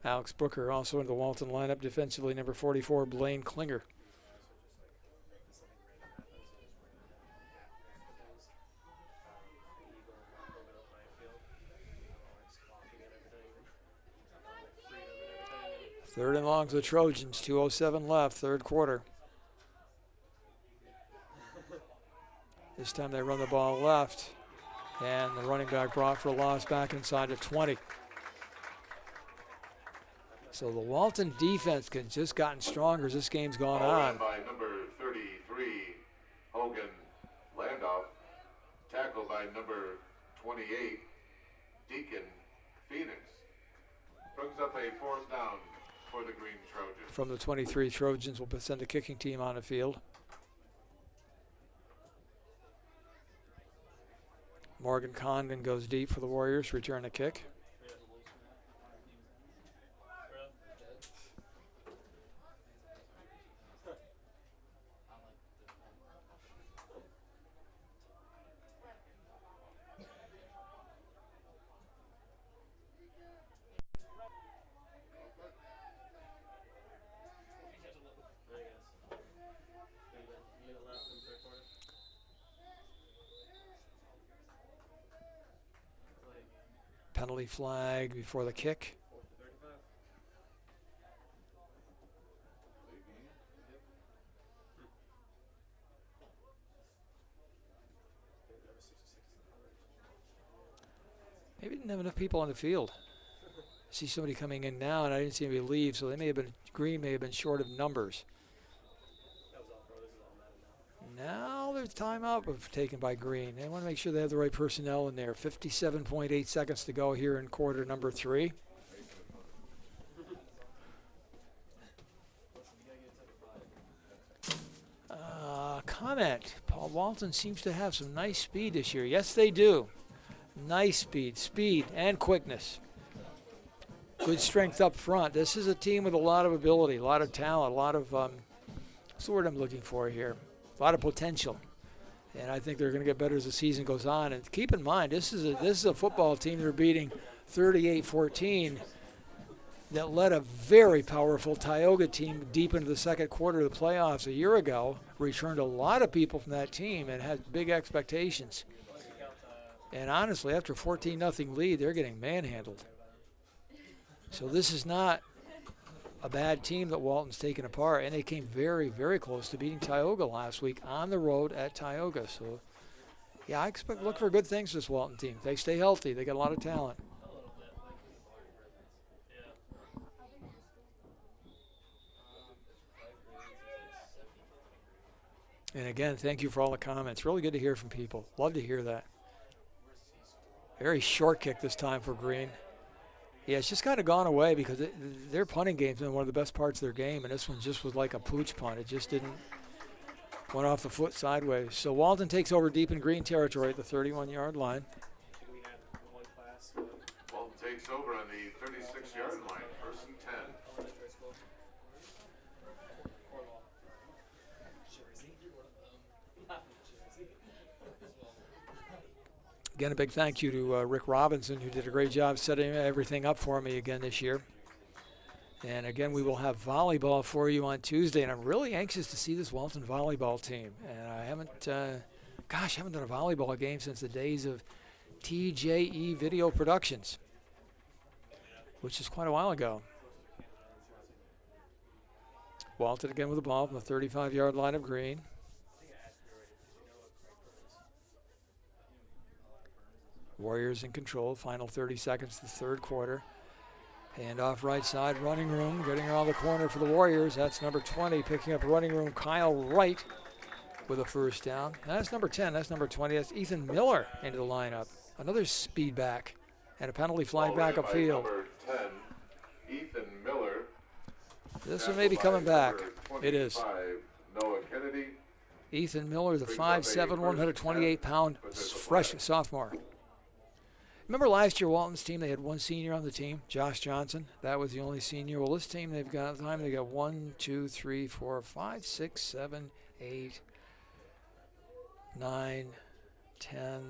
Alex Brooker also in the Walton lineup defensively, number 44, Blaine Klinger. Third and long to the Trojans, 2:07 left, third quarter. This time they run the ball left, and the running back brought for a loss back inside the 20. So the Walton defense has just gotten stronger as this game's gone on. By number 33, Hogan Landoff. Tackle by number 28, Deacon Phoenix. Brings up a fourth down for the Greene Trojans. From the 23, Trojans will send the kicking team on the field. Morgan Condon goes deep for the Warriors, return the kick. Penalty flag before the kick. Maybe didn't have enough people on the field. I see somebody coming in now, and I didn't see anybody leave, so Greene may have been short of numbers. Now there's timeout taken by Greene. They want to make sure they have the right personnel in there. 57.8 seconds to go here in quarter number 3. Comment. Paul Walton seems to have some nice speed this year. Yes, they do. Nice speed and quickness. Good strength up front. This is a team with a lot of ability, a lot of talent, a lot of, what's the word I'm looking for here? A lot of potential, and I think they're going to get better as the season goes on. And keep in mind, this is a football team they're beating 38-14 that led a very powerful Tioga team deep into the second quarter of the playoffs a year ago. Returned a lot of people from that team and had big expectations. And honestly, after a 14-0 lead, they're getting manhandled. So this is not a bad team that Walton's taken apart, and they came very, very close to beating Tioga last week on the road at Tioga. So, yeah, I look for good things for this Walton team. They stay healthy. They got a lot of talent. And again, thank you for all the comments. Really good to hear from people. Love to hear that. Very short kick this time for Greene. Yeah, it's just kind of gone away because their punting game's been one of the best parts of their game, and this one just was like a pooch punt. It just didn't went off the foot sideways. So Walton takes over deep in Greene territory at the 31-yard line. Walton takes over on the 36-yard line, 1st and 10. Again, a big thank you to Rick Robinson, who did a great job setting everything up for me again this year. And again, we will have volleyball for you on Tuesday, and I'm really anxious to see this Walton volleyball team. And I haven't done a volleyball game since the days of TJE Video Productions, which is quite a while ago. Walton again with the ball from the 35-yard line of Greene. Warriors in control, final 30 seconds, the third quarter. Hand off right side, running room, getting around the corner for the Warriors. That's number 20, picking up running room, Kyle Wright with a first down. That's number 10, that's number 20, that's Ethan Miller into the lineup. Another speed back and a penalty flag back upfield. Number 10, Ethan Miller. This one may be coming back. It is. Noah Kennedy. Ethan Miller, the 5'7", 128-pound fresh sophomore. Remember last year, Walton's team, they had one senior on the team, Josh Johnson. That was the only senior. Well, this team, they got 1, 2, 3, 4, 5, 6, 7, 8, 9, 10,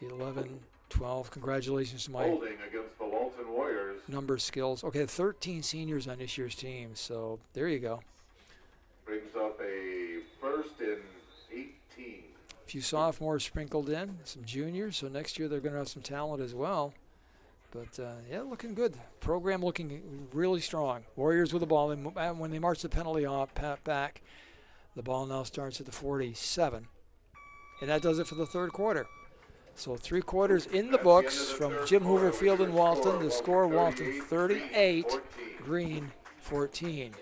11, 12. Congratulations to my Holding against the Walton Warriors. number skills. Okay, 13 seniors on this year's team, so there you go. Brings up a 1st and 18. A few sophomores sprinkled in, some juniors, so next year they're going to have some talent as well. But, yeah, looking good. Program looking really strong. Warriors with the ball. When they march the penalty off back, the ball now starts at the 47. And that does it for the third quarter. So 3 quarters in the books from Jim Hoover Field in Walton. The score, Walton 38, Greene 14.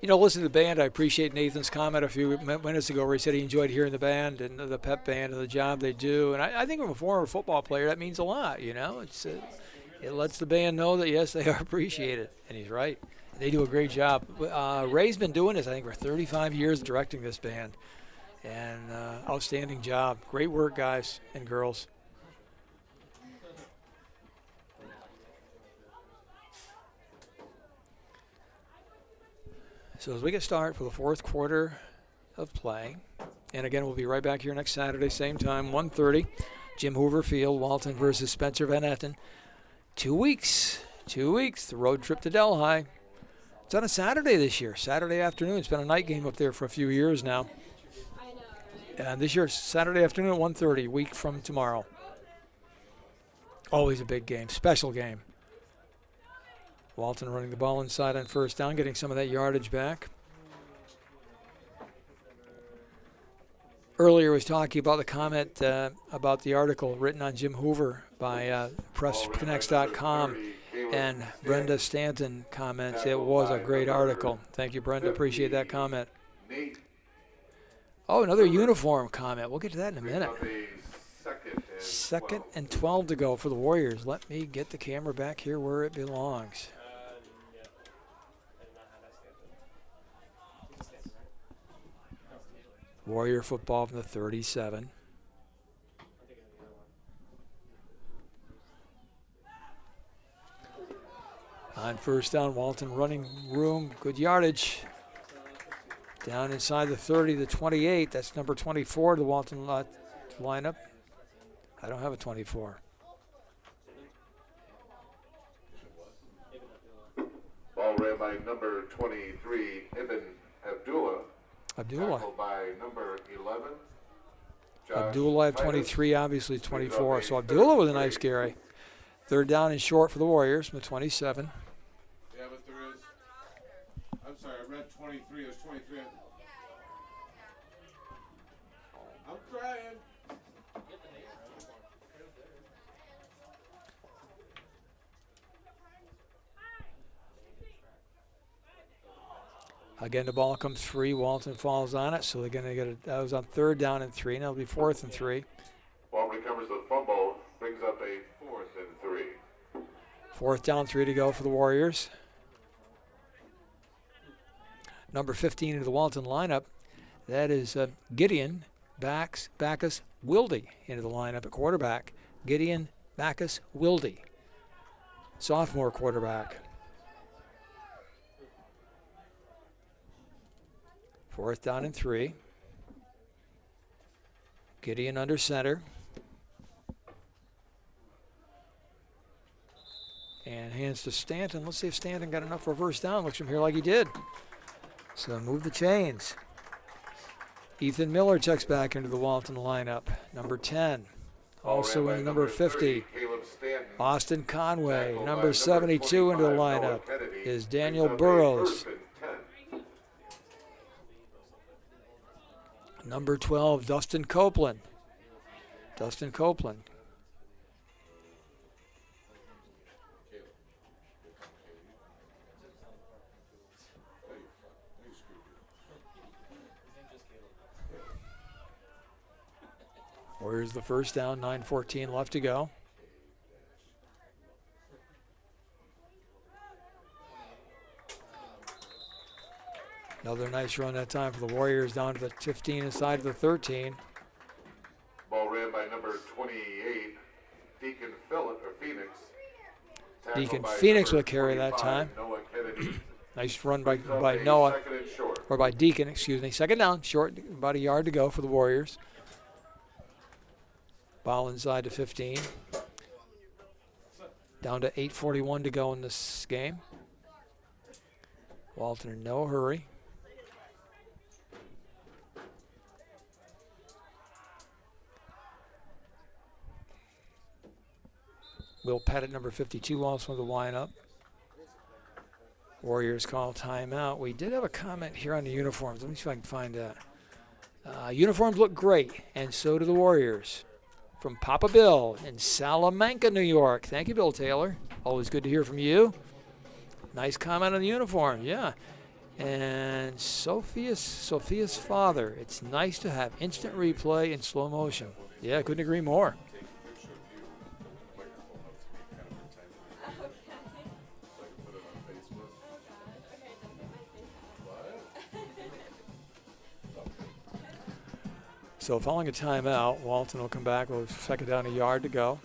You know, listen to the band. I appreciate Nathan's comment a few minutes ago where he said he enjoyed hearing the band and the pep band and the job they do. And I think from a former football player, that means a lot, you know. It lets the band know that, yes, they are appreciated. And he's right. They do a great job. Ray's been doing this, I think, for 35 years directing this band. And outstanding job. Great work, guys and girls. So as we get started for the fourth quarter of play, and again, we'll be right back here next Saturday, same time, 1:30, Jim Hoover Field, Walton versus Spencer Van Etten. 2 weeks, the road trip to Delhi. It's on a Saturday this year, Saturday afternoon. It's been a night game up there for a few years now. And this year, Saturday afternoon at 1:30, a week from tomorrow. Always a big game, special game. Walton running the ball inside on first down, getting some of that yardage back. Earlier was talking about the comment about the article written on Jim Hoover by PressConnects.com, and Brenda Stanton comments, it was a great article. Thank you, Brenda. Appreciate that comment. Oh, another uniform comment. We'll get to that in a minute. Second and 12 to go for the Warriors. Let me get the camera back here where it belongs. Warrior football from the 37. On first down, Walton running room, good yardage. Down inside the 30, the 28. That's number 24, the Walton lineup. I don't have a 24. 23, Ibn Abdullah. Abdullah. Tackled by number 11. Josh Abdullah at Titus. 23, obviously Brings up 24. a So Abdullah with a 33. nice carry. Third down and short for the Warriors from the 27. Yeah, but there is. I'm sorry, I read 23. There's 23. I'm trying. Again, the ball comes free. Walton falls on it, so they're going to get it. That was on third down and 3. Now it'll be 4th and 3. Ball recovers the fumble, brings up a 4th and 3. 4th down, 3 to go for the Warriors. Number 15 into the Walton lineup. That is Gideon Backus Wilde into the lineup at quarterback. Gideon Backus Wilde, sophomore quarterback. 4th down and 3. Gideon under center. And hands to Stanton. Let's see if Stanton got enough for a first down. Looks from here like he did. So move the chains. Ethan Miller checks back into the Walton lineup. Number 10. Also in number 50. 30, Caleb Stanton. Austin Conway. Tackled by Number 72 into the 25, Noah lineup Kennedy. is Daniel Brings up a Burrows. 1st and 10. Number 12, Dustin Copeland. Dustin Copeland. Warriors the first down, 9:14 left to go. Another nice run that time for the Warriors down to the 15 inside of the 13. Ball ran by number 28, Deacon Phoenix. Tackled Deacon by Phoenix number with a carry that 25, time. Noah Kennedy. Nice run by Brings up a Noah, 2nd and short. or by Deacon, excuse me. Second down, short, about a yard to go for the Warriors. Ball inside to 15. Down to 8:41 to go in this game. Walton in no hurry. Will Pettit, number 52, also in the lineup. Warriors call timeout. We did have a comment here on the uniforms. Let me see if I can find that. Uniforms look great, and so do the Warriors. From Papa Bill in Salamanca, New York. Thank you, Bill Taylor. Always good to hear from you. Nice comment on the uniform, yeah. And Sophia's father. It's nice to have instant replay in slow motion. Yeah, couldn't agree more. So following a timeout, Walton will come back with 2nd down, a yard to go.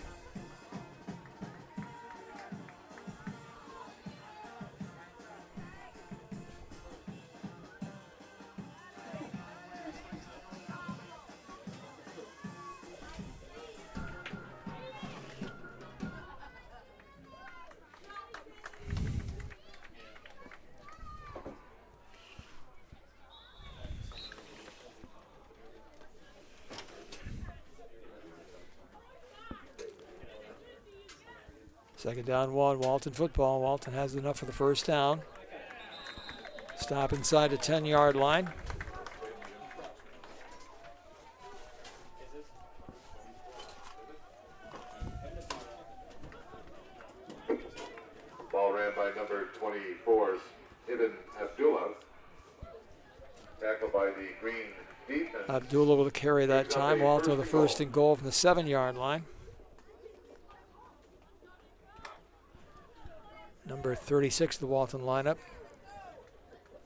Second down, 1, Walton football. Walton has enough for the first down. Stop inside the 10-yard line. Ball ran by number 24's Ibn Abdullah. Tackled by the Greene defense. Abdullah with a carry that time. Walton with the first and goal from the 7-yard line. Number 36, the Walton lineup.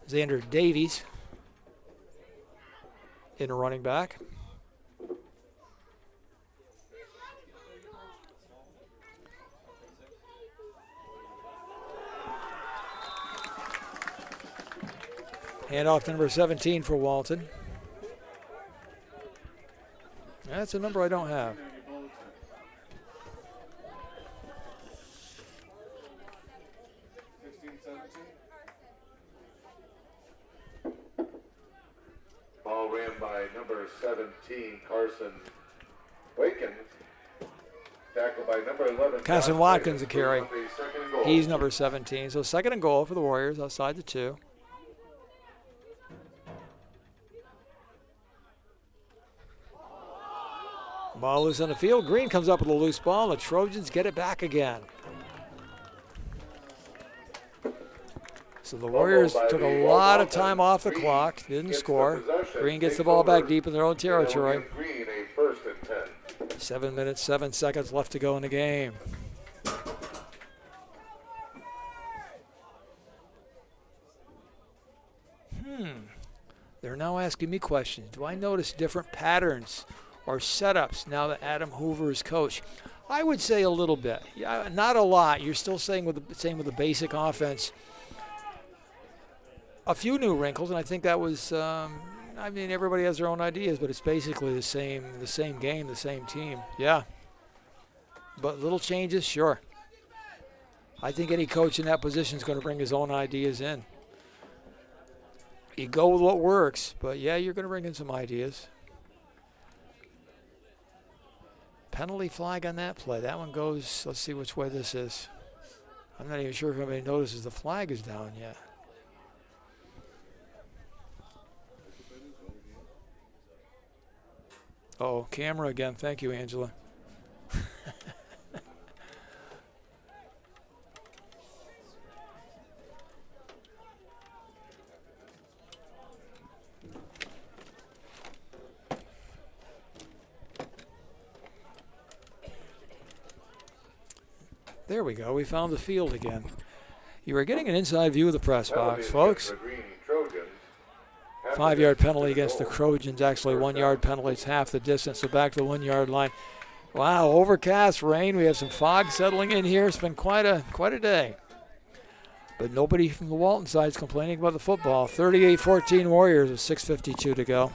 Xander Davies in a running back. Handoff to number 17 for Walton. That's a number I don't have. by number 17, Carson Watkins. Tackled by number 11. Carson Josh Watkins a Titus, carry. brings up a second and goal. He's number 17. So 2nd and goal for the Warriors outside the 2. Ball loose on the field. Greene comes up with a loose ball. The Trojans get it back again. So the Warriors took a lot of time off the clock, didn't score. Greene gets the ball back deep in their own territory. Greene a first and 10. 7 minutes, 7 seconds left to go in the game. They're now asking me questions. Do I notice different patterns or setups now that Adam Hoover is coach? I would say a little bit. Yeah, not a lot. You're still saying with the same with the basic offense. A few new wrinkles, and I think that was. I mean, everybody has their own ideas, but it's basically the same game, the same team. Yeah. But little changes, sure. I think any coach in that position is going to bring his own ideas in. You go with what works, but yeah, you're going to bring in some ideas. Penalty flag on that play. That one goes, let's see which way this is. I'm not even sure if anybody notices the flag is down yet. Oh, camera again. Thank you, Angela. There we go. We found the field again. You are getting an inside view of the press box, folks. 5-yard penalty against the Trojans. Actually, 1-yard penalty. It's half the distance, so back to the 1-yard line. Wow, overcast, rain. We have some fog settling in here. It's been quite a day. But nobody from the Walton side is complaining about the football. 38-14 Warriors with 6:52 to go.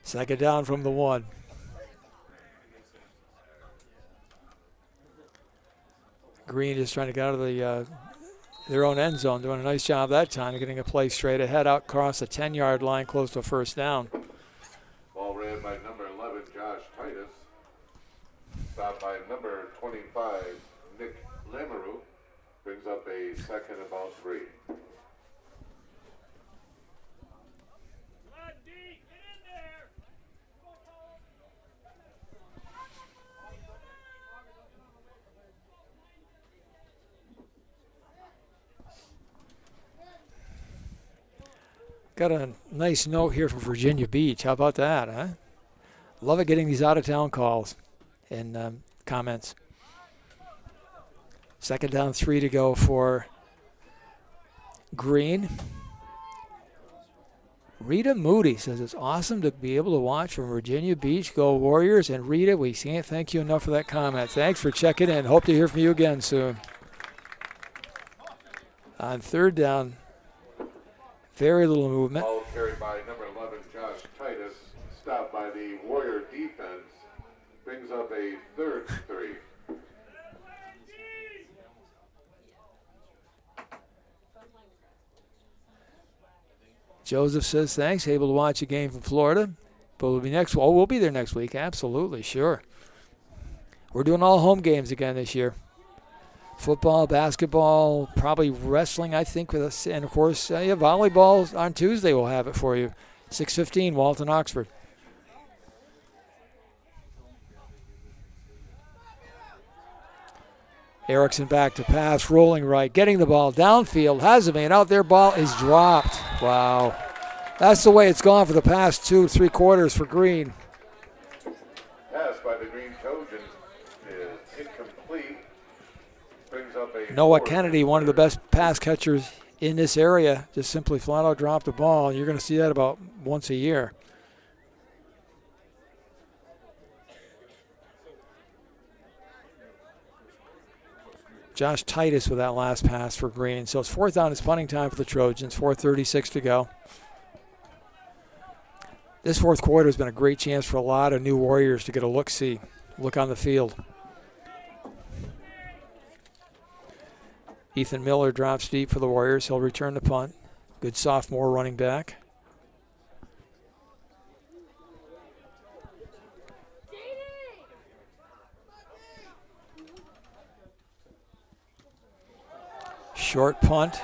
Second down from the 1. Greene is trying to get out of the their own end zone, doing a nice job that time, getting a play straight ahead out across the 10-yard line, close to a first down. Ball ran by number 11, Josh Titus. Stopped by number 25, Nick Lamoureux. Brings up a second about 3. Got a nice note here from Virginia Beach. How about that, huh? Love it getting these out-of-town calls and comments. Second down, 3 to go for Greene. Rita Moody says it's awesome to be able to watch from Virginia Beach. Go Warriors. And Rita, we can't thank you enough for that comment. Thanks for checking in. Hope to hear from you again soon. On third down, very little movement. Ball carried by number 11, Josh Titus. Stopped by the Warrior defense. Brings up a third 3. Joseph says thanks. Able to watch a game from Florida. But we'll be next. Oh, we'll be there next week. Absolutely, sure. We're doing all home games again this year. Football, basketball, probably wrestling, I think, with us. And, of course, volleyball on Tuesday we'll have it for you. 6:15, Walton, Oxford. Erickson back to pass, rolling right, getting the ball downfield. Has a man out there. Ball is dropped. Wow. That's the way it's gone for the past 2-3 quarters for Greene. Pass by the Greene Trojans is incomplete. Brings up a Noah Kennedy, one of the best pass catchers in this area, just simply flat out dropped the ball. You're going to see that about once a year. Josh Titus with that last pass for Greene. So it's 4th down. It's punting time for the Trojans. 4:36 to go. This fourth quarter has been a great chance for a lot of new Warriors to get a look on the field. Ethan Miller drops deep for the Warriors. He'll return the punt. Good sophomore running back. Short punt.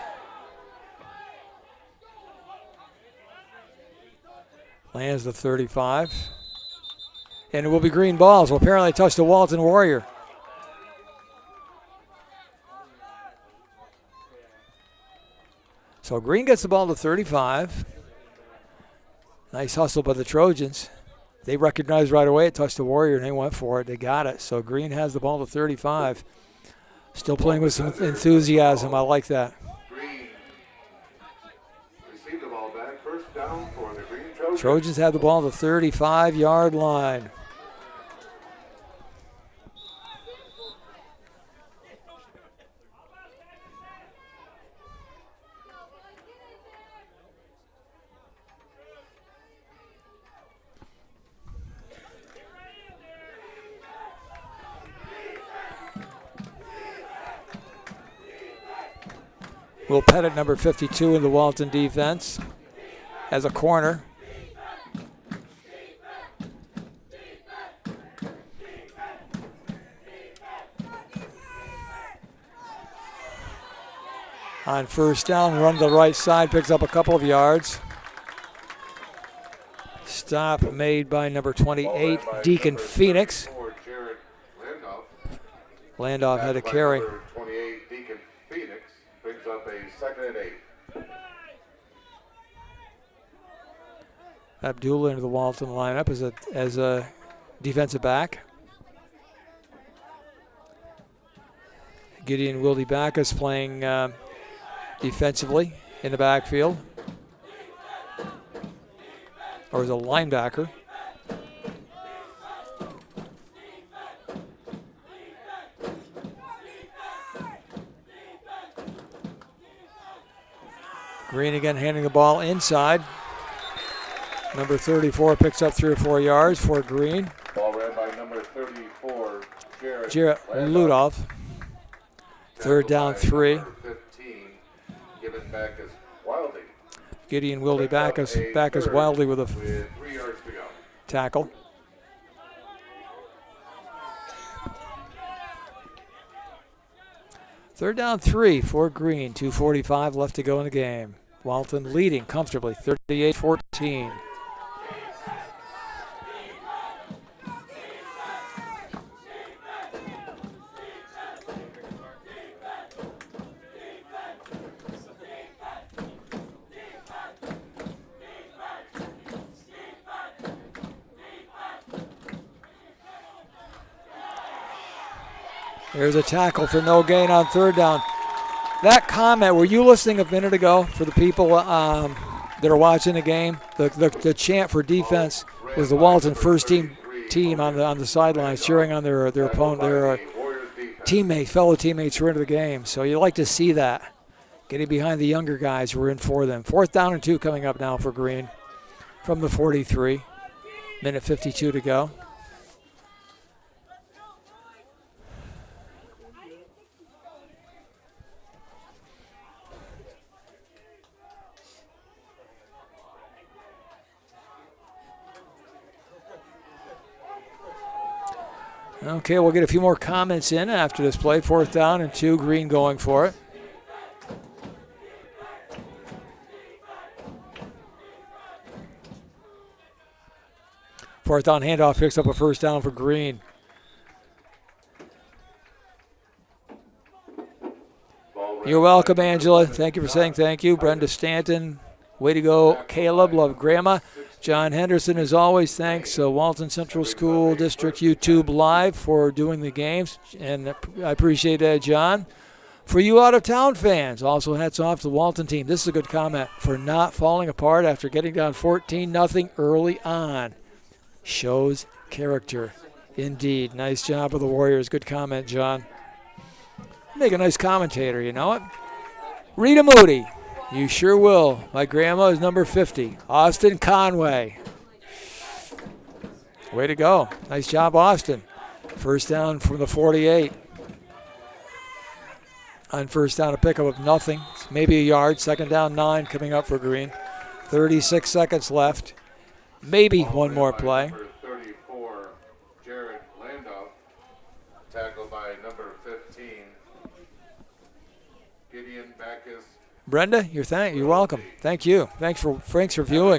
Lands the 35. And it will be Greene balls. Will apparently touch the Walton Warrior. So Greene gets the ball to 35. Nice hustle by the Trojans. They recognized right away it touched the Warrior, and they went for it. They got it. So Greene has the ball to 35. Still playing with some enthusiasm. I like that. Greene received the ball back. First down for the Greene Trojans. Trojans have the ball to the 35-yard line. Will Pettit, number 52 in the Walton defense, as a corner. On first down, run to the right side, picks up a couple of yards. Stop made by number 28, Deacon Phoenix. Landau had a carry. 28, Deacon Phoenix, brings up a 2nd and 8. Abdullah into the Walton lineup as a defensive back. Gideon Wildy Backus playing defensively in the backfield, or as a linebacker. Greene again handing the ball inside. Number 34 picks up 3 or 4 yards for Greene. Ball ran by number 34, Jarrett Ludoff. 3rd down 3. 15, given back as Wildy. Gideon Wildy Backus Wildly with a 3 yards to go. tackle. Third down 3 for Greene. 2:45 left to go in the game. Walton leading comfortably, 38-14. There's a tackle for no gain on 3rd down. That comment, were you listening a minute ago for the people that are watching the game? The chant for defense was the Walton first team on the sidelines cheering on their opponent, their fellow teammates who were into the game. So you like to see that, getting behind the younger guys who are in for them. 4th down and 2 coming up now for Greene from the 43. Minute 52 to go. Okay, we'll get a few more comments in after this play. 4th down and 2, Greene going for it. Fourth down handoff picks up a 1st down for Greene. You're welcome, Angela. Thank you for saying thank you. Brenda Stanton, way to go. Caleb, love Grandma. John Henderson, as always, thanks. Walton Central School District YouTube Live for doing the games, and I appreciate that, John. For you out-of-town fans, also hats off to the Walton team. This is a good comment, for not falling apart after getting down 14-0 early on. Shows character, indeed. Nice job of the Warriors. Good comment, John. Make a nice commentator, you know it. Rita Moody. You sure will. My grandma is number 50. Austin Conway. Way to go. Nice job, Austin. First down from the 48. On first down, a pickup of nothing. Maybe a yard. Second down, 9 coming up for Greene. 36 seconds left. Maybe one more play. Number 34, Jared Landoff. Tackled by number 15, Gideon Backus. Brenda, you're welcome. Thank you. Thanks for viewing.